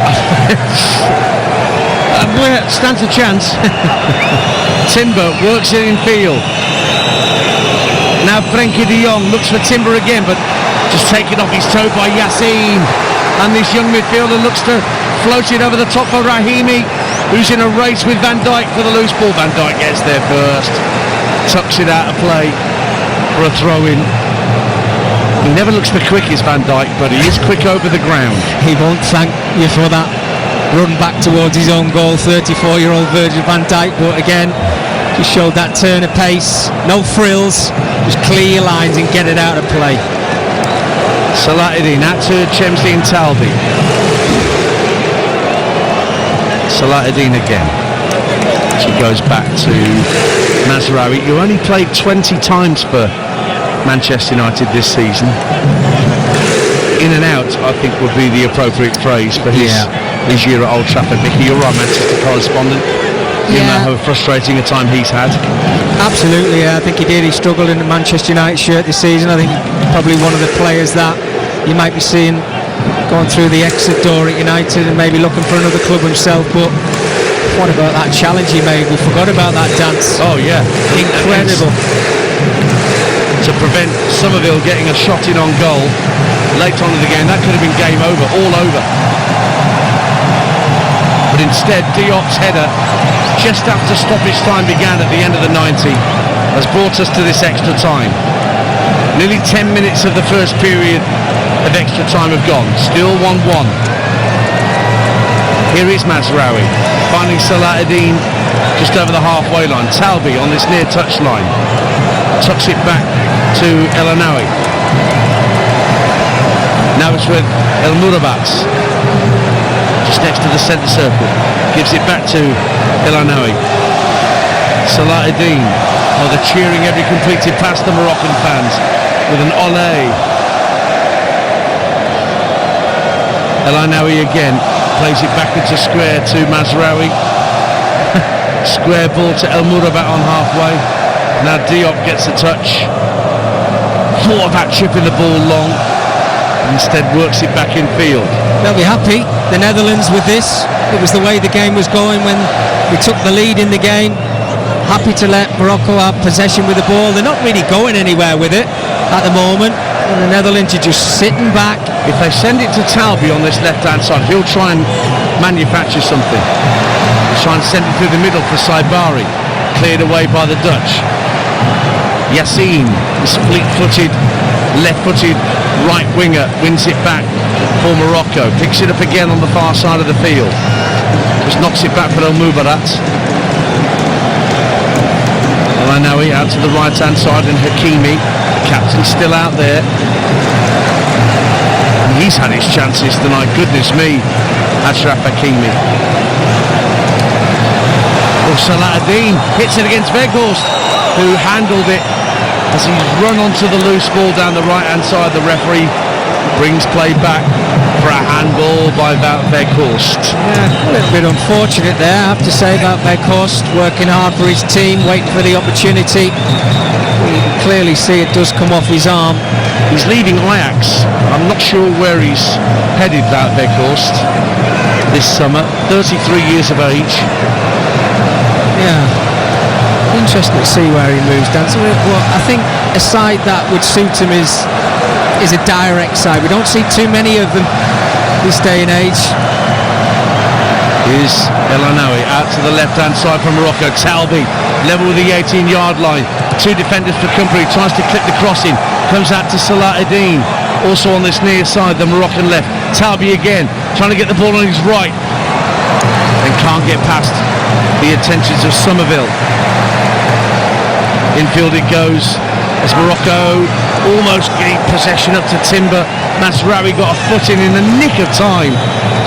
Stands a chance. Timber works it in field. Now Frenkie de Jong looks for Timber again, but just taken off his toe by Yassine. And this young midfielder looks to float it over the top for Rahimi, who's in a race with Van Dijk for the loose ball. Van Dijk gets there first, tucks it out of play for a throw-in. He never looks the quickest, Van Dijk, but he is quick over the ground. He won't thank you for that run back towards his own goal, 34-year-old Virgil van Dijk, but again, just showed that turn of pace, no frills, just clear your lines and get it out of play. Salah ad-Din out to Chemsdien Talbi. Salah ad-Din again. She goes back to Mazraoui, who only played 20 times for Manchester United this season. In and out, I think, would be the appropriate phrase for his year at Old Trafford. Mickey, you're our Manchester correspondent. You know how frustrating a time he's had. Absolutely, I think he did. He struggled in the Manchester United shirt this season. I think probably one of the players that you might be seeing going through the exit door at United and maybe looking for another club himself. But what about that challenge he made? We forgot about that dance. Oh yeah, incredible. To prevent Somerville getting a shot in on goal late on in the game, that could have been game over, all over. But instead, Diop's header, just after stoppage time began at the end of the 90, has brought us to this extra time. Nearly 10 minutes of the first period of extra time have gone. Still 1-1. Here is Mazraoui, finding Salahuddin just over the halfway line. Talbi on this near touch line. Tucks it back to El Anawi. Now it's with El Murabat, just next to the centre circle. Gives it back to El Anawi. Salahuddin. Oh, they're cheering every completed pass, the Moroccan fans, with an olé. El Anawi again plays it back into square to Mazraoui. Square ball to El Murabat on halfway. Now Diop gets a touch. Thought about chipping the ball long, instead works it back in field. They'll be happy, the Netherlands, with this. It was the way the game was going when we took the lead in the game. Happy to let Morocco have possession with the ball. They're not really going anywhere with it at the moment. And the Netherlands are just sitting back. If they send it to Talbi on this left-hand side, he'll try and manufacture something. He'll try and send it through the middle for Saibari. Cleared away by the Dutch. Yassine, this fleet-footed, left-footed right winger, wins it back for Morocco. Picks it up again on the far side of the field. Just knocks it back for El Moubarat. El Anawi out to the right-hand side, and Hakimi, the captain's still out there. And he's had his chances tonight, goodness me, Achraf Hakimi. Oh, Salahuddin hits it against Weghorst, who handled it as he's run onto the loose ball down the right-hand side. The referee brings play back for a handball by Wout Weghorst. Yeah, a little bit unfortunate there, I have to say, about Weghorst, working hard for his team, waiting for the opportunity. You can clearly see it does come off his arm. He's leaving Ajax. I'm not sure where he's headed, Wout Weghorst, this summer. 33 years of age. Yeah. Interesting to see where he moves down. So, well, I think a side that would suit him is a direct side. We don't see too many of them this day and age. Here's El Anawi out to the left-hand side from Morocco. Talbi level with the 18-yard line. Two defenders for company. Tries to clip the crossing. Comes out to Salahuddin. Also on this near side, the Moroccan left. Talbi again, trying to get the ball on his right. And can't get past the attentions of Somerville. Infield it goes as Morocco almost gained possession up to Timber. Mazraoui got a foot in the nick of time,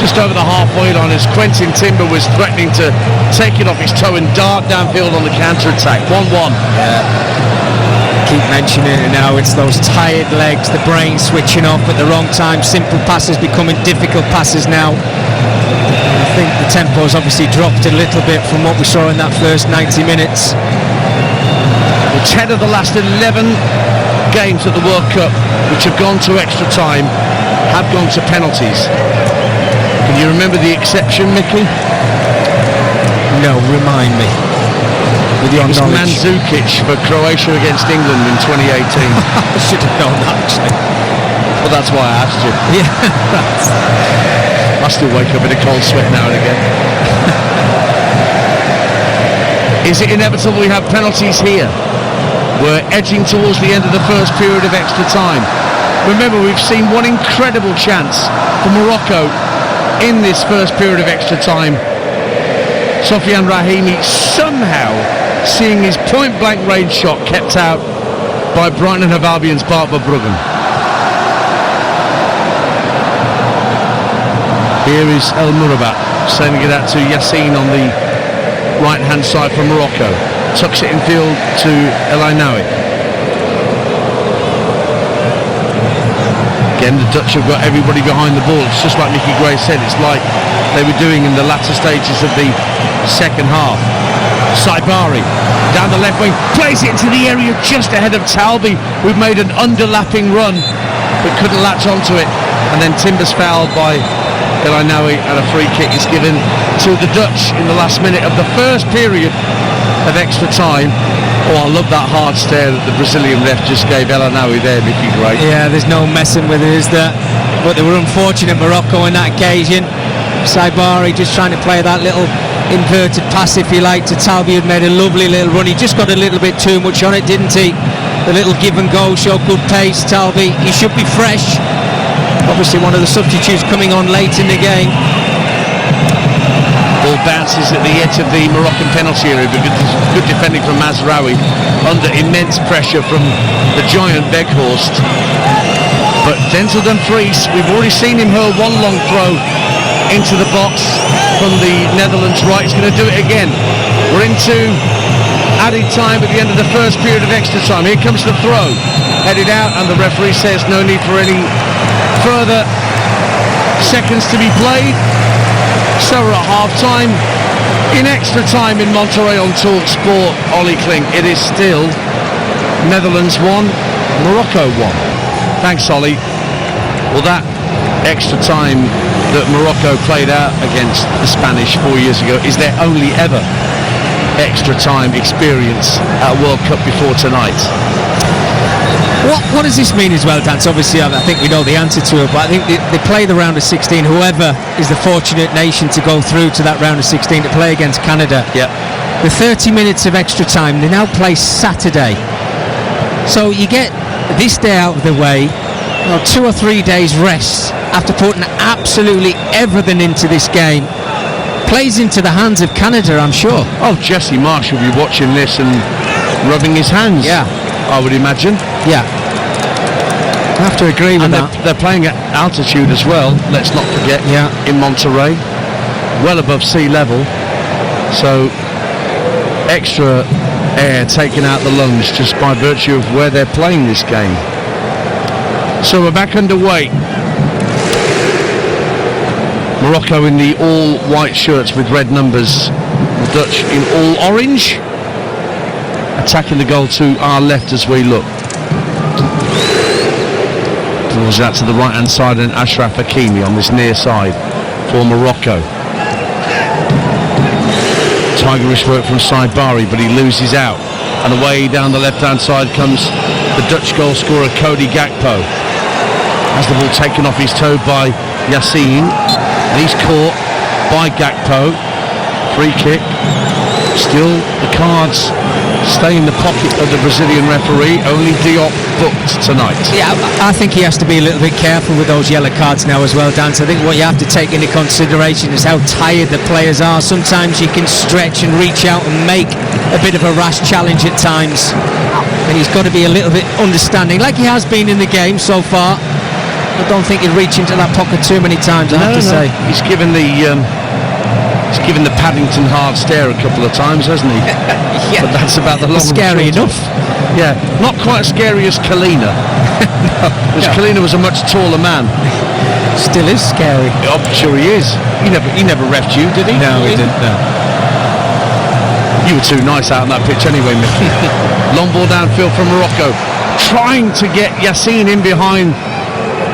just over the halfway line, as Quentin Timber was threatening to take it off his toe and dart downfield on the counter-attack. 1-1. Yeah. Keep mentioning it now, it's those tired legs, the brain switching off at the wrong time, simple passes becoming difficult passes now. I think the tempo's obviously dropped a little bit from what we saw in that first 90 minutes. 10 of the last 11 games at the World Cup, which have gone to extra time, have gone to penalties. Can you remember the exception, Mickey? No, remind me. With your knowledge. Mandzukic for Croatia against England in 2018. I should have known that, actually. Well, that's why I asked you. Yeah, right. I still wake up in a cold sweat now and again. Is it inevitable we have penalties here? We're edging towards the end of the first period of extra time. Remember, we've seen one incredible chance for Morocco in this first period of extra time. Sofiane Rahimi somehow seeing his point-blank range shot kept out by Brighton and Hove Albion's Bart Verbruggen. Here is El Murabat sending it out to Yassine on the right-hand side from Morocco. Tucks it in field to El Anawi. Again, the Dutch have got everybody behind the ball. It's just like Mickey Gray said, it's like they were doing in the latter stages of the second half. Saibari down the left wing, plays it into the area just ahead of Talbi, who made an underlapping run but couldn't latch onto it. And then Timbers fouled by El Ainaoui, and a free kick is given to the Dutch in the last minute of the first period of extra time. Oh, I love that hard stare that the Brazilian ref just gave El Ainaoui there, Mickey Gray. Yeah, there's no messing with it, is there? But they were unfortunate, Morocco, on that occasion. Saibari just trying to play that little inverted pass, if you like, to Talbi, who'd made a lovely little run. He just got a little bit too much on it, didn't he? The little give and go showed good pace. Talbi, he should be fresh. Obviously one of the substitutes coming on late in the game. Ball bounces at the edge of the Moroccan penalty area, but good defending from Mazraoui under immense pressure from the giant Weghorst. But Denzel Dumfries, we've already seen him hurl one long throw into the box from the Netherlands right. He's going to do it again. We're into added time at the end of the first period of extra time. Here comes the throw, headed out, and the referee says no need for any further seconds to be played. So we're at half time. In extra time in Monterrey on Talk Sport, Ollie Klink, it is still Netherlands 1, Morocco 1. Thanks, Ollie. Well, that extra time that Morocco played out against the Spanish 4 years ago is their only ever extra time experience at a World Cup before tonight. What does this mean as well, Dan? So obviously, I think we know the answer to it, but I think they play the round of 16. Whoever is the fortunate nation to go through to that round of 16 to play against Canada. Yeah. The 30 minutes of extra time, they now play Saturday. So you get this day out of the way, 2 or 3 days rest after putting absolutely everything into this game. Plays into the hands of Canada, I'm sure. Oh, Jesse Marsh will be watching this and rubbing his hands. Yeah. I would imagine. Yeah. I have to agree with that. They're playing at altitude as well, let's not forget, in Monterrey, well above sea level. So extra air taken out the lungs just by virtue of where they're playing this game. So we're back underway. Morocco in the all white shirts with red numbers, the Dutch in all orange, attacking the goal to our left as we look. Draws out to the right hand side, and Achraf Hakimi on this near side for Morocco. Tigerish work from Saibari, but he loses out, and away down the left hand side comes the Dutch goal scorer Cody Gakpo. Has the ball taken off his toe by Yassine, and he's caught by Gakpo. Free kick. Still the cards stay in the pocket of the Brazilian referee. Only Diop booked tonight. Yeah, I think he has to be a little bit careful with those yellow cards now as well, Dan. So I think what you have to take into consideration is how tired the players are. Sometimes you can stretch and reach out and make a bit of a rash challenge at times, and he's got to be a little bit understanding, like he has been in the game so far. I don't think he'd reach into that pocket too many times, I have to say. He's given the Paddington hard stare a couple of times, hasn't he? Yeah. But that's about the long. Scary enough. Yeah, not quite as scary as Kalina. Because Kalina was a much taller man. Still is scary. Oh, sure he is. He never reffed you, did he? No, he didn't. No. You were too nice out on that pitch anyway, Mickey. Long ball downfield from Morocco, trying to get Yassine in behind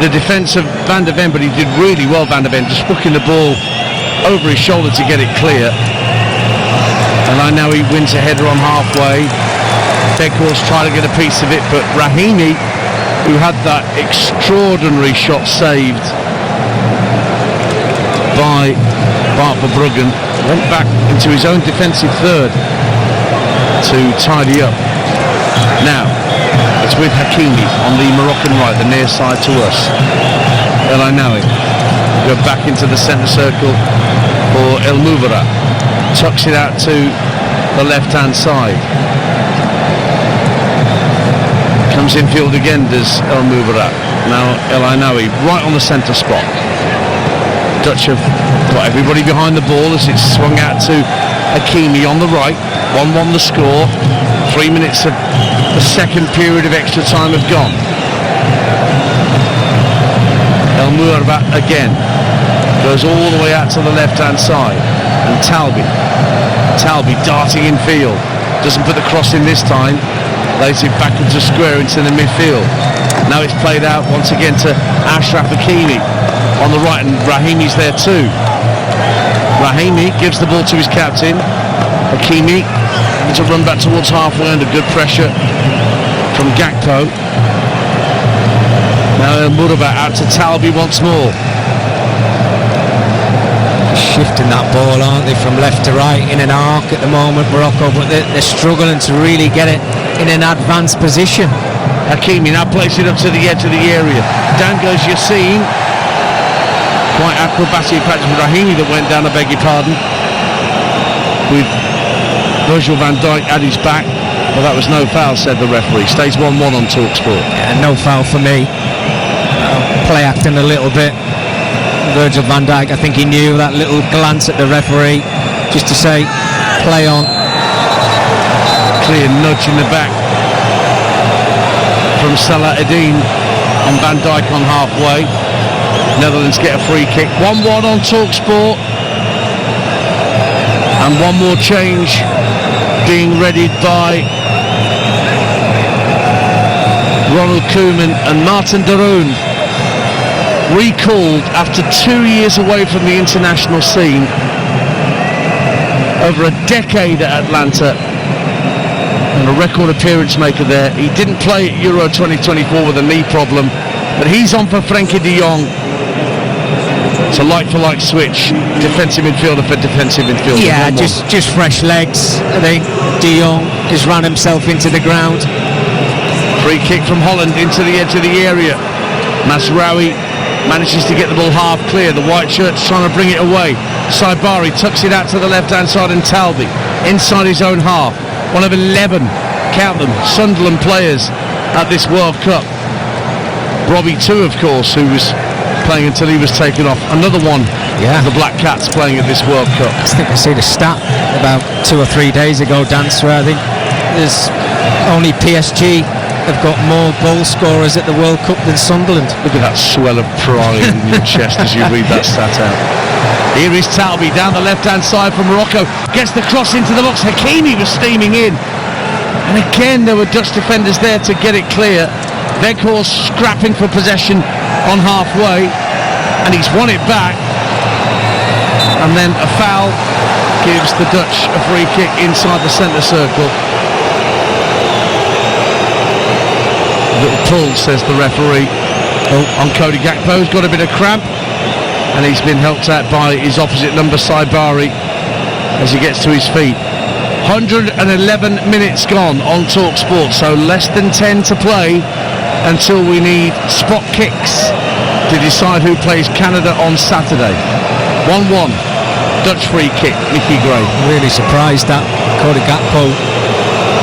the defence of Van der Ven, but he did really well, Van der Ven, just hooking the ball over his shoulder to get it clear. And I know he wins a header on halfway. Weghorst tried to get a piece of it, but Rahimi, who had that extraordinary shot saved by Bart Verbruggen, went back into his own defensive third to tidy up. Now it's with Hakimi on the Moroccan right, the near side to us. El Ainaoui go back into the centre circle for El Mouvara, tucks it out to the left hand side, comes infield again, does El Mouvara. Now El Ainaoui right on the centre spot. Dutch have got everybody behind the ball as it's swung out to Hakimi on the right. 1-1 the score. 3 minutes of the second period of extra time have gone. El Mouvara again goes all the way out to the left hand side. And Talby darting in field, doesn't put the cross in this time, lays it backwards to square into the midfield. Now it's played out once again to Ashraf Hakimi on the right, and Rahimi's there too. Rahimi gives the ball to his captain. Hakimi to run back towards halfway under good pressure from Gakpo. Now Muraba out to Talby once more. Shifting that ball, aren't they, from left to right in an arc at the moment, Morocco, but they're struggling to really get it in an advanced position. Hakimi now plays it up to the edge of the area. Down goes Yassine. Quite acrobatic patch with Rahimi that went down, I beg your pardon, with Virgil van Dijk at his back. Well, that was no foul, said the referee. Stays 1-1 on TalkSport. Yeah, no foul for me. Play acting a little bit. Virgil van Dijk, I think he knew that little glance at the referee just to say play on. Clear nudge in the back from Salah Eddin and Van Dijk on halfway. Netherlands get a free kick. 1-1 on TalkSport, and one more change being readied by Ronald Koeman, and Martin de Roon, recalled after 2 years away from the international scene, over a decade at Atlanta, and a record appearance maker there. He didn't play at Euro 2024 with a knee problem, but he's on for Frenkie de Jong. It's a like-for-like switch, defensive midfielder for defensive midfielder. Yeah, just fresh legs. I think de Jong has run himself into the ground. Free kick from Holland into the edge of the area. Masraoui manages to get the ball half clear. The white shirt's trying to bring it away. Saibari tucks it out to the left-hand side, and Talby inside his own half. One of 11, count them, Sunderland players at this World Cup. Robbie too, of course, who was playing until he was taken off. Another one, yeah, the Black Cats playing at this World Cup. I think I see the stat about 2 or 3 days ago, Dan, where I think there's only PSG have got more goal scorers at the World Cup than Sunderland. Look at that swell of pride in your chest as you read that stat out. Here is Talby down the left-hand side from Morocco. Gets the cross into the box. Hakimi was steaming in. And again, there were Dutch defenders there to get it clear. Weghorst scrapping for possession on halfway. And he's won it back. And then a foul gives the Dutch a free kick inside the centre circle. Little pull, says the referee, on Cody Gakpo. He's got a bit of cramp, and he's been helped out by his opposite number, Saibari, as he gets to his feet. 111 minutes gone on TalkSport, so less than 10 to play until we need spot kicks to decide who plays Canada on Saturday. 1-1, Dutch free kick, Mickey Gray. Really surprised that Cody Gakpo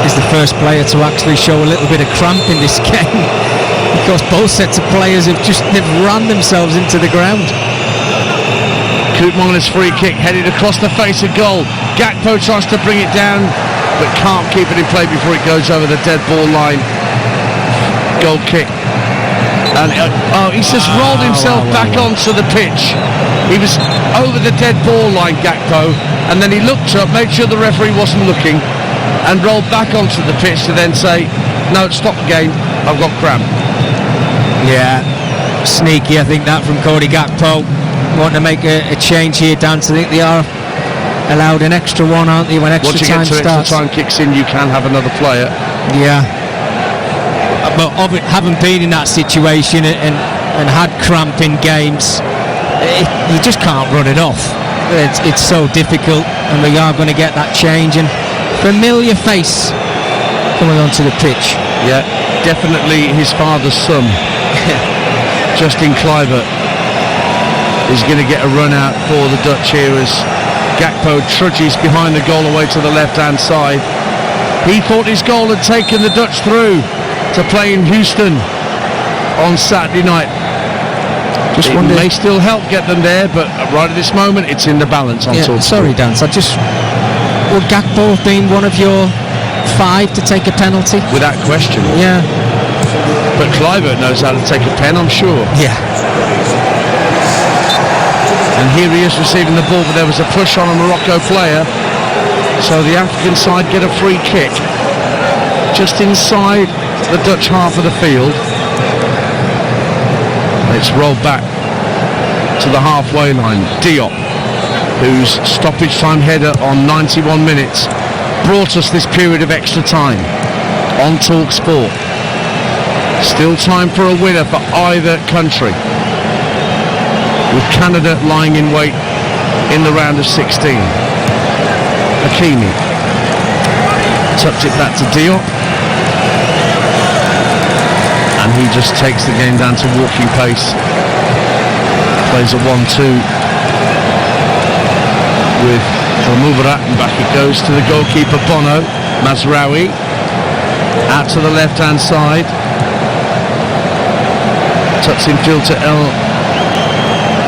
is the first player to actually show a little bit of cramp in this game, because both sets of players they've run themselves into the ground. Koopmeiners free kick headed across the face of goal. Gakpo tries to bring it down but can't keep it in play before it goes over the dead ball line. Goal kick, and he's just rolled himself back onto the pitch. He was over the dead ball line, Gakpo, and then he looked up, made sure the referee wasn't looking, and rolled back onto the pitch to then say, no, stop the game, I've got cramp. Yeah, sneaky, I think, that from Cody Gakpo. Wanting to make a change here, Dan. I think they are allowed an extra one, aren't they, when extra time starts? Once you get to extra time kicks in, you can have another player. Yeah. But having been in that situation and had cramp in games, you just can't run it off. It's so difficult, and we are going to get that change. And familiar face coming onto the pitch. Yeah, definitely his father's son. Justin Kluivert is going to get a run out for the Dutch here as Gakpo trudges behind the goal away to the left-hand side. He thought his goal had taken the Dutch through to play in Houston on Saturday night. It may still help get them there, but right at this moment, it's in the balance on TalkSport. Sorry, Dan. Would Gakpo have been one of your 5 to take a penalty? Without question. Yeah. But Kluivert knows how to take a pen, I'm sure. Yeah. And here he is receiving the ball, but there was a push on a Morocco player. So the African side get a free kick just inside the Dutch half of the field. It's rolled back to the halfway line. Diop, whose stoppage time header on 91 minutes brought us this period of extra time on Talk Sport. Still time for a winner for either country, with Canada lying in wait in the round of 16. Hakimi tucked it back to Diop, and he just takes the game down to walking pace. Plays a 1-2 with Mubarak, and back it goes to the goalkeeper Bono. Mazraoui out to the left hand side, tucks in field to El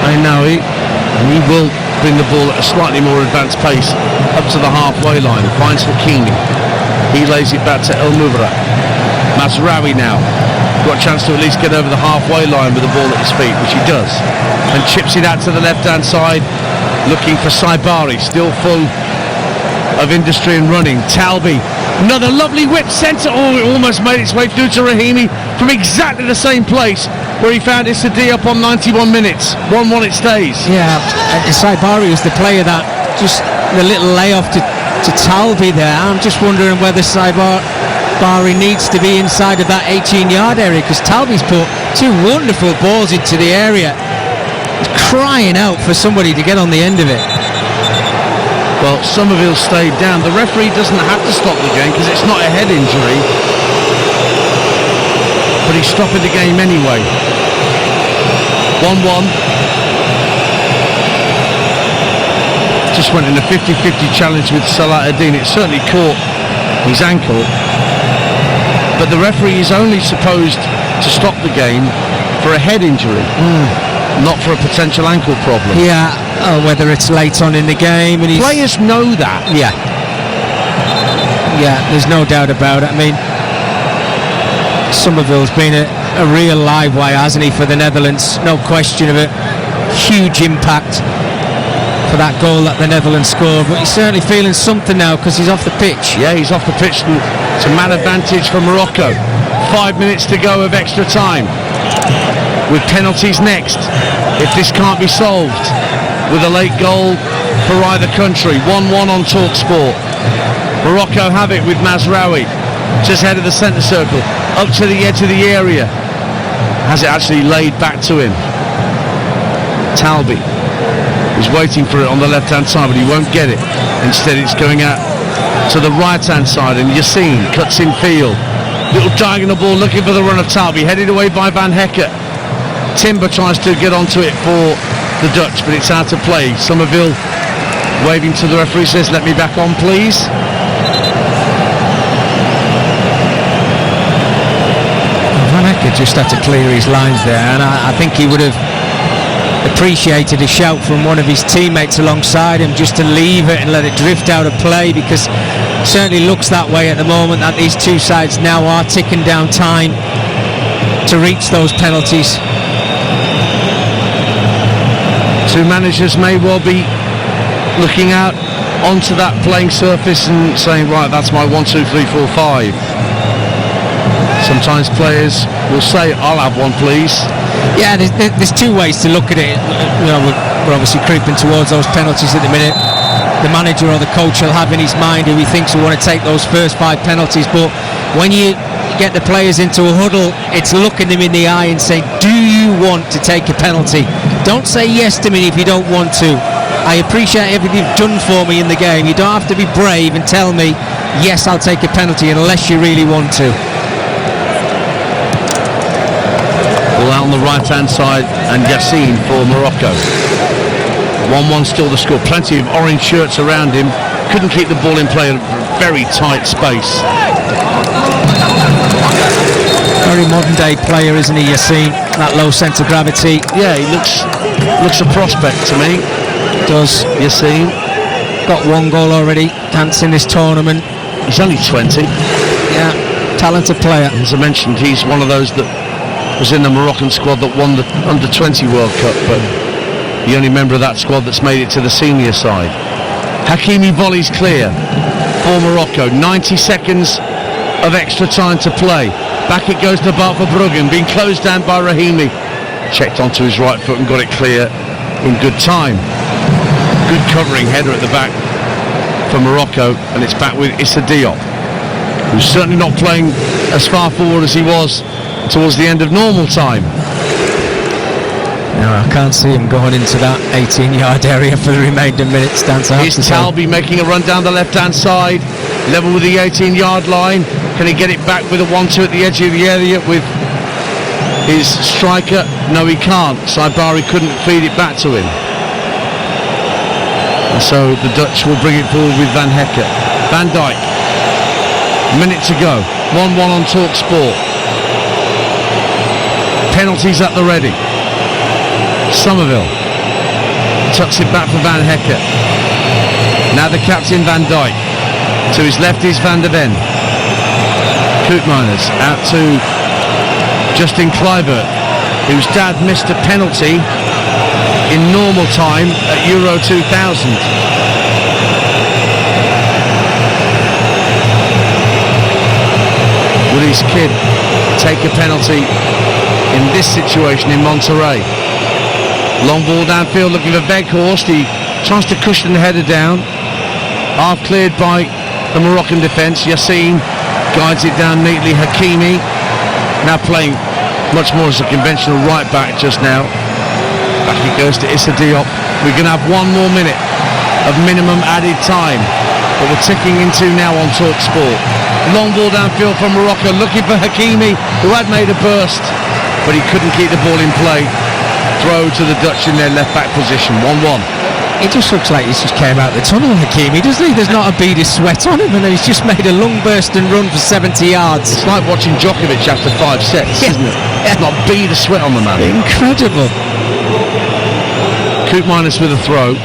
Ainaoui, and he will bring the ball at a slightly more advanced pace up to the halfway line. Finds Hakimi, he lays it back to El Mubarak. Mazraoui now got a chance to at least get over the halfway line with the ball at his feet, which he does, and chips it out to the left hand side, looking for Saibari, still full of industry and running. Talbi, another lovely whip centre. Oh, it almost made its way through to Rahimi from exactly the same place where he found Issa Diop on 91 minutes. 1-1 it stays. Yeah, Saibari was the player that just the little layoff to Talbi there. I'm just wondering whether Saibari needs to be inside of that 18-yard area, because Talbi's put two wonderful balls into the area. He's crying out for somebody to get on the end of it. Well, Somerville stayed down. The referee doesn't have to stop the game because it's not a head injury, but he's stopping the game anyway. 1-1. Just went in a 50-50 challenge with Salah ad-Din. It certainly caught his ankle, but the referee is only supposed to stop the game for a head injury, not for a potential ankle problem. Yeah, whether it's late on in the game. And players know that. Yeah, there's no doubt about it. I mean, Somerville's been a real live wire, hasn't he, for the Netherlands? No question of it. Huge impact for that goal that the Netherlands scored, but he's certainly feeling something now because he's off the pitch. Yeah, he's off the pitch. It's a man advantage for Morocco. 5 minutes to go of extra time, with penalties next if this can't be solved with a late goal for either country. 1-1 on Talk Sport. Morocco have it with Mazraoui just ahead of the centre circle, up to the edge of the area. Has it actually laid back to him? Talbi is waiting for it on the left hand side, but he won't get it. Instead it's going out to the right hand side, and Yassine cuts in field. Little diagonal ball looking for the run of Talbi, headed away by Van Hecker. Timber tries to get onto it for the Dutch, but it's out of play. Somerville waving to the referee, says, "Let me back on, please." Van Hecker just had to clear his lines there, and I think he would have appreciated a shout from one of his teammates alongside him just to leave it and let it drift out of play, because it certainly looks that way at the moment, that these two sides now are ticking down time to reach those penalties. Two managers may well be looking out onto that playing surface and saying, right, that's my 1, 2, 3, 4, 5. Sometimes players will say, "I'll have one, please." Yeah, there's two ways to look at it. You know, we're obviously creeping towards those penalties at the minute. The manager or the coach will have in his mind who he thinks will want to take those first 5 penalties, but when you get the players into a huddle, it's looking them in the eye and saying, do you want to take a penalty? Don't say yes to me if you don't want to. I appreciate everything you've done for me in the game. You don't have to be brave and tell me, yes, I'll take a penalty, unless you really want to. Ball out on the right hand side, and Yassine for Morocco. 1-1 still the score. Plenty of orange shirts around him. Couldn't keep the ball in play in a very tight space. Very modern day player, isn't he, Yassine? That low centre of gravity. Yeah, he looks a prospect to me. Does. Yassine. Got 1 goal already, dancing this tournament. He's only 20. Yeah, talented player. As I mentioned, he's one of those that was in the Moroccan squad that won the Under-20 World Cup, but the only member of that squad that's made it to the senior side. Hakimi volleys clear for Morocco. 90 seconds of extra time to play. Back it goes to Bart Verbruggen, being closed down by Rahimi. Checked onto his right foot and got it clear in good time. Good covering header at the back for Morocco, and it's back with Issa Diop, who's certainly not playing as far forward as he was towards the end of normal time. No, I can't see him going into that 18-yard area for the remainder minutes. Here's Talby making a run down the left-hand side, level with the 18-yard line. Can he get it back with a 1-2 at the edge of the area with his striker? No, he can't. Saibari couldn't feed it back to him. And so the Dutch will bring it forward with Van Hekke. Van Dijk. Minute to go. 1-1 on TalkSport. Penalties at the ready. Somerville tucks it back for Van Hekke. Now the captain Van Dijk. To his left is Van der Ven. Koopmeiners out to Justin Kluivert, whose dad missed a penalty in normal time at Euro 2000. Will his kid take a penalty in this situation in Monterrey? Long ball downfield looking for Weghorst. He tries to cushion the header down. Half cleared by the Moroccan defence. Yassine guides it down neatly. Hakimi now playing much more as a conventional right back just now. Back it goes to Issa Diop. We're going to have one more minute of minimum added time that we're ticking into now on TalkSport. Long ball downfield from Morocco, looking for Hakimi, who had made a burst, but he couldn't keep the ball in play. Throw to the Dutch in their left back position. 1-1. It just looks like he's just came out the tunnel, Hakimi, doesn't he? There's not a bead of sweat on him, and he's just made a long burst and run for 70 yards. It's like watching Djokovic after 5 sets, isn't it? It's not a bead of sweat on the man. Incredible. Koopmeiners with a throw.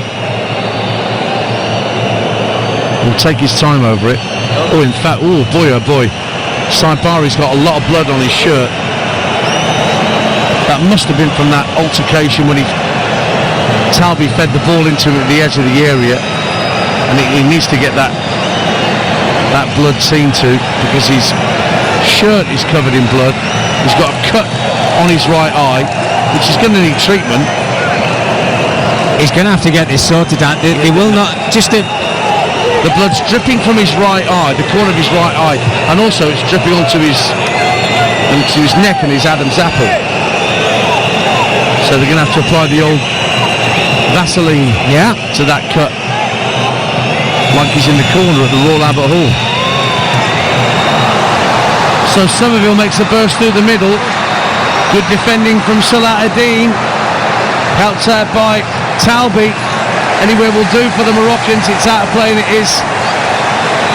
Will take his time over it. Oh, in fact, oh boy. Saibari's got a lot of blood on his shirt. That must have been from that altercation when Talby fed the ball into him at the edge of the area, and he needs to get that blood seen to, because his shirt is covered in blood. He's got a cut on his right eye, which is going to need treatment. He's going to have to get this sorted out. They will not just. The blood's dripping from his right eye, the corner of his right eye, and also it's dripping onto his neck and his Adam's apple. So they're going to have to apply the old Vaseline to that cut, like he's in the corner at the Royal Albert Hall. So Somerville makes a burst through the middle. Good defending from Salah ad-Din, helped out by Talby. Anywhere will do for the Moroccans. It's out of play, and it is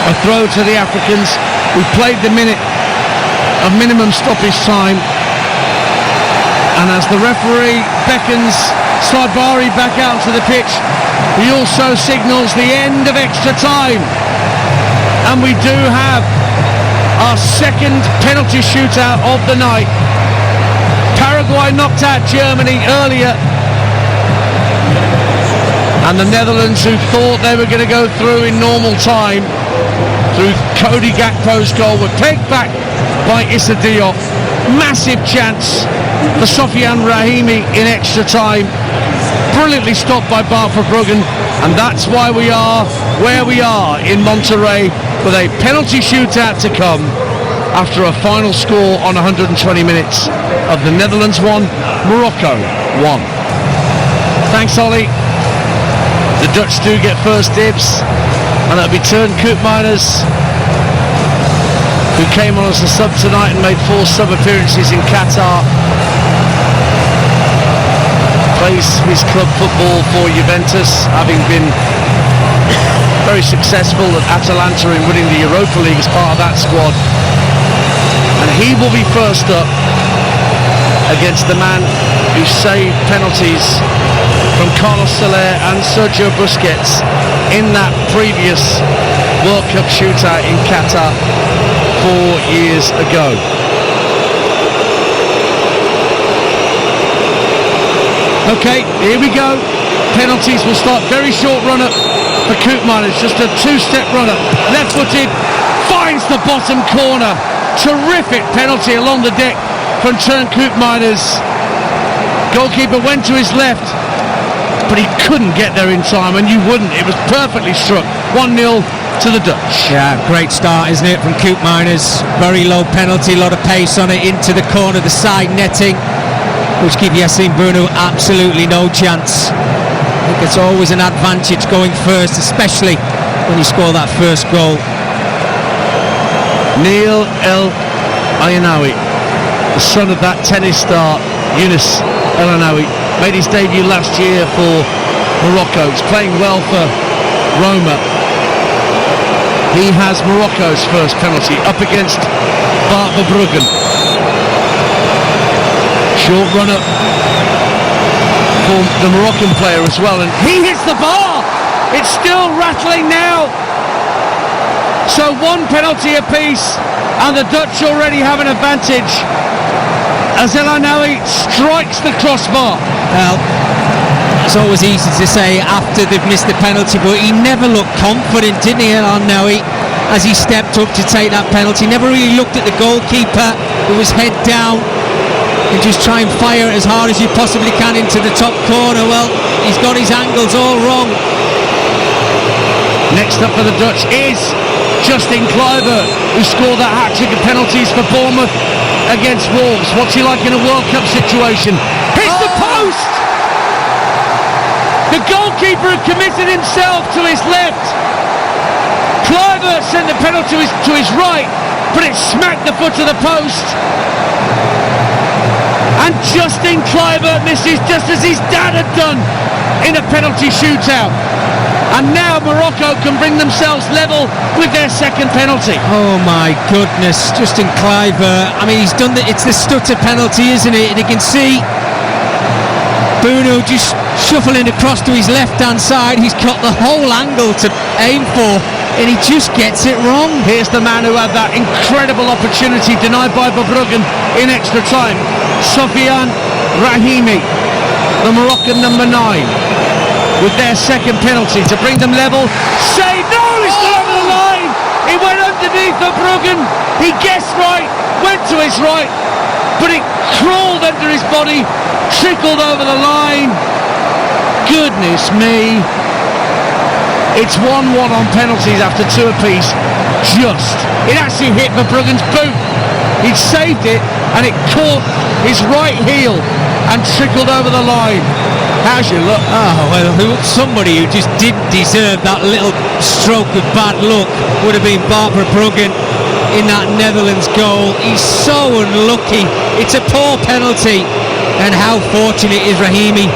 a throw to the Africans. We played the minute of minimum stoppage time, and as the referee beckons Saibari back out to the pitch, he also signals the end of extra time, and we do have our second penalty shootout of the night. Paraguay knocked out Germany earlier, and the Netherlands, who thought they were going to go through in normal time through Cody Gakpo's goal, were pegged back by Issa Diop. Massive chance for Sofiane Rahimi in extra time, brilliantly stopped by Bart Verbruggen, and that's why we are where we are in Monterrey, with a penalty shootout to come after a final score on 120 minutes of the Netherlands 1, Morocco 1. Thanks, Ollie. The Dutch do get first dibs, and it'll be Teun Koopmeiners, who came on as a sub tonight and made 4 sub appearances in Qatar. Plays his club football for Juventus, having been very successful at Atalanta in winning the Europa League as part of that squad. And he will be first up against the man who saved penalties from Carlos Soler and Sergio Busquets in that previous World Cup shootout in Qatar 4 years ago. Okay, here we go. penalties will start. Very short runner for Koopmeiners, just a two-step runner, left-footed, finds the bottom corner. Terrific penalty along the deck from Teun Koopmeiners. Goalkeeper went to his left, but he couldn't get there in time, and you wouldn't. It was perfectly struck. 1-0 to the Dutch. Yeah, great start, isn't it, from Koopmeiners? Very low penalty, a lot of pace on it, into the corner, the side netting, which give Yassine Bounou absolutely no chance. I think it's always an advantage going first, especially when you score that first goal. Neil El Aynaoui, the son of that tennis star Younes El Aynaoui, made his debut last year for Morocco. He's playing well for Roma. He has Morocco's first penalty up against Bart Verbruggen. Short runner for the Moroccan player as well, and he hits the bar. It's still rattling now. So one penalty apiece, and the Dutch already have an advantage as El Aynaoui strikes the crossbar. Well, it's always easy to say after they've missed the penalty, but he never looked confident, didn't he, El Aynaoui, as he stepped up to take that penalty. Never really looked at the goalkeeper, with his head down, and just try and fire as hard as you possibly can into the top corner. Well, he's got his angles all wrong. Next up for the Dutch is Justin Kluivert, who scored that hat-trick of penalties for Bournemouth against Wolves. What's he like in a World Cup situation? Hits the post! The goalkeeper had committed himself to his left. Kluivert sent the penalty to his right, but it smacked the foot of the post. And Justin Kluivert misses just as his dad had done in a penalty shootout. And now Morocco can bring themselves level with their second penalty. Oh my goodness, Justin Kluivert. I mean, he's done it's the stutter penalty, isn't it? And you can see Bounou just shuffling across to his left-hand side. He's got the whole angle to aim for, and he just gets it wrong. Here's the man who had that incredible opportunity denied by Verbruggen in extra time. Sofiane Rahimi, the Moroccan number 9. With their second penalty to bring them level. Save! No, it's not over the line! It went underneath Verbruggen. He guessed right, went to his right, but it crawled under his body, trickled over the line. Goodness me. It's 1-1 on penalties after 2 apiece. It actually hit Verbruggen's boot. He'd saved it, and it caught his right heel and trickled over the line. How's your look? Oh, well, somebody who just didn't deserve that little stroke of bad luck would have been Bart Verbruggen in that Netherlands goal. He's so unlucky. It's a poor penalty, and how fortunate is Rahimi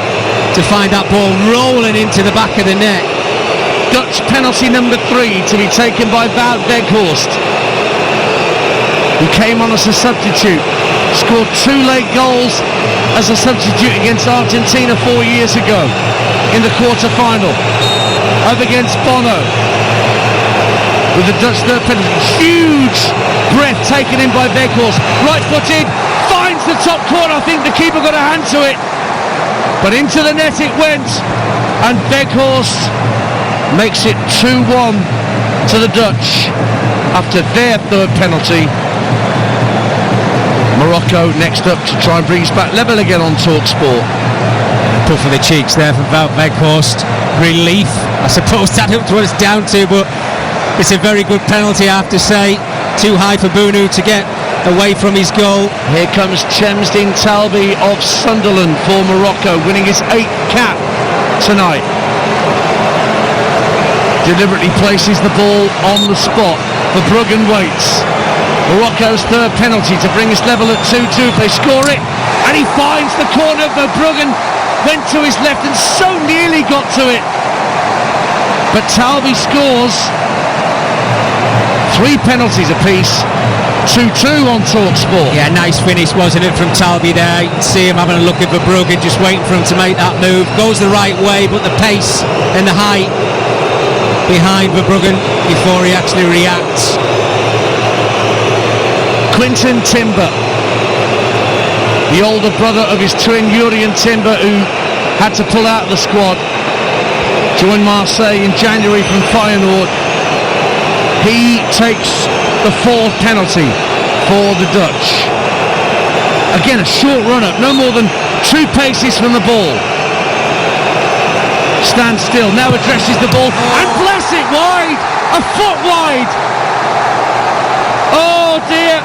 to find that ball rolling into the back of the net. Dutch penalty number 3 to be taken by Wout Weghorst, who came on as a substitute, scored 2 late goals as a substitute against Argentina 4 years ago in the quarter-final. Up against Bono with the Dutch third penalty. Huge breath taken in by Weghorst. Right-footed, finds the top corner. I think the keeper got a hand to it, but into the net it went, and Weghorst makes it 2-1 to the Dutch after their third penalty. Morocco next up to try and bring us back level again on TalkSport. Puff of the cheeks there from Wout Weghorst. Relief, I suppose that's what it's down to, but it's a very good penalty, I have to say. Too high for Bounou to get away from his goal. Here comes Chemsdin Talbi of Sunderland for Morocco, winning his 8th cap tonight. Deliberately places the ball on the spot. Verbruggen waits. Morocco's third penalty to bring us level at 2-2. They score it, and he finds the corner. Verbruggen went to his left and so nearly got to it, but Talbi scores. 3 penalties apiece. 2-2 on TalkSport. Yeah, nice finish, wasn't it, from Talbi there. You can see him having a look at Verbruggen, just waiting for him to make that move. Goes the right way, but the pace and the height behind Verbruggen before he actually reacts. Quinton Timber, the older brother of his twin Jurien Timber, who had to pull out of the squad, joined Marseille in January from Feyenoord. He takes the fourth penalty for the Dutch. Again, a short run-up, no more than 2 paces from the ball. Stands still, now addresses the ball and blasts it wide, a foot wide. Oh dear,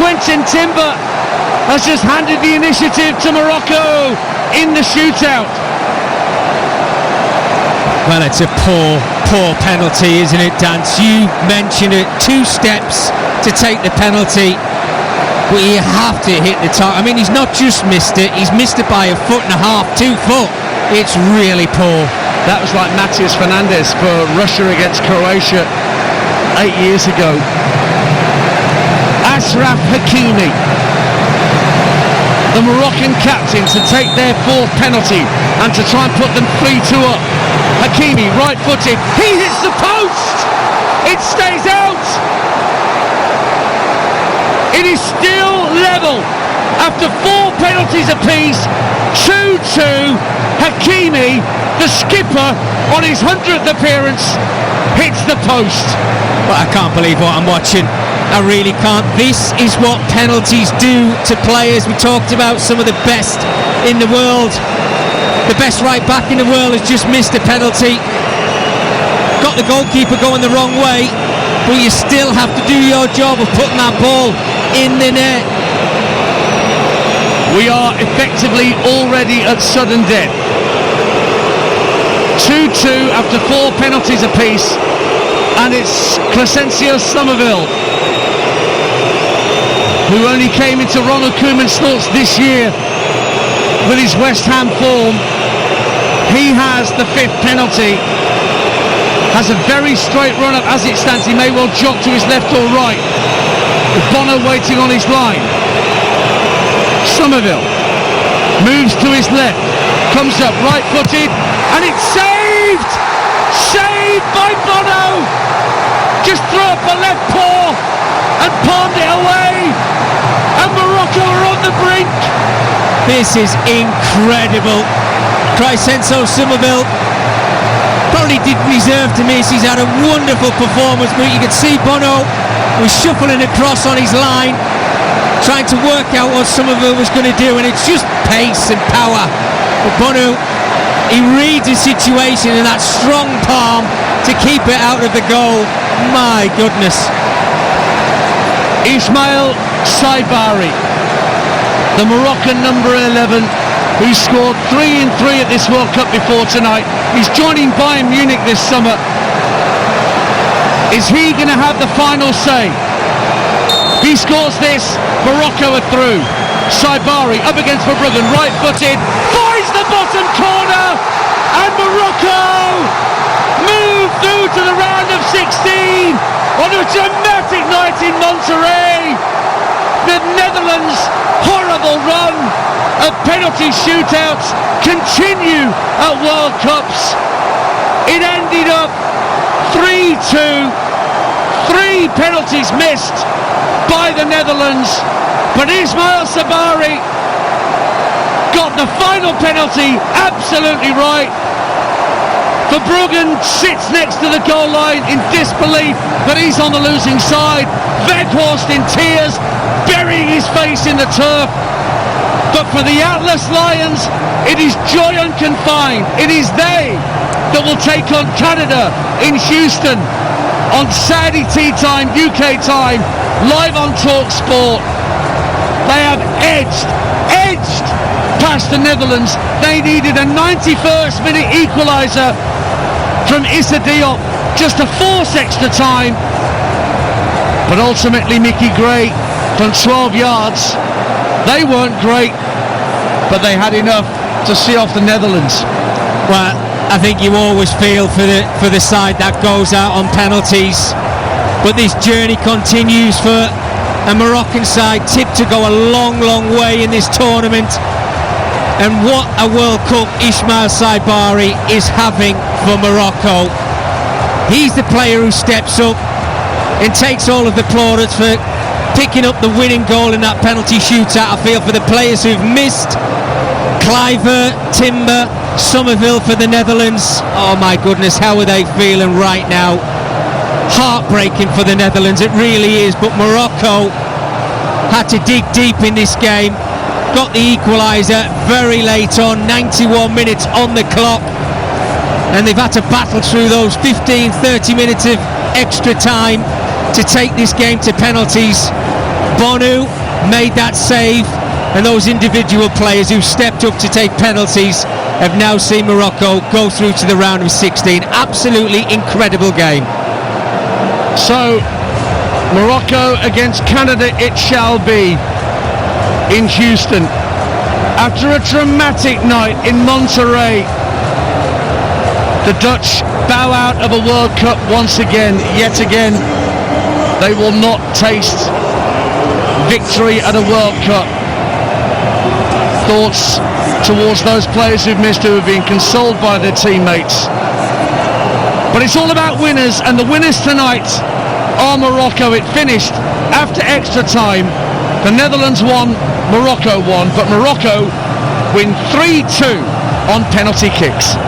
Quentin Timber has just handed the initiative to Morocco in the shootout. Well, it's a poor penalty, isn't it, Dance? You mentioned it, 2 steps to take the penalty, but you have to hit the target. I mean, he's not just missed it, he's missed it by 1.5 feet, 2 foot. It's really poor. That was like Matias Fernandes for Russia against Croatia 8 years ago. Ashraf Hakimi, the Moroccan captain, to take their 4th penalty and to try and put them 3-2 up. Hakimi, right-footed, he hits the post! It stays out! It is still level after 4 penalties apiece. 2-2. Hakimi, the skipper, on his 100th appearance, hits the post. Well, I can't believe what I'm watching. I really can't. This is what penalties do to players. We talked about some of the best in the world. The best right back in the world has just missed a penalty. Got the goalkeeper going the wrong way, but you still have to do your job of putting that ball in the net. We are effectively already at sudden death. 2-2 after 4 penalties apiece, and it's Crescencio Somerville, who only came into Ronald Koeman's thoughts this year with his West Ham form. He has the 5th penalty, has a very straight run-up as it stands. He may well jog to his left or right, with Bono waiting on his line. Somerville moves to his left, comes up right-footed, and it's saved! Saved by Bono! Just threw up a left paw and palmed it away, and Morocco are on the brink. This is incredible. Crescencio Somerville probably did deserve to miss. He's had a wonderful performance, but you could see Bono was shuffling across on his line, trying to work out what Somerville was going to do, and it's just pace and power. But Bono, he reads his situation in that strong palm to keep it out of the goal. My goodness. Ismail Saibari, the Moroccan number 11, who scored 3 in 3 at this World Cup before tonight. He's joining Bayern Munich this summer. Is he going to have the final say? He scores this, Morocco are through. Saibari up against Verbruggen, right-footed, finds the bottom corner, and Morocco move through to the round of 16 on a dramatic night in Monterrey. The Netherlands' horrible run of penalty shootouts continue at World Cups. It ended up 3-2, 3 penalties missed by the Netherlands, but Ismail Sabari got the final penalty absolutely right. Verbruggen sits next to the goal line in disbelief that he's on the losing side. Weghorst in tears, burying his face in the turf. But for the Atlas Lions, it is joy unconfined. It is they that will take on Canada in Houston on Saudi tea time, UK time, live on Talk Sport. They have edged past the Netherlands. They needed a 91st minute equaliser from Issa Diop just to force extra time, but ultimately Mickey Gray from 12 yards. They weren't great, but they had enough to see off the Netherlands. Well, I think you always feel for the side that goes out on penalties, but this journey continues for a Moroccan side tipped to go a long way in this tournament. And what a World Cup Ismail Saibari is having for Morocco. He's the player who steps up and takes all of the plaudits for picking up the winning goal in that penalty shootout. I feel for the players who've missed, Cliver, Timber, Somerville for the Netherlands. Oh my goodness, how are they feeling right now? Heartbreaking for the Netherlands, it really is. But Morocco had to dig deep in this game. Got the equaliser very late on, 91 minutes on the clock. And they've had to battle through those 15-30 minutes of extra time to take this game to penalties. Bonu made that save, and those individual players who stepped up to take penalties have now seen Morocco go through to the round of 16. Absolutely incredible game. So, Morocco against Canada it shall be in Houston. After a dramatic night in Monterrey, the Dutch bow out of a World Cup once again. Yet again, they will not taste victory at a World Cup. Thoughts towards those players who've missed, who have been consoled by their teammates. But it's all about winners, and the winners tonight are Morocco. It finished after extra time. The Netherlands won, Morocco won, but Morocco win 3-2 on penalty kicks.